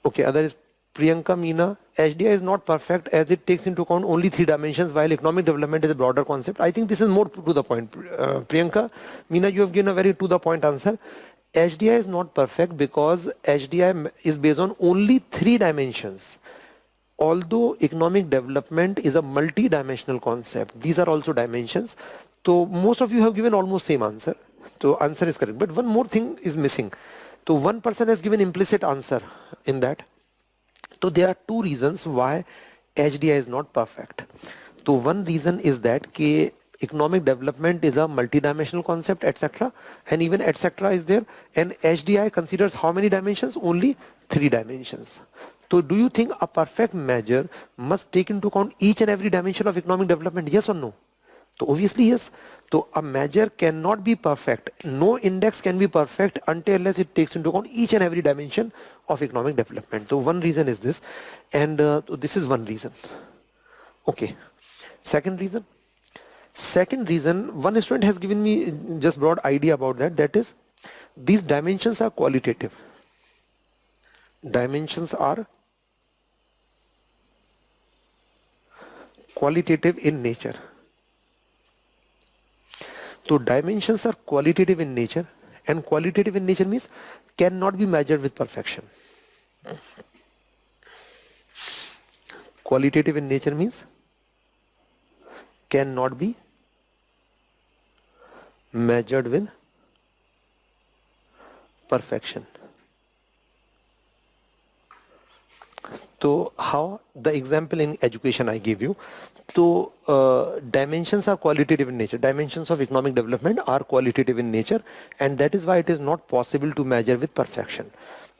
okay, other is Priyanka Meena. HDI is not perfect as it takes into account only 3 dimensions while economic development is a broader concept. I think this is more to the point. Priyanka Meena, you have given a very to the point answer. HDI is not perfect because HDI is based on only 3 dimensions. Although economic development is a multi-dimensional concept, these are also dimensions. So most of you have given almost same answer. So answer is correct. But one more thing is missing. So one person has given implicit answer in that. So there are 2 reasons why HDI is not perfect. So one reason is that economic development is a multi-dimensional concept, etc. And even etc. is there. And HDI considers how many dimensions? Only 3 dimensions. So do you think a perfect measure must take into account each and every dimension of economic development? Yes or no? So obviously yes. So a measure cannot be perfect. No index can be perfect until unless it takes into account each and every dimension of economic development. So one reason is this, and this is one reason. Okay. Second reason. Second reason, one student has given me just broad idea about that. That is, these dimensions are qualitative. Dimensions are qualitative in nature. So dimensions are qualitative in nature, and qualitative in nature means cannot be measured with perfection. Qualitative in nature means cannot be measured with perfection. So how the example in education I gave you. So dimensions are qualitative in nature. Dimensions of economic development are qualitative in nature, and that is why it is not possible to measure with perfection.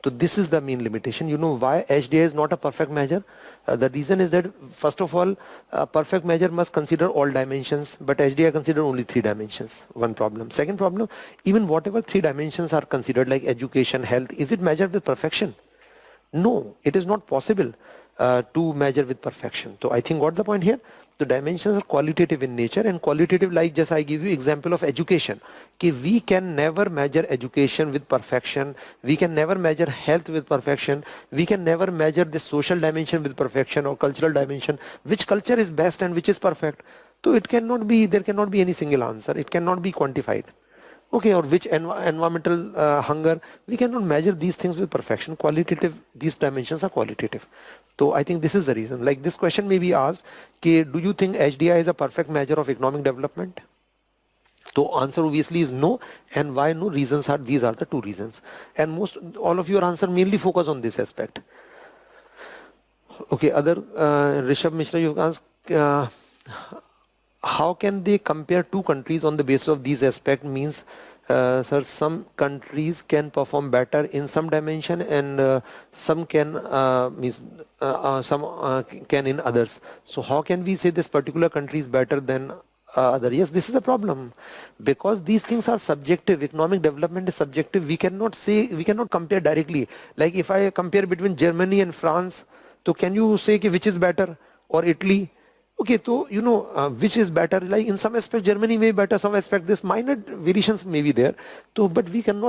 So this is the main limitation. You know why HDI is not a perfect measure? The reason is that first of all, a perfect measure must consider all dimensions, but HDI consider only 3 dimensions. One problem. Second problem, even whatever 3 dimensions are considered like education, health, is it measured with perfection? No, it is not possible to measure with perfection. So I think what the point here, the dimensions are qualitative in nature, and qualitative, like just I give you example of education. Okay, we can never measure education with perfection. We can never measure health with perfection. We can never measure the social dimension with perfection or cultural dimension. Which culture is best and which is perfect? So it cannot be, there cannot be any single answer. It cannot be quantified. Okay, or which environmental hunger, we cannot measure these things with perfection. Qualitative, these dimensions are qualitative. So I think this is the reason. Like this question may be asked, okay, do you think HDI is a perfect measure of economic development? So answer obviously is no, and why no? Reasons are, these are the 2 reasons. And most, all of your answer mainly focus on this aspect. Okay, other, Rishabh Mishra, you've asked, how can they compare 2 countries on the basis of these aspects? Means sir, some countries can perform better in some dimension, and some can can in others. So how can we say this particular country is better than other? Yes, this is a problem, because these things are subjective. Economic development is subjective. We cannot say, we cannot compare directly. Like if I compare between Germany and France, so can you say which is better, or Italy? Okay, so you know which is better. Like in some aspect Germany may be better, some aspect this minor variations may be there. So but we can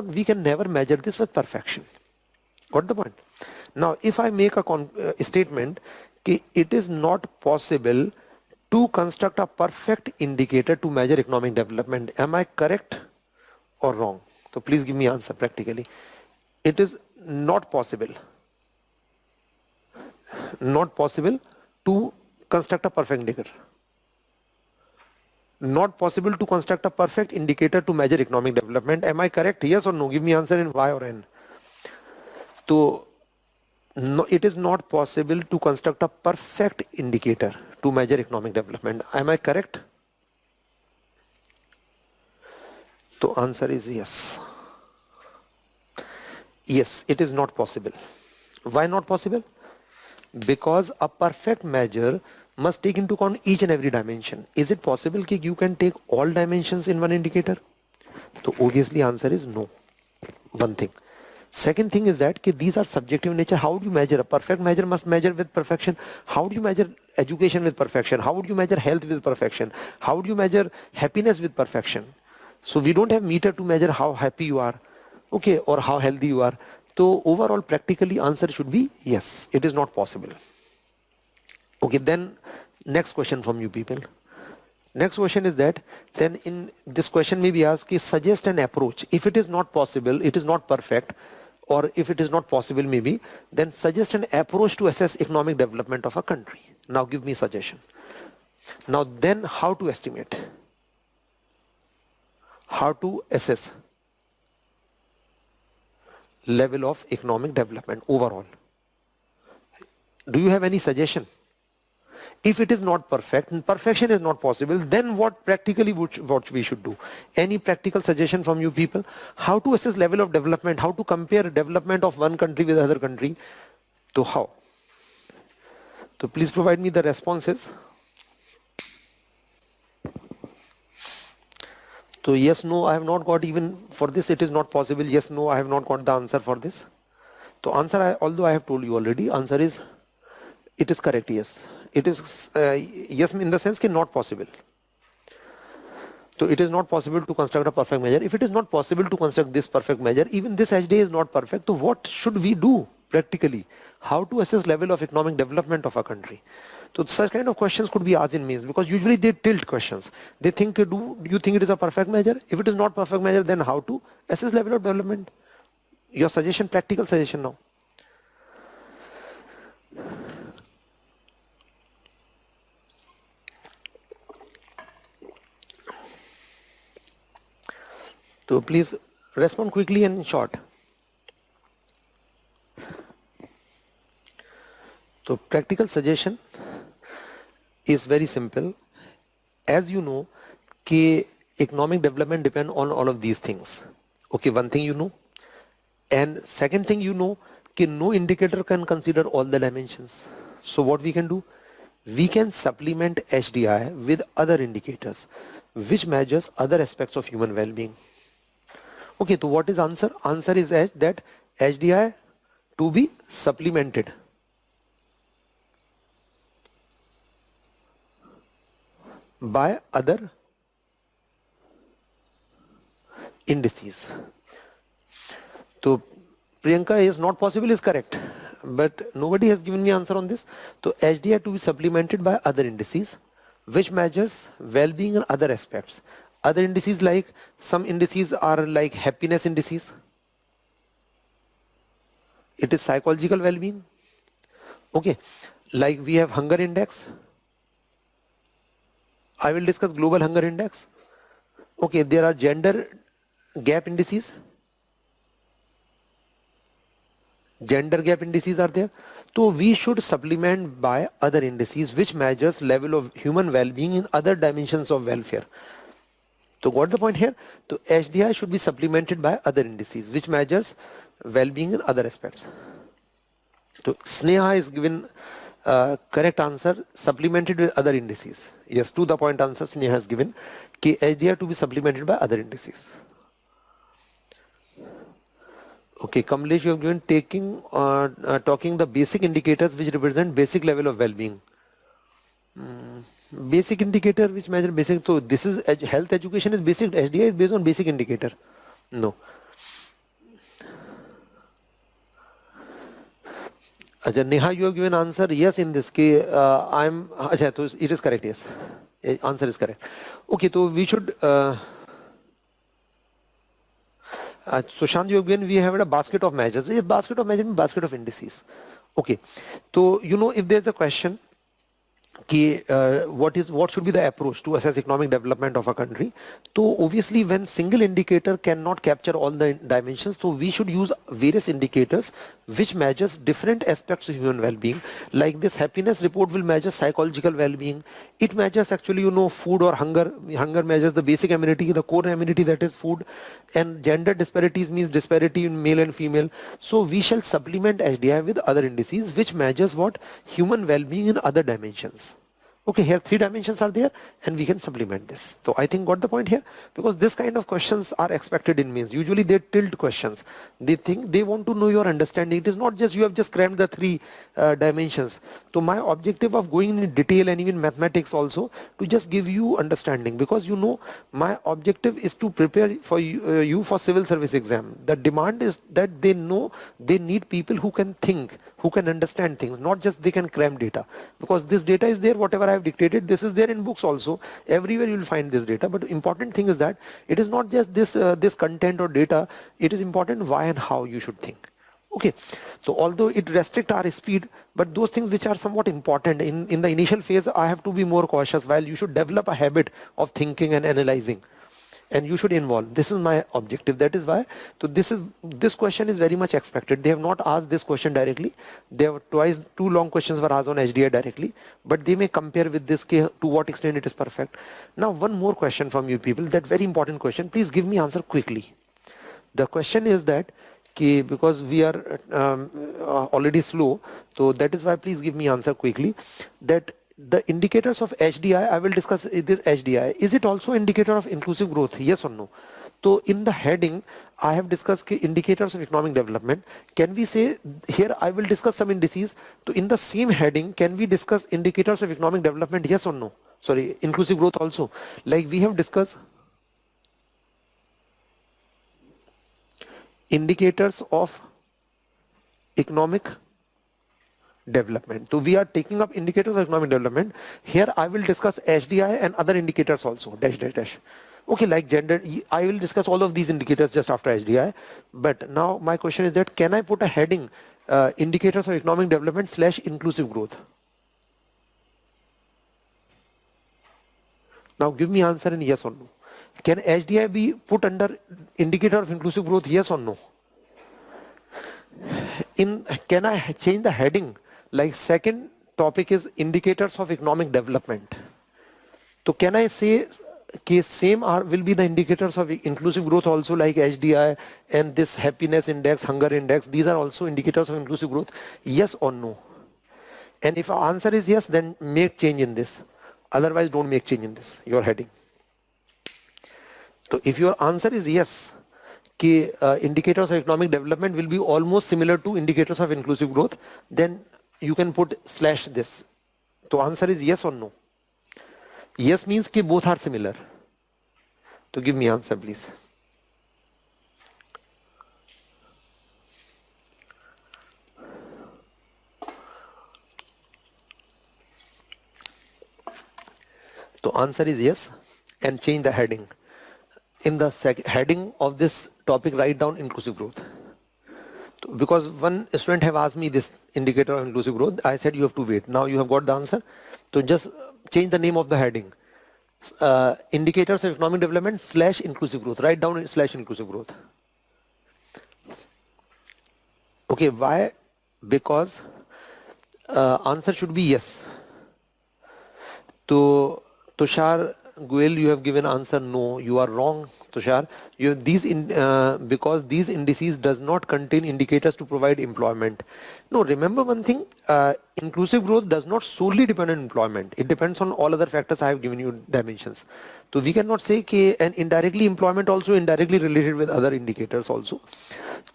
never measure this with perfection. Got the point? Now if I make a statement, okay, it is not possible to construct a perfect indicator to measure economic development. Am I correct or wrong? So please give me answer practically. It is not possible. Not possible to construct a perfect indicator. Not possible to construct a perfect indicator to measure economic development. Am I correct? Yes or no? Give me answer in Y or N. So no, it is not possible to construct a perfect indicator to measure economic development. Am I correct? So answer is yes. Yes, it is not possible. Why not possible? Because a perfect measure must take into account each and every dimension. Is it possible that you can take all dimensions in one indicator? So obviously answer is no. One thing. Second thing is that these are subjective in nature. How would you measure? A perfect measure must measure with perfection. How would you measure education with perfection? How would you measure health with perfection? How would you measure happiness with perfection? So we don't have meter to measure how happy you are, okay, or how healthy you are. So overall practically answer should be yes, it is not possible. Okay, then next question from you people. Next question is that then in this question may be asked, suggest an approach. If it is not possible, it is not perfect, or if it is not possible maybe, then suggest an approach to assess economic development of a country. Now give me suggestion. Now then how to estimate? How to assess level of economic development overall? Do you have any suggestion? If it is not perfect and perfection is not possible, then what practically what we should do? Any practical suggestion from you people? How to assess level of development? How to compare development of one country with other country? So how? So please provide me the responses. So yes, no, I have not got even for this. It is not possible. Yes, no, I have not got the answer for this. So answer, although I have told you already, answer is, it is correct. Yes, it is yes in the sense that not possible. So it is not possible to construct a perfect measure. If it is not possible to construct this perfect measure, even this HDI is not perfect. So what should we do practically? How to assess level of economic development of a country? So such kind of questions could be asked in mains, because usually they tilt questions. They think, do you think it is a perfect measure? If it is not perfect measure, then how to assess level of development? Your suggestion, practical suggestion now. So please respond quickly and short. So practical suggestion is very simple. As you know, economic development depend on all of these things. Okay, one thing you know. And second thing you know, no indicator can consider all the dimensions. So what we can do? We can supplement HDI with other indicators which measures other aspects of human well-being. Okay, so what is answer? Answer is that HDI to be supplemented by other indices. So Priyanka, is not possible is correct, but nobody has given me answer on this. So HDI to be supplemented by other indices which measures well-being and other aspects. Other indices, like some indices are like happiness indices. It is psychological well-being. Okay, like we have hunger index. I will discuss global hunger index. Okay, there are gender gap indices. Gender gap indices are there. So we should supplement by other indices which measures level of human well-being in other dimensions of welfare. So got the point here? So HDI should be supplemented by other indices which measures well-being in other aspects. So Sneha is given correct answer, supplemented with other indices. Yes, to the point answer Sneha has given. HDI to be supplemented by other indices. Okay, Kamlesh, you have given talking the basic indicators which represent basic level of well-being. Basic indicator which measure basic. So this is health education is basic. HDI is based on basic indicator. No. Ajay, Neha, you have given answer yes in this case. Ajay, it is correct. Yes, answer is correct. Okay, so we should. Sushant, you have given, we have a basket of measures. A basket of measures means basket of indices. Okay, so you know if there is a question, what should be the approach to assess economic development of a country? So obviously when single indicator cannot capture all the dimensions, so we should use various indicators which measures different aspects of human well-being. Like this happiness report will measure psychological well-being. It measures actually, you know, food or hunger. Hunger measures the basic amenity, the core amenity, that is food. And gender disparities means disparity in male and female. So we shall supplement HDI with other indices which measures what? Human well-being in other dimensions. Okay, here 3 dimensions are there and we can supplement this. So I think got the point here, because this kind of questions are expected in mains. Usually they tilt questions. They think they want to know your understanding. It is not just you have just crammed the 3 dimensions. So my objective of going in detail and even mathematics also to just give you understanding, because you know my objective is to prepare for you for civil service exam. The demand is that they know they need people who can think, who can understand things, not just they can cram data, because this data is there, whatever I have dictated, this is there in books also. Everywhere you will find this data, but important thing is that it is not just this content or data, it is important why and how you should think. Okay, so although it restricts our speed, but those things which are somewhat important in the initial phase, I have to be more cautious, while you should develop a habit of thinking and analyzing. And you should involve. This is my objective. That is why. So this question is very much expected. They have not asked this question directly. They have 2 long questions were asked on HDI directly, but they may compare with this to what extent it is perfect. Now one more question from you people. That very important question. Please give me answer quickly. The question is that because we are already slow, so that is why please give me answer quickly. That the indicators of HDI, I will discuss this HDI. Is it also indicator of inclusive growth? Yes or no? So in the heading, I have discussed indicators of economic development. Can we say here I will discuss some indices. So in the same heading, can we discuss indicators of economic development? Yes or no? Sorry, inclusive growth also. Like we have discussed. indicators of economic development. So we are taking up indicators of economic development. Here I will discuss HDI and other indicators also, dash, dash, dash. Okay, like gender, I will discuss all of these indicators just after HDI. But now my question is that, can I put a heading, indicators of economic development / inclusive growth? Now give me answer in yes or no. Can HDI be put under indicator of inclusive growth, yes or no? Can I change the heading? Like second topic is indicators of economic development. So can I say same will be the indicators of inclusive growth also, like HDI and this happiness index, hunger index, these are also indicators of inclusive growth, yes or no? And if our answer is yes, then make change in this. Otherwise, don't make change in this, your heading. So if your answer is yes, indicators of economic development will be almost similar to indicators of inclusive growth, then you can put / this. So answer is yes or no? Yes means कि both are similar. So give me answer, please. So answer is yes, and change the heading. In the heading of this topic, write down inclusive growth. Because one student have asked me this indicator of inclusive growth, I said you have to wait. Now you have got the answer. So just change the name of the heading. Indicators of economic development / inclusive growth. Write down / inclusive growth. Okay, why? Because answer should be yes. So Tushar Goel, you have given answer no. You are wrong, Tushar. Because these indices does not contain indicators to provide employment. No, remember one thing, inclusive growth does not solely depend on employment. It depends on all other factors. I have given you dimensions. So we cannot say and indirectly employment also indirectly related with other indicators also.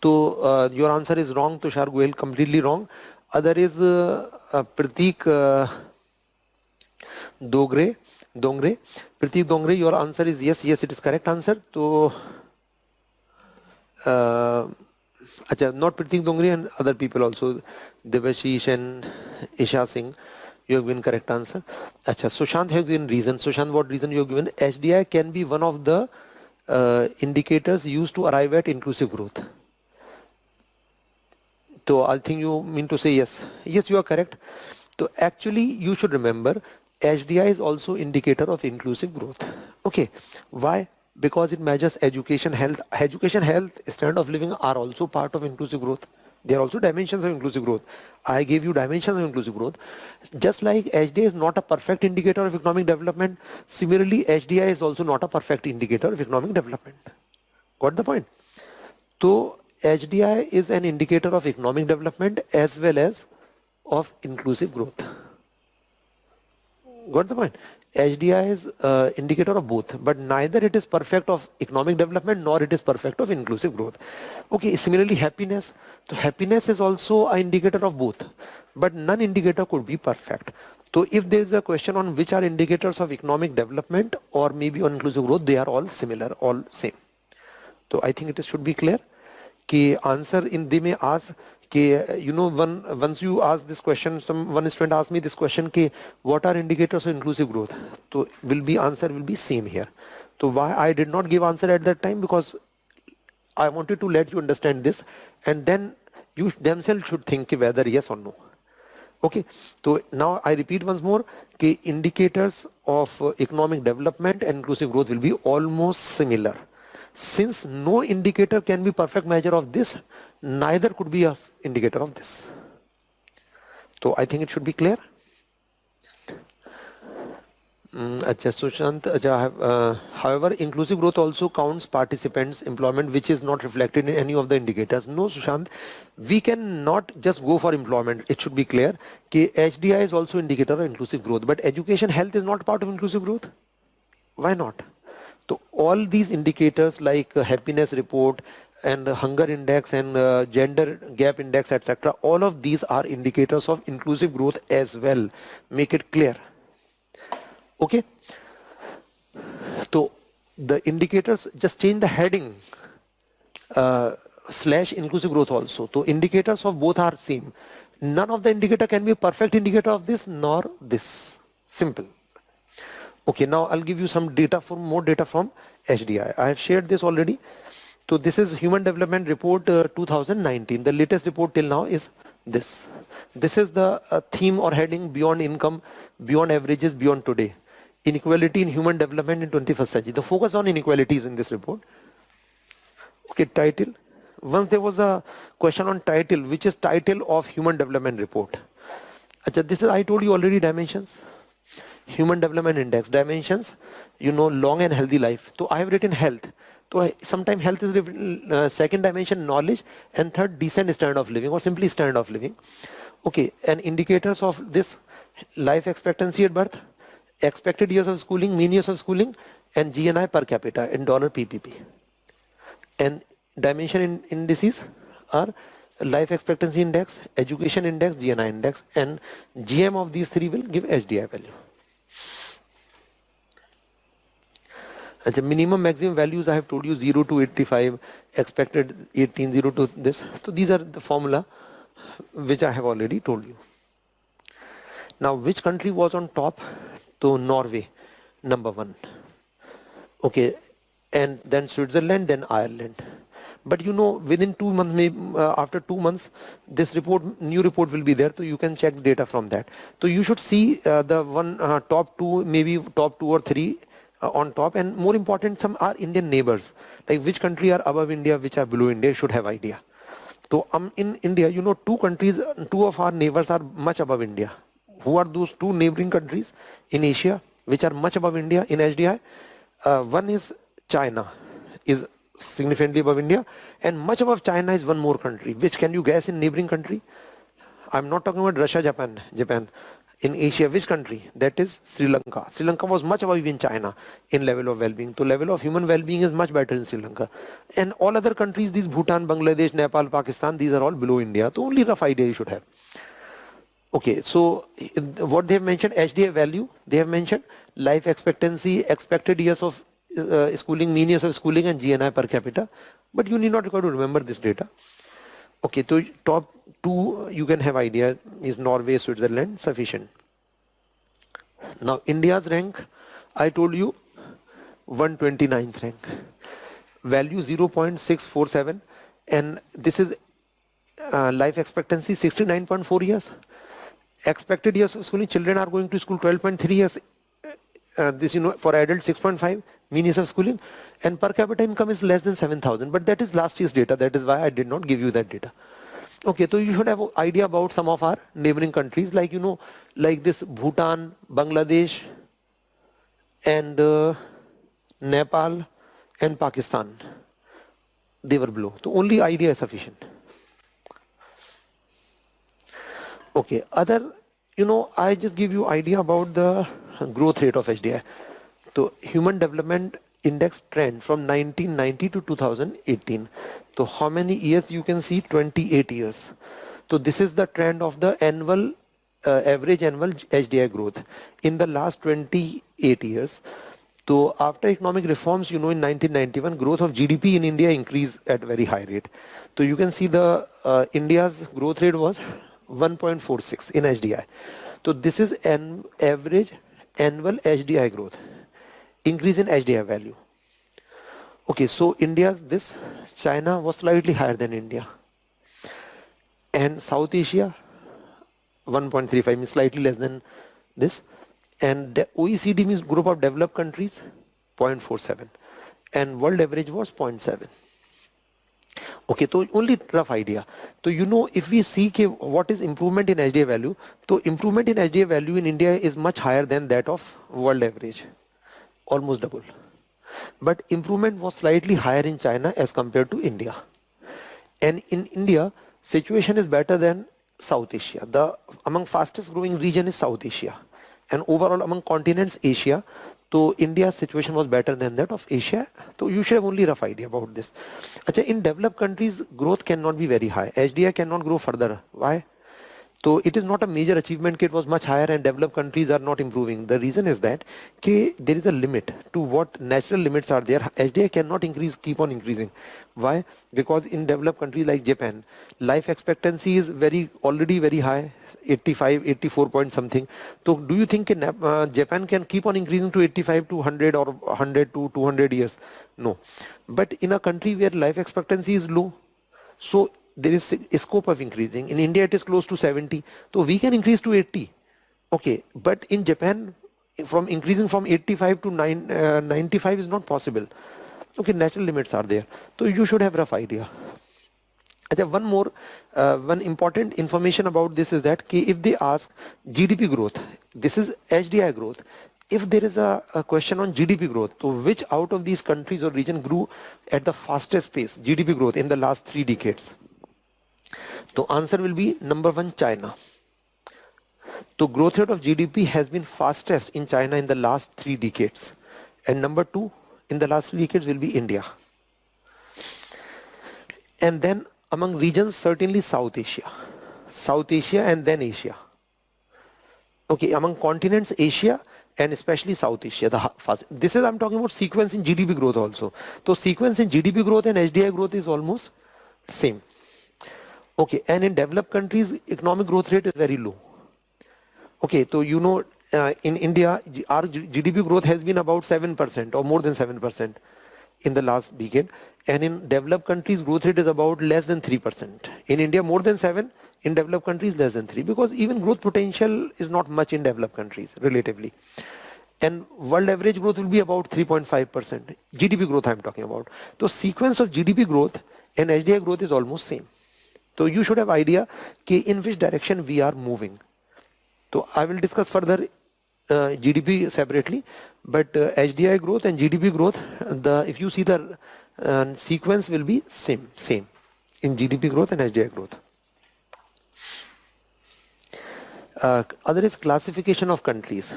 So your answer is wrong, Tushar Goel, completely wrong. Other is Pratik Dongre. Pratik Dongre, your answer is yes. Yes, it is correct answer. So, not Pratik Dongre and other people also, Devashish and Isha Singh, you have given correct answer. Sushant has given reason. Sushant, what reason you have given? HDI can be one of the indicators used to arrive at inclusive growth. So I think you mean to say yes. Yes, you are correct. So actually you should remember HDI is also indicator of inclusive growth. Okay. Why? Because it measures education, health. Education, health, standard of living are also part of inclusive growth. They are also dimensions of inclusive growth. I gave you dimensions of inclusive growth. Just like HDI is not a perfect indicator of economic development, similarly HDI is also not a perfect indicator of economic development. Got the point? So HDI is an indicator of economic development as well as of inclusive growth. Got the point? HDI is indicator of both, but neither it is perfect of economic development nor it is perfect of inclusive growth. Okay, similarly happiness. So happiness is also an indicator of both, but none indicator could be perfect. So if there is a question on which are indicators of economic development or maybe on inclusive growth, they are all similar, all same. So I think it should be clear. Ki answer in they may ask, once you ask this question, one student asked me this question, what are indicators of inclusive growth? So answer will be same here. So why I did not give answer at that time? Because I wanted to let you understand this, and then you themselves should think whether yes or no. Okay, so now I repeat once more, indicators of economic development and inclusive growth will be almost similar. Since no indicator can be perfect measure of this, neither could be an indicator of this. So I think it should be clear. Sushant, however, inclusive growth also counts participants' employment, which is not reflected in any of the indicators. No, Sushant, we cannot just go for employment. It should be clear. HDI is also indicator of inclusive growth, but education, health is not part of inclusive growth. Why not? So all these indicators like happiness report and hunger index and gender gap index, etc., all of these are indicators of inclusive growth as well. Make it clear. Okay. So the indicators, just change the heading. slash inclusive growth also. So indicators of both are same. None of the indicator can be a perfect indicator of this nor this. Simple. Okay, now I'll give you some data for more data from HDI. I have shared this already. So this is Human Development Report 2019. The latest report till now is this. This is the theme or heading beyond income, beyond averages, beyond today. Inequality in human development in 21st century. The focus on inequalities in this report. Okay, title. Once there was a question on title, which is title of Human Development Report. Achha, this is, I told you already, dimensions. Human Development Index, dimensions, you know, long and healthy life. So I have written health. So sometimes health is written, second dimension knowledge, and third decent standard of living or simply standard of living. Okay, and indicators of this: life expectancy at birth, expected years of schooling, mean years of schooling, and GNI per capita in dollar PPP. And dimension indices are life expectancy index, education index, GNI index, and GM of these three will give HDI value. And the minimum maximum values I have told you 0 to 85, expected 18, 0 to this. So these are the formula which I have already told you. Now which country was on top? So Norway, number 1. Okay, and then Switzerland, then Ireland. But you know, within 2 months, maybe after 2 months, this report, new report will be there, so you can check data from that. So you should see the one top 2, maybe top 2 or 3 on top, and more important, some are Indian neighbors, like which country are above India, which are below India, should have idea. So in India, you know, 2 countries, 2 of our neighbors are much above India. Who are those 2 neighboring countries in Asia which are much above India in HDI? One is China, is significantly above India, and much above China is one more country. Which can you guess in neighboring country? I'm not talking about Russia, Japan. In Asia, which country? That is Sri Lanka. Sri Lanka was much above even China in level of well-being. So level of human well-being is much better in Sri Lanka. And all other countries, these Bhutan, Bangladesh, Nepal, Pakistan, these are all below India. So only rough idea you should have. Okay, so what they have mentioned, HDI value, they have mentioned life expectancy, expected years of schooling, mean years of schooling, and GNI per capita. But you need not require to remember this data. Okay, so top 2 you can have idea is Norway, Switzerland, sufficient. Now India's rank, I told you 129th rank, value 0.647, and this is life expectancy 69.4 years. Expected years of schooling, children are going to school 12.3 years. This, you know, for adults 6.5 mean years of schooling, and per capita income is less than 7,000. But that is last year's data. That is why I did not give you that data. Okay, so you should have an idea about some of our neighboring countries, like, you know, like this Bhutan, Bangladesh, and Nepal and Pakistan. They were below. So only idea is sufficient. Okay, other, you know, I just give you idea about the growth rate of HDI. So Human Development Index trend from 1990 to 2018. So how many years you can see? 28 years. So this is the trend of the annual average annual HDI growth in the last 28 years. So after economic reforms, you know, in 1991, growth of GDP in India increased at very high rate. So you can see the India's growth rate was 1.46 in HDI. So this is an average annual HDI growth, increase in HDI value. Okay, so India's this, China was slightly higher than India. And South Asia, 1.35 means slightly less than this. And the OECD means group of developed countries, 0.47. And world average was 0.7. Okay, so only rough idea. So you know, if we see what is improvement in HDI value, so improvement in HDI value in India is much higher than that of world average, almost double. But improvement was slightly higher in China as compared to India. And in India, situation is better than South Asia. The among fastest growing region is South Asia. And overall among continents, Asia. So India's situation was better than that of Asia. So you should have only rough idea about this. Achha, in developed countries, growth cannot be very high. HDI cannot grow further. Why? So it is not a major achievement. It was much higher and developed countries are not improving. The reason is that there is a limit to what natural limits are there. HDI cannot keep on increasing. Why? Because in developed countries like Japan, life expectancy is already very high, 85, 84 point something. So do you think Japan can keep on increasing to 85 to 100 or 100 to 200 years? No. But in a country where life expectancy is low, so there is a scope of increasing. In India, it is close to 70. So we can increase to 80. Okay. But in Japan, from increasing from 85 to 95 is not possible. Okay. Natural limits are there. So you should have rough idea. One important information about this is that if they ask GDP growth, this is HDI growth. If there is a question on GDP growth, so which out of these countries or region grew at the fastest pace, GDP growth in the last 3 decades? The answer will be number 1, China. The growth rate of GDP has been fastest in China in the last 3 decades. And number 2 in the last 3 decades will be India. And then among regions, certainly South Asia. South Asia and then Asia. Okay, among continents, Asia and especially South Asia. This is, I'm talking about sequence in GDP growth also. So sequence in GDP growth and HDI growth is almost same. Okay, and in developed countries, economic growth rate is very low. Okay, so you know, in India, our GDP growth has been about 7% or more than 7% in the last decade. And in developed countries, growth rate is about less than 3%. In India, more than 7. In developed countries, less than 3. Because even growth potential is not much in developed countries, relatively. And world average growth will be about 3.5%. GDP growth I'm talking about. So sequence of GDP growth and HDI growth is almost same. So you should have idea in which direction we are moving. So I will discuss further GDP separately, but HDI growth and GDP growth, if you see the sequence will be same in GDP growth and HDI growth. Other is classification of countries.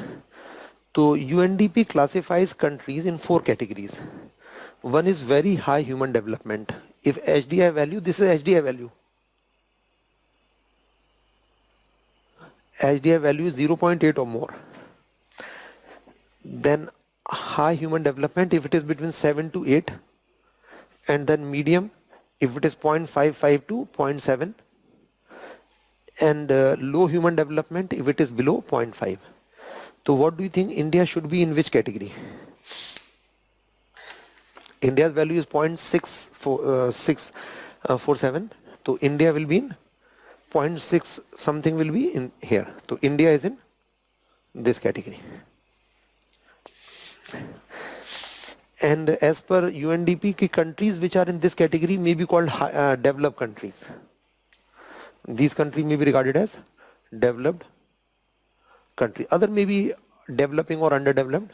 So UNDP classifies countries in 4 categories. One is very high human development. If HDI value, this is HDI value. HDI value is 0.8 or more. Then high human development if it is between 7 to 8, and then medium if it is 0.55 to 0.7, and low human development if it is below 0.5. So what do you think India should be in which category? India's value is 0.647. So India will be in 0.6 something will be in here. So India is in this category. And as per UNDP, countries which are in this category may be called developed countries. These countries may be regarded as developed country. Other may be developing or underdeveloped.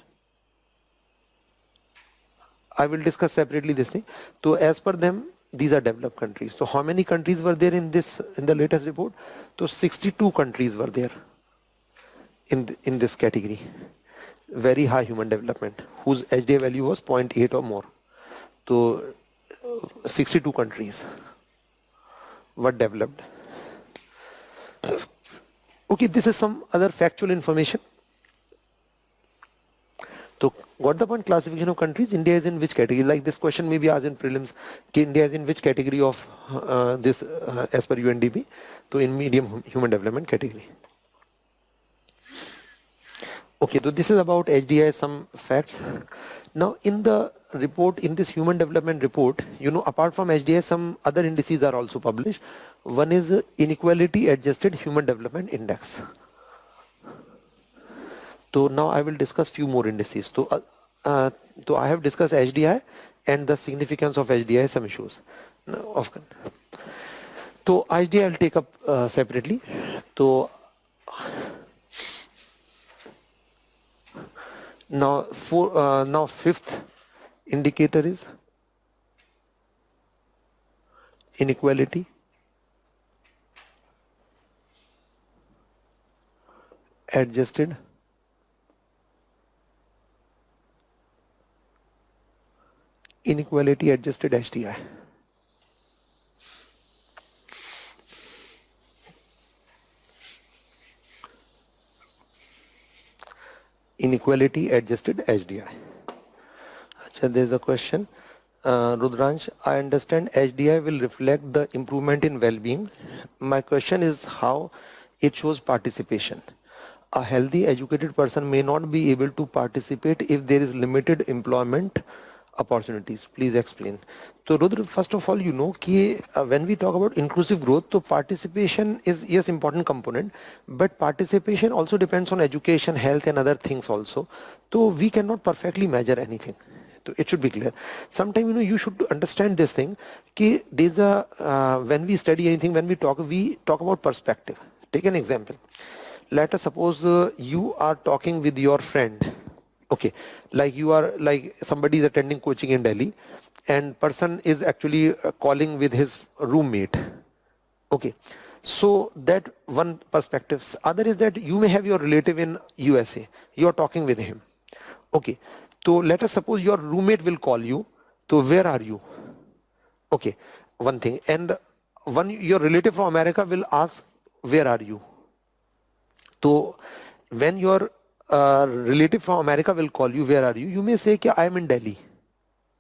I will discuss separately this thing. So as per them, these are developed countries. So how many countries were there in the latest report? So 62 countries were there in this category. Very high human development, whose HDI value was 0.8 or more. So 62 countries were developed. Okay, this is some other factual information. So got the point? Classification of countries. India is in which category? Like this question may be asked in prelims. India is in which category of this as per UNDP? So in medium human development category. Okay, so this is about HDI, some facts. Now in the report, in this human development report, you know, apart from HDI, some other indices are also published. One is inequality adjusted human development index. So now I will discuss few more indices. So I have discussed HDI and the significance of HDI, some issues. So HDI I'll take up separately. So now fifth indicator is inequality adjusted HDI. inequality adjusted HDI. Achha, there's a question. Rudransh, I understand HDI will reflect the improvement in well-being. My question is how it shows participation. A healthy educated person may not be able to participate if there is limited employment opportunities. Please explain. So Rudra, first of all, you know कि when we talk about inclusive growth, so participation is yes important component, but participation also depends on education, health and other things also. So we cannot perfectly measure anything. So it should be clear. Sometimes you should understand this thing कि there's a when we study anything, when we talk about perspective. Take an example. Let us suppose you are talking with your friend. Okay, like you are like somebody is attending coaching in Delhi and person is actually calling with his roommate. Okay, so that one perspective. Other is that you may have your relative in USA. You are talking with him. Okay, so let us suppose your roommate will call you. So where are you? Okay, one thing. And one your relative from America will ask, where are you? So when your relative from America will call you, where are you? You may say, I am in Delhi.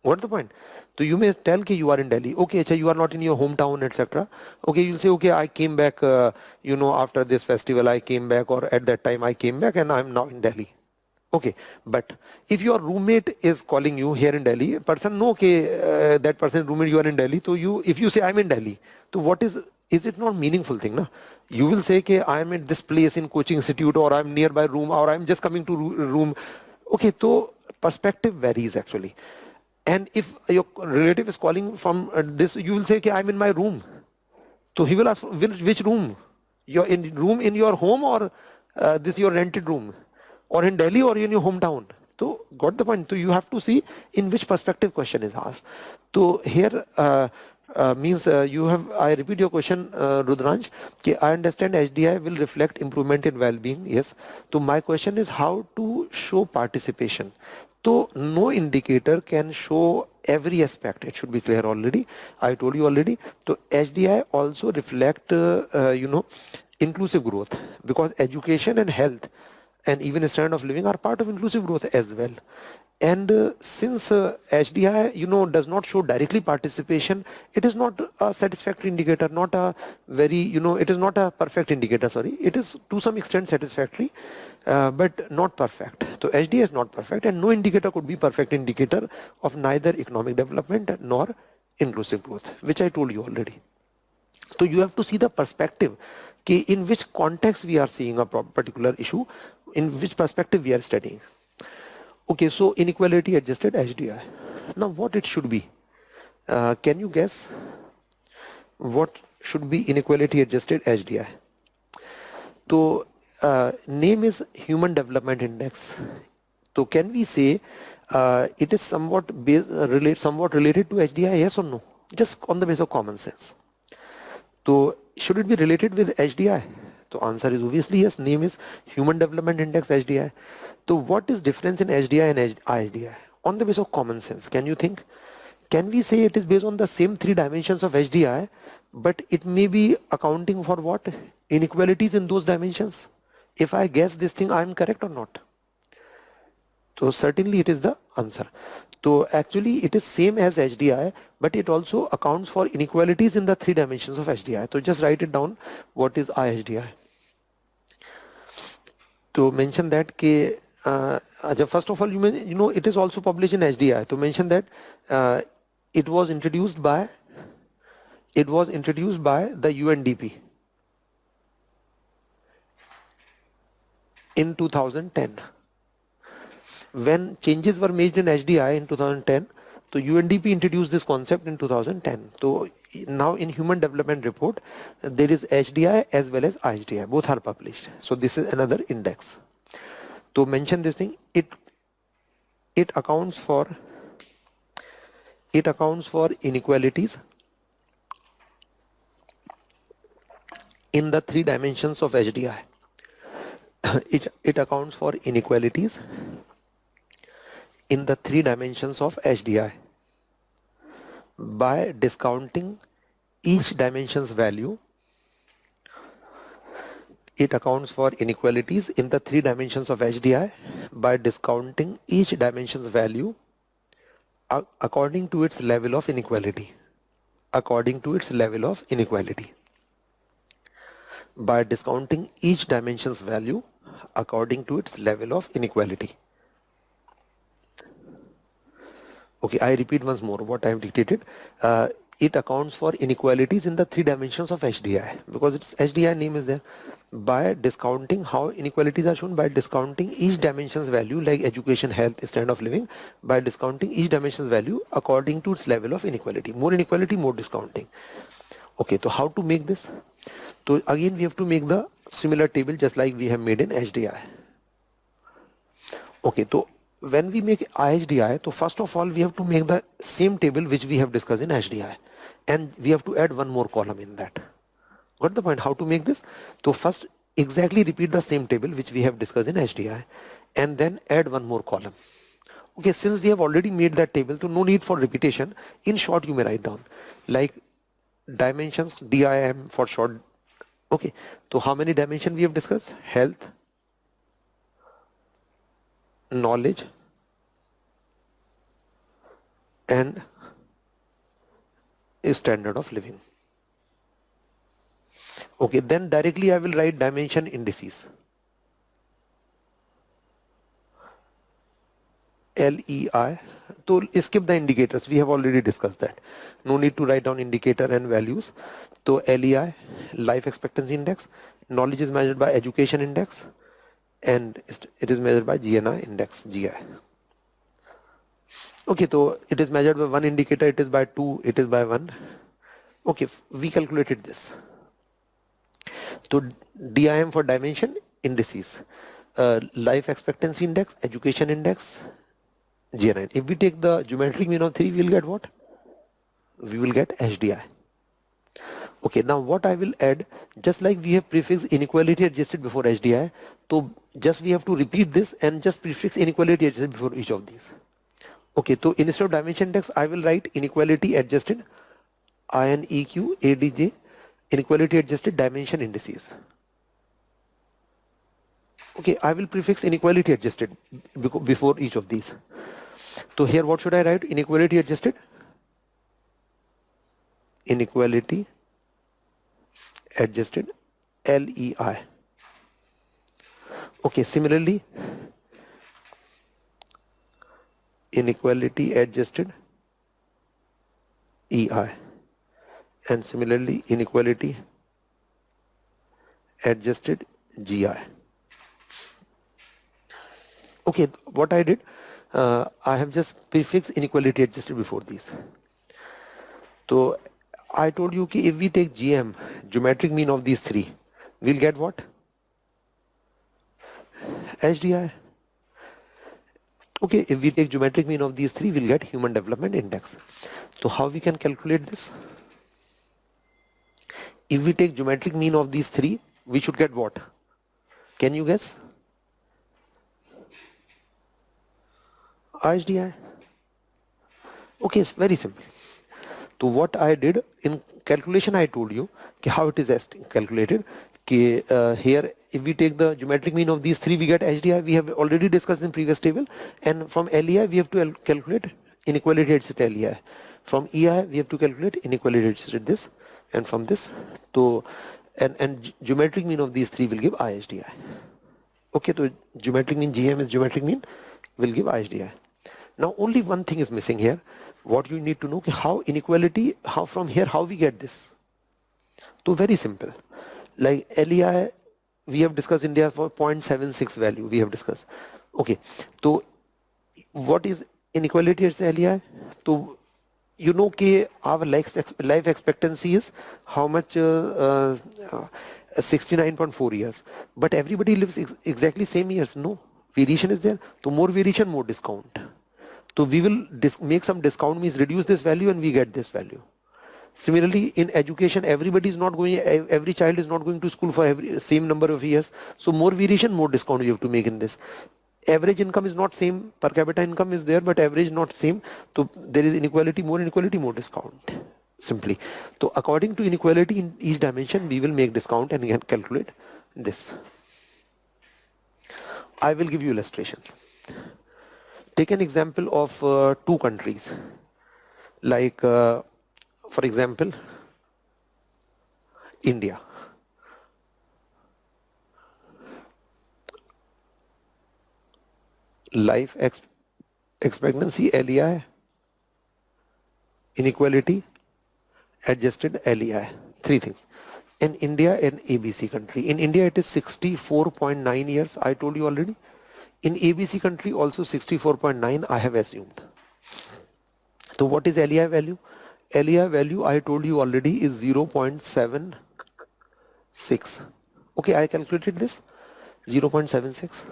What's the point? So you may tell that you are in Delhi. Okay, you are not in your hometown, etc. Okay, you'll say, okay, I came back, after this festival, I came back, or at that time I came back and I'm now in Delhi. Okay, but if your roommate is calling you here in Delhi, person know that person roommate you are in Delhi. So if you say I'm in Delhi, so what is it not meaningful thing, na? You will say I am at this place in coaching institute, or I'm nearby room, or I'm just coming to room. Okay, so perspective varies actually. And if your relative is calling from this, you will say I'm in my room. So he will ask which room? You're in room in your home, or this your rented room, or in Delhi, or in your hometown. So got the point. So you have to see in which perspective question is asked. So here means you have. I repeat your question, Rudransh. I understand HDI will reflect improvement in well-being. Yes. So my question is how to show participation. So no indicator can show every aspect. It should be clear already. I told you already. So HDI also reflect inclusive growth, because education and health and even standard of living are part of inclusive growth as well. And since HDI does not show directly participation, it is not a satisfactory indicator, not a very it is not a perfect indicator. Sorry, it is to some extent satisfactory, but not perfect. So HDI is not perfect, and no indicator could be perfect indicator of neither economic development nor inclusive growth, which I told you already. So you have to see the perspective, in which context we are seeing a particular issue, in which perspective we are studying. Okay, so inequality adjusted HDI. Now what it should be? Can you guess what should be inequality adjusted HDI? So name is Human Development Index. So can we say it is somewhat related to HDI, yes or no? Just on the basis of common sense. So should it be related with HDI? So answer is obviously yes. Name is Human Development Index HDI. So what is difference in HDI and IHDI? On the basis of common sense, can you think? Can we say it is based on the same three dimensions of HDI, but it may be accounting for what? Inequalities in those dimensions? If I guess this thing, I am correct or not? So certainly it is the answer. So actually it is same as HDI, but it also accounts for inequalities in the three dimensions of HDI. So just write it down. What is IHDI? To mention that first of all, it is also published in HDI. To mention that it was introduced by the UNDP in 2010. When changes were made in HDI in 2010, so UNDP introduced this concept in 2010. So now in Human Development Report, there is HDI as well as IHDI. Both are published. So this is another index. To mention this thing, it accounts for inequalities in the three dimensions of HDI. it accounts for inequalities in the three dimensions of HDI by discounting each dimension's value It accounts for inequalities in the 3 dimensions of HDI by discounting each dimension's value according to its level of inequality. According to its level of inequality. By discounting each dimension's value according to its level of inequality. Okay, I repeat once more what I have dictated. It accounts for inequalities in the 3 dimensions of HDI because its HDI name is there. By discounting, how inequalities are shown? By discounting each dimension's value, like education, health, standard of living, by discounting each dimension's value according to its level of inequality. More inequality, more discounting. Okay, so how to make this? So again we have to make the similar table just like we have made in HDI. Okay, so when we make IHDI, so first of all we have to make the same table which we have discussed in HDI, and we have to add one more column in that. Got the point? How to make this? So first exactly repeat the same table which we have discussed in HDI and then add one more column. Okay, since we have already made that table, so no need for repetition. In short you may write down like dimensions, DIM for short. Okay, so how many dimensions we have discussed? Health, knowledge, and a standard of living. Okay, then directly I will write dimension indices. LEI. So skip the indicators. We have already discussed that. No need to write down indicator and values. So LEI, life expectancy index. Knowledge is measured by education index, and it is measured by GNI index, GI. Okay, so it is measured by one indicator, it is by 2, it is by 1. Okay, we calculated this. So DIM for dimension indices, life expectancy index, education index, GNI. If we take the geometric mean of 3, we will get what? We will get HDI. Okay, now what I will add, just like we have prefixed inequality adjusted before HDI, so just we have to repeat this and just prefix inequality adjusted before each of these. Okay, so instead of dimension index, I will write inequality adjusted INEQ ADJ, inequality adjusted dimension indices. Okay, I will prefix inequality adjusted before each of these. So here what should I write? Inequality adjusted, inequality adjusted LEI. Okay, similarly inequality adjusted EI, and similarly inequality adjusted GI. Okay, what I did, I have just prefixed inequality adjusted before these. So I told you कि if we take GM, geometric mean of these 3, we'll get what? HDI. Okay, if we take geometric mean of these 3, we'll get human development index. So how we can calculate this? If we take geometric mean of these 3, we should get what? Can you guess? HDI. Okay, it's very simple. So what I did in calculation, I told you how it is calculated. Here if we take the geometric mean of these 3, we get HDI. We have already discussed in previous table, and from LEI we have to calculate inequality adjusted LEI. From EI we have to calculate inequality adjusted this, and from this to and geometric mean of these 3 will give IHDI. Okay, so geometric mean GM is geometric mean will give IHDI. Now only one thing is missing here. What you need to know, how inequality, how from here, how we get this. So very simple. Like LEI, we have discussed India for 0.76 value, we have discussed. Okay, so what is inequality at LEI? So you know our life expectancy is how much? 69.4 years. But everybody lives exactly same years. No, variation is there. So more variation, more discount. So we will make some discount, means reduce this value and we get this value. Similarly, in education, everybody is not going, every child is not going to school for same number of years. So more variation, more discount you have to make in this. Average income is not same, per capita income is there, but average not same. So there is inequality, more discount. Simply. So according to inequality in each dimension, we will make discount and calculate this. I will give you illustration. Take an example of two countries, like for example India. Life expectancy LEI, inequality, adjusted LEI. Three things. In India and ABC country. In India it is 64.9 years, I told you already. In ABC country also 64.9 I have assumed. So what is LEI value? LEI value I told you already is 0.76. Okay, I calculated this. 0.76.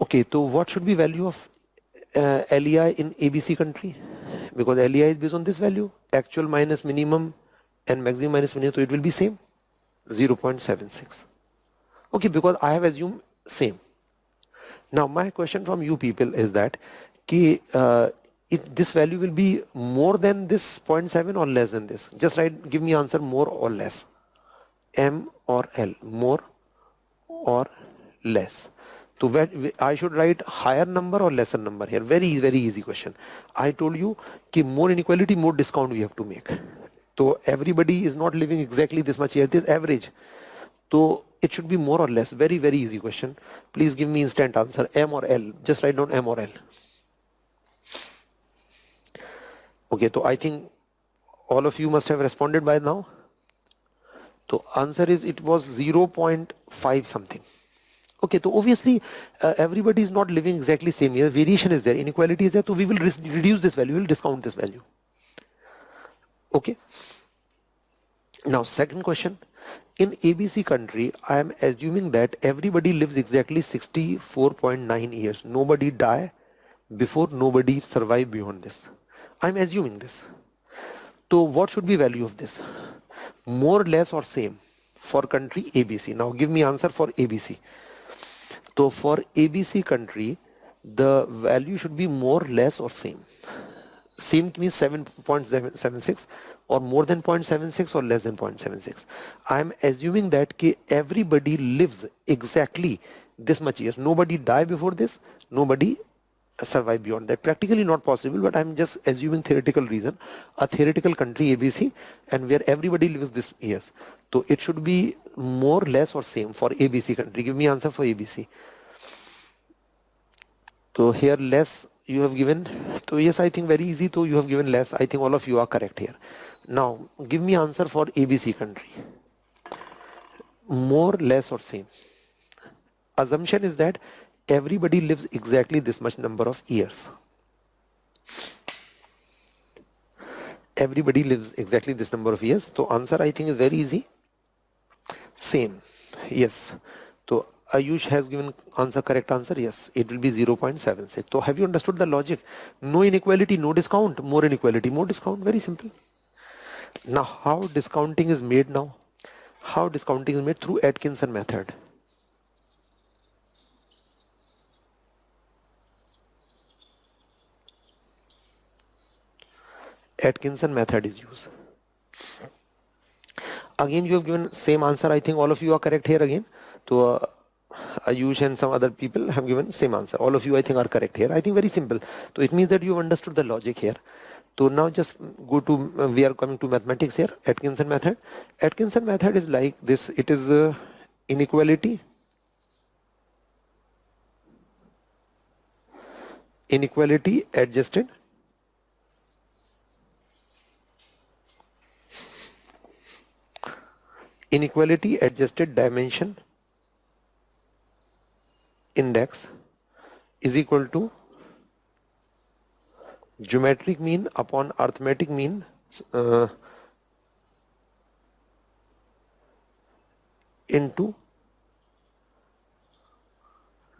Okay, so what should be value of LEI in ABC country? Because LEI is based on this value, actual minus minimum and maximum minus minimum, so it will be same, 0.76. Okay, because I have assumed same. Now my question from you people is that if this value will be more than this 0.7 or less than this. Just write, give me answer more or less. M or L, more or less. So I should write higher number or lesser number here. Very easy question. I told you कि more inequality, more discount we have to make. So everybody is not living exactly this much here. It is average. So it should be more or less. Very easy question. Please give me instant answer. M or L. Just write down M or L. Okay, so I think all of you must have responded by now. So answer is it was 0.5 something. Okay, so obviously everybody is not living exactly same year. Variation is there, inequality is there. So we will reduce this value, we will discount this value. Okay. Now second question. In ABC country, I am assuming that everybody lives exactly 64.9 years. Nobody die before, nobody survive beyond this. I am assuming this. So what should be value of this? More, less or same for country ABC. Now give me answer for ABC. So for ABC country, the value should be more, less or same. Same means 7.76 or more than 0.76 or less than 0.76. I am assuming that everybody lives exactly this much years. Nobody die before this, nobody survive beyond that. Practically not possible, but I'm just assuming theoretical reason. A theoretical country ABC and where everybody lives this years. So it should be more, less or same for ABC country. Give me answer for ABC. So here less you have given. So yes, I think very easy. So you have given less. I think all of you are correct here. Now give me answer for ABC country. More, less or same. Assumption is that everybody lives exactly this much number of years. Everybody lives exactly this number of years. So answer I think is very easy. Same. Yes. So Ayush has given answer, correct answer. Yes, it will be 0.76. So have you understood the logic? No inequality, no discount. More inequality, more discount. Very simple. Now how discounting is made now? How discounting is made? Through Atkinson method. Atkinson method is used. Again you have given same answer. I think all of you are correct here again. So Ayush and some other people have given same answer. All of you I think are correct here. I think very simple. So it means that you have understood the logic here. So now just go to, we are coming to mathematics here, Atkinson method. Atkinson method is like this. It is inequality. Inequality adjusted. Inequality adjusted dimension index is equal to geometric mean upon arithmetic mean into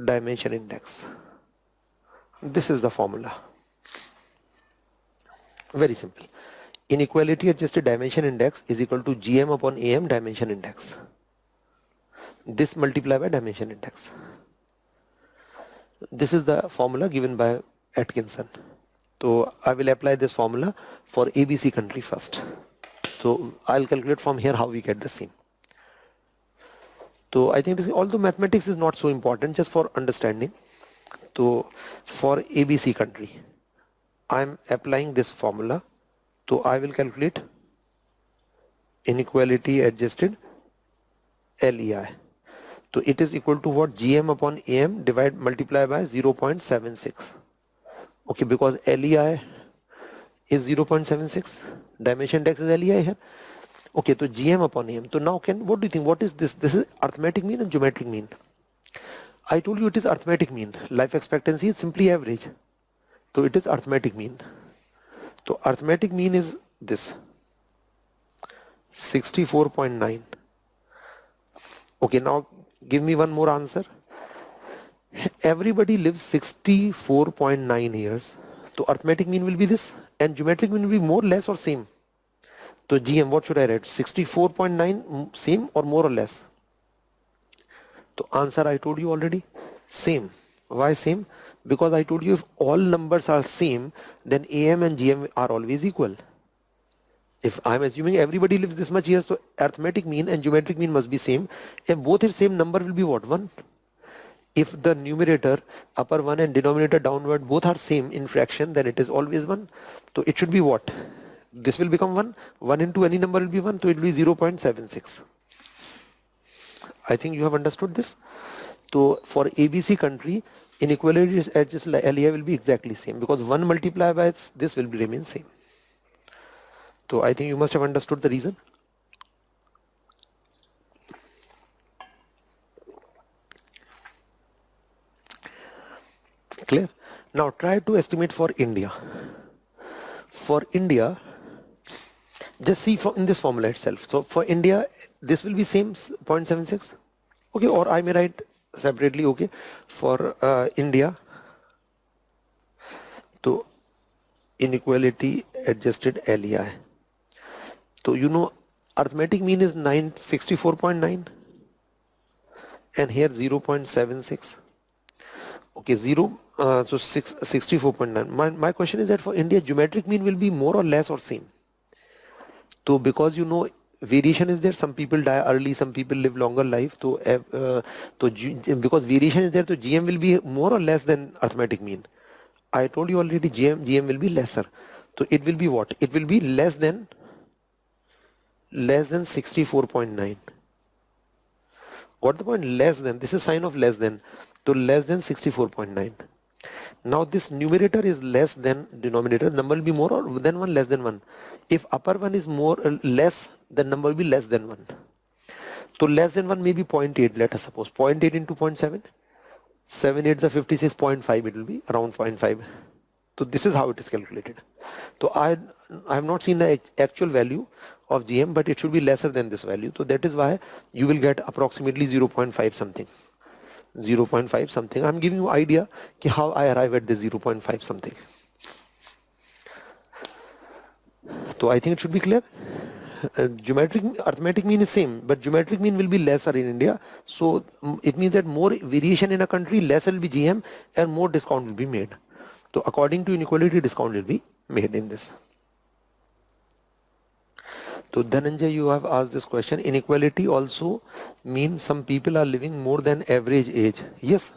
dimension index. This is the formula. Very simple. Inequality adjusted dimension index is equal to GM upon AM dimension index. This multiplied by dimension index. This is the formula given by Atkinson. So I will apply this formula for ABC country first. So I'll calculate from here how we get the same. So I think although mathematics is not so important, just for understanding. So for ABC country, I'm applying this formula. So I will calculate inequality adjusted LEI. So it is equal to what? GM upon AM multiply by 0.76. Okay, because LEI is 0.76. Dimension index is LEI here. Okay, so GM upon AM. So now what do you think? What is this? This is arithmetic mean and geometric mean. I told you it is arithmetic mean. Life expectancy is simply average. So it is arithmetic mean. So arithmetic mean is this 64.9. Okay, now give me one more answer. Everybody lives 64.9 years. So arithmetic mean will be this and geometric mean will be more, less or same. So GM, what should I write? 64.9 same or more or less? So answer I told you already, same. Why same? Because I told you if all numbers are same, then AM and GM are always equal. If I'm assuming everybody lives this much years, so arithmetic mean and geometric mean must be same. If both are same, number will be what? 1. If the numerator upper 1 and denominator downward both are same in fraction, then it is always 1. So it should be what? This will become 1. 1 into any number will be 1, so it will be 0.76. I think you have understood this. So for ABC country, inequality adjusted LEI will be exactly same because 1 multiplied by this will remain same. So I think you must have understood the reason. Clear? Now try to estimate for India. For India, just see in this formula itself. So for India, this will be same 0.76. Okay, or I may write separately. Okay, for India, so inequality adjusted LEI. So you know arithmetic mean is 64.9 and here 0.76. Okay, 64.9. My question is that for India, geometric mean will be more or less or same. So because you know variation is there, some people die early, some people live longer life. So because variation is there, so GM will be more or less than arithmetic mean. I told you already GM will be lesser. So it will be what? It will be less than 64.9. What the point? Less than. This is sign of less than. So less than 64.9. Now this numerator is less than denominator. Number will be more or than 1, less than 1. If upper one is more less, then number will be less than 1. So less than 1 may be 0.8. Let us suppose 0.8 into 0.7. 7 8s are 56.5. It will be around 0.5. So this is how it is calculated. So I have not seen the actual value of GM, but it should be lesser than this value. So that is why you will get approximately 0.5 something. 0.5 something. I'm giving you idea how I arrive at this 0.5 something. So I think it should be clear. Arithmetic mean is same, but geometric mean will be lesser in India. So it means that more variation in a country, less will be GM and more discount will be made. So according to inequality, discount will be made in this. So Dhananjay, you have asked this question. Inequality also means some people are living more than average age. Yes.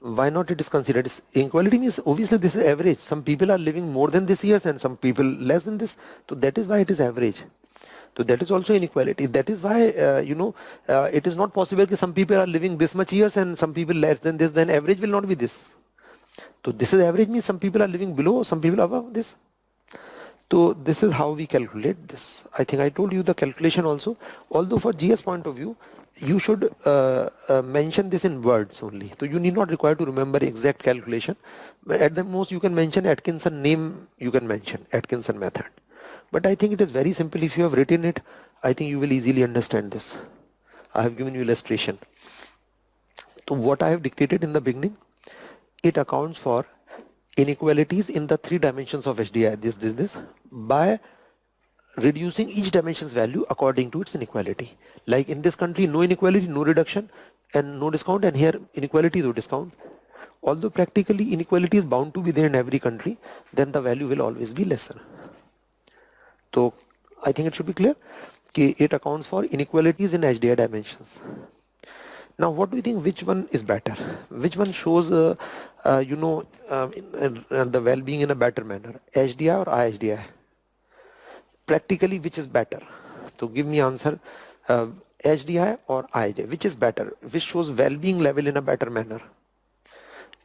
Why not it is considered? Inequality means obviously this is average. Some people are living more than this years and some people less than this. So that is why it is average. So that is also inequality. That is why, it is not possible that some people are living this much years and some people less than this, then average will not be this. So this is average means some people are living below, some people above this. So this is how we calculate this. I think I told you the calculation also. Although for GS point of view, you should mention this in words only. So you need not require to remember exact calculation. But at the most you can mention Atkinson name, you can mention Atkinson method. But I think it is very simple. If you have written it, I think you will easily understand this. I have given you illustration. So what I have dictated in the beginning, it accounts for inequalities in the 3 dimensions of HDI, this, by reducing each dimension's value according to its inequality. Like in this country, no inequality, no reduction and no discount, and here inequality, no discount. Although practically inequality is bound to be there in every country, then the value will always be lesser. So I think it should be clear. It accounts for inequalities in HDI dimensions. Now, what do you think? Which one is better? Which one shows, the well-being in a better manner? HDI or IHDI? Practically, which is better? So give me answer. HDI or IHDI? Which is better? Which shows well-being level in a better manner?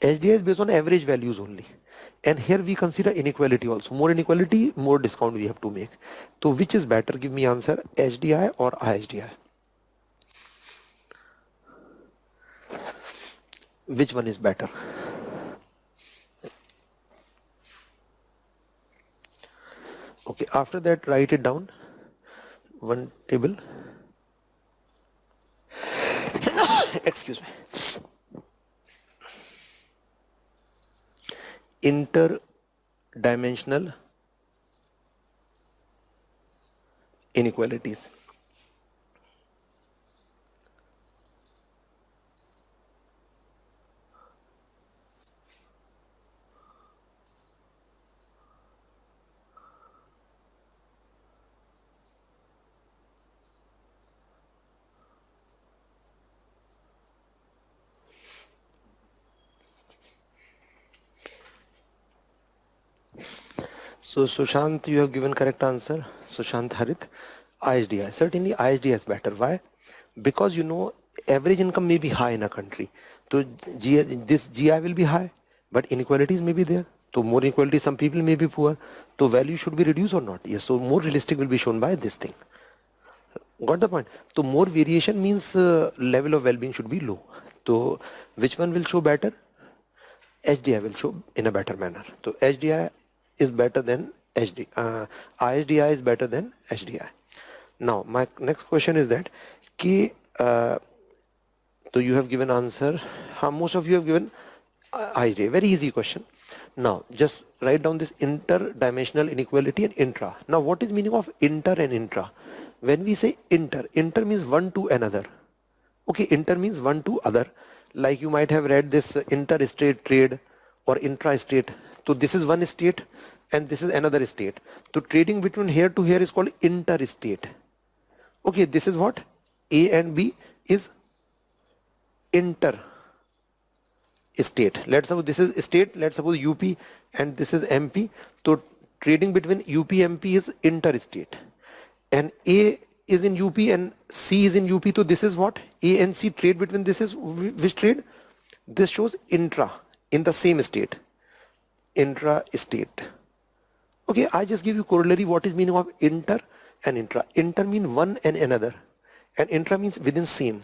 HDI is based on average values only. And here we consider inequality also. More inequality, more discount we have to make. So which is better? Give me answer. HDI or IHDI? Which one is better? Okay, after that write it down. One table. Excuse me. Interdimensional inequalities. So Sushant, you have given correct answer. Sushant Harit, IHDI. Certainly IHDI is better. Why? Because average income may be high in a country. So this GI will be high, but inequalities may be there. So more inequality, some people may be poor. So value should be reduced or not? Yes. So more realistic will be shown by this thing. Got the point? So more variation means level of well-being should be low. So which one will show better? HDI will show in a better manner. So HDI is better than IHDI is better than HDI. Now my next question is that so you have given answer. Most of you have given IHDI. Very easy question. Now just write down this interdimensional inequality and intra. Now what is meaning of inter and intra? When we say inter means one to another. Okay, inter means one to other. Like you might have read this inter-state trade or intra-state. So this is one state and this is another state. So trading between here to here is called inter-state. Okay, this is what? A and B is inter-state. Let's suppose this is state, let's suppose UP and this is MP. So trading between UP MP is inter-state. And A is in UP and C is in UP. So this is what? A and C trade between this is which trade? This shows intra in the same state. Intra-state. Okay, I just give you corollary what is meaning of inter and intra. Inter means one and another. And intra means within same.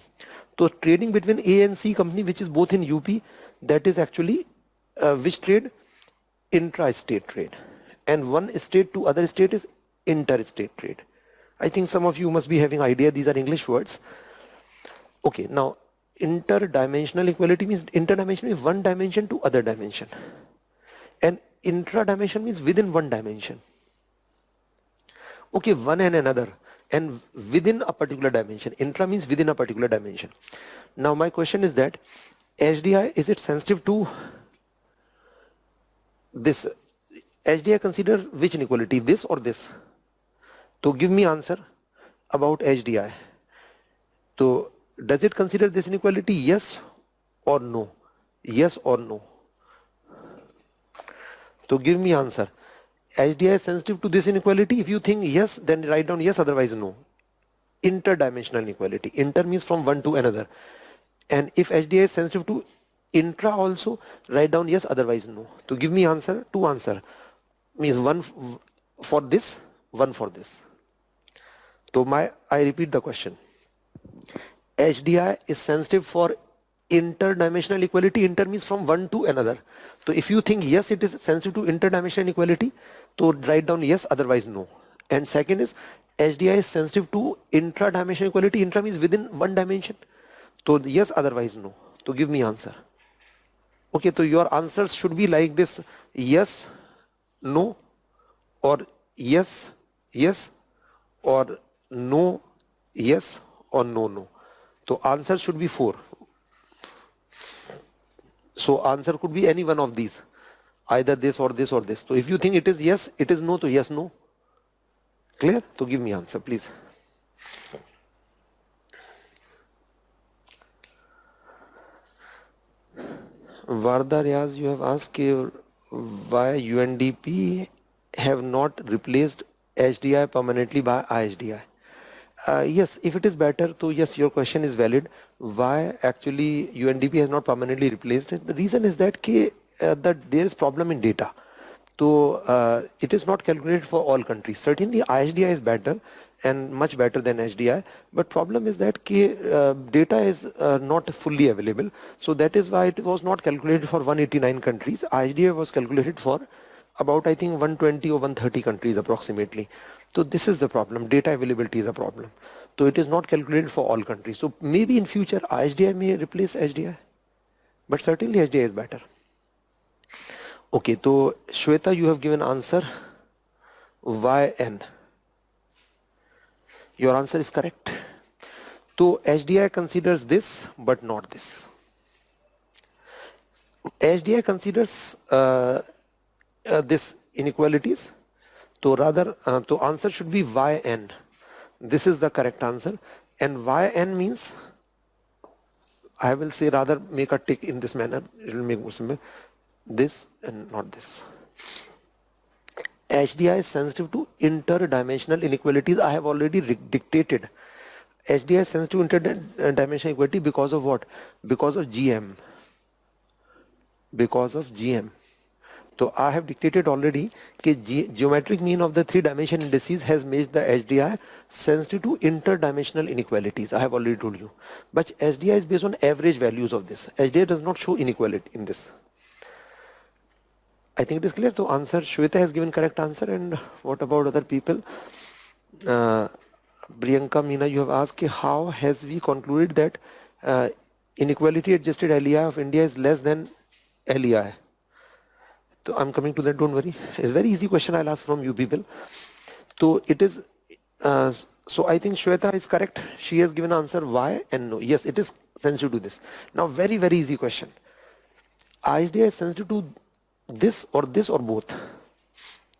So trading between A and C company which is both in UP, that is actually which trade? Intra-state trade. And one state to other state is inter-state trade. I think some of you must be having idea these are English words. Okay, now interdimensional equality means interdimension is one dimension to other dimension. And intra-dimension means within one dimension. Okay, one and another and within a particular dimension. Intra means within a particular dimension. Now my question is that HDI, is it sensitive to this? HDI considers which inequality, this or this? So give me answer about HDI. So does it consider this inequality? Yes or no? Yes or no? So give me answer. HDI is sensitive to this inequality. If you think yes, then write down yes, otherwise no. Interdimensional inequality. Inter means from one to another. And if HDI is sensitive to intra also, write down yes, otherwise no. To give me answer, two answer. Means one for this, one for this. So I repeat the question. HDI is sensitive for interdimensional equality. Inter means from one to another. So if you think yes, it is sensitive to interdimensional equality, so write down yes, otherwise no. And second is HDI is sensitive to intra-dimensional equality. Intra means within one dimension. So yes, otherwise no. So give me answer. Okay, so your answers should be like this: yes, no, or yes, yes, or no, yes, or no, no. So answer should be 4. So answer could be any one of these, either this or this or this. So if you think it is yes, it is no, so yes, no. Clear? So give me answer, please. Varda Riaz, you have asked why UNDP have not replaced HDI permanently by IHDI. Yes, if it is better, so yes, your question is valid. Why actually UNDP has not permanently replaced it? The reason is that there is problem in data. So it is not calculated for all countries. Certainly IHDI is better and much better than HDI, but problem is that data is not fully available. So that is why it was not calculated for 189 countries. IHDI was calculated for about I think 120 or 130 countries approximately. So this is the problem. Data availability is a problem. So it is not calculated for all countries. So maybe in future IHDI may replace HDI, but certainly HDI is better. Okay, so Shweta, you have given answer YN. Your answer is correct. So HDI considers this but not this. HDI considers this inequalities. So rather, so answer should be YN. This is the correct answer. And YN means, I will say rather make a tick in this manner. It will make more simple. This and not this. HDI is sensitive to interdimensional inequalities. I have already dictated. HDI is sensitive to interdimensional inequality because of what? Because of GM. Because of GM. So I have dictated already that geometric mean of the 3-dimension indices has made the HDI sensitive to interdimensional inequalities. I have already told you. But HDI is based on average values of this. HDI does not show inequality in this. I think it is clear. So answer, Shweta has given correct answer. And what about other people? Priyanka Meena, you have asked how has we concluded that inequality adjusted LEI of India is less than LEI? So I'm coming to that, don't worry. It's a very easy question I'll ask from you people. So it is, so I think Shweta is correct. She has given answer Y and no. Yes, it is sensitive to this. Now very, very easy question. IHDI is sensitive to this or both?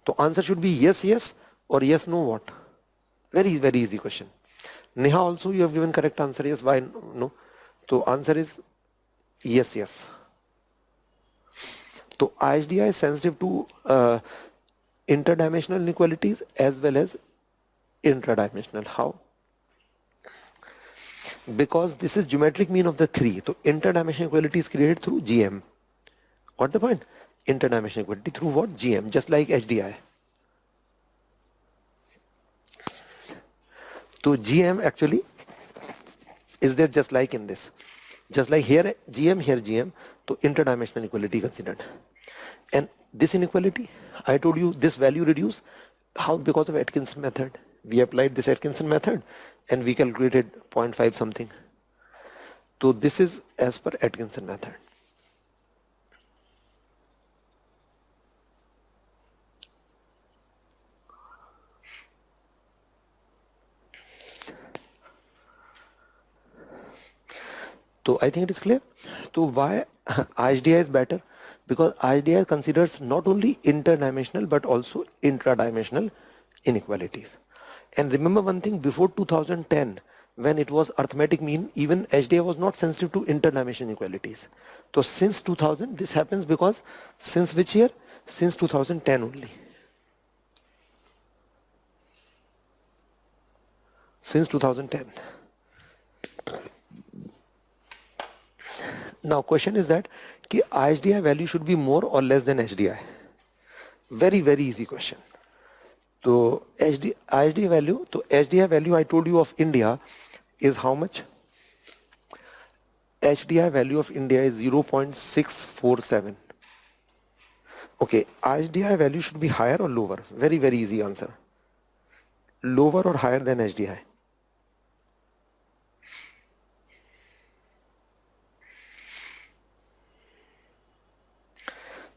So answer should be yes, yes, or yes, no, what? Very, very easy question. Neha also you have given correct answer, yes, why no? So answer is yes, yes. So IHDI is sensitive to interdimensional inequalities as well as intradimensional. How? Because this is geometric mean of the 3. So interdimensional equality is created through GM. What the point? Interdimensional equality through what? GM, just like HDI. So GM actually is there just like in this. Just like here GM, here GM. So interdimensional equality considered. And this inequality, I told you this value reduce. How? Because of Atkinson method. We applied this Atkinson method and we calculated 0.5 something. So this is as per Atkinson method. So I think it is clear. So why IHDI is better? Because IHDI considers not only interdimensional but also intradimensional inequalities. And remember one thing, before 2010, when it was arithmetic mean, even HDI was not sensitive to interdimensional inequalities. So since 2000, this happens because since which year? Since 2010 only. Since 2010. Now question is that IHDI value should be more or less than HDI. Very, very easy question. So IHDI value, so HDI value I told you of India is how much? HDI value of India is 0.647. Okay, IHDI value should be higher or lower? Very, very easy answer. Lower or higher than HDI?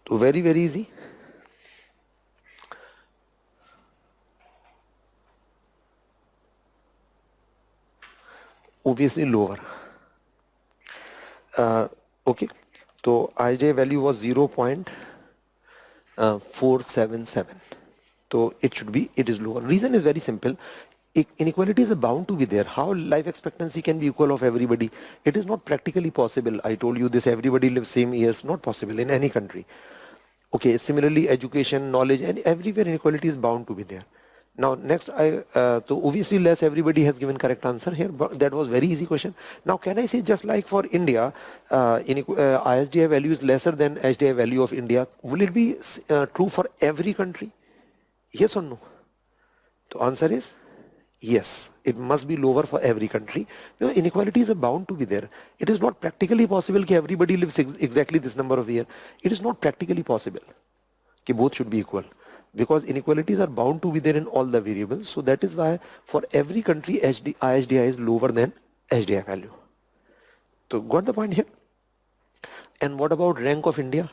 So very, very easy. Obviously lower. Okay, so IJ value was 0.477. So it is lower. Reason is very simple. Inequalities are bound to be there. How life expectancy can be equal of everybody? It is not practically possible. I told you this, everybody lives same years, not possible in any country. Okay, similarly, education, knowledge, and everywhere inequality is bound to be there. Now, next, so obviously less, everybody has given correct answer here, but that was very easy question. Now, can I say just like for India, ISDI value is lesser than HDI value of India? Will it be true for every country? Yes or no? The answer is yes. It must be lower for every country. You know, inequalities are bound to be there. It is not practically possible that everybody lives exactly this number of years. It is not practically possible that both should be equal, because inequalities are bound to be there in all the variables. So that is why for every country ISDI is lower than HDI value. So got the point here? And what about rank of India?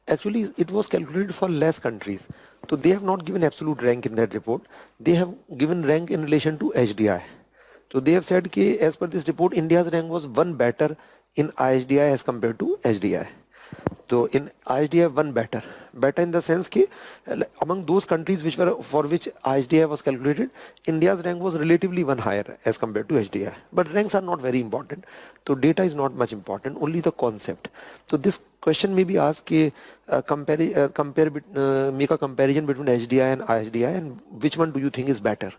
Actually, it was calculated for less countries. So they have not given absolute rank in that report. They have given rank in relation to HDI. So they have said that as per this report, India's rank was one better in ISDI as compared to HDI. So in ISDI, one better in the sense that among those countries which were for which ISDI was calculated, India's rank was relatively one higher as compared to HDI. But ranks are not very important. So data is not much important, only the concept. So this question may be asked, make a comparison between HDI and ISDI, and which one do you think is better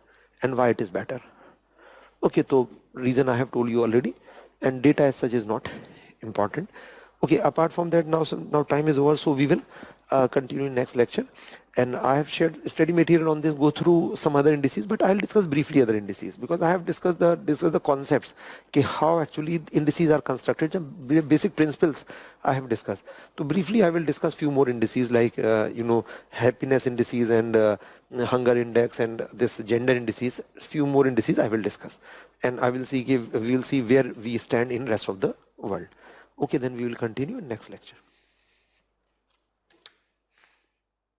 and why it is better? Okay, so reason I have told you already, and data as such is not important. Okay, apart from that, now time is over, so we will continue in next lecture. And I have shared study material on this, go through some other indices, but I will discuss briefly other indices, because I have discussed the concepts, how actually indices are constructed, the basic principles I have discussed. So briefly I will discuss few more indices like, happiness indices and hunger index and this gender indices, few more indices I will discuss. And we will see where we stand in rest of the world. Okay, then we will continue in next lecture.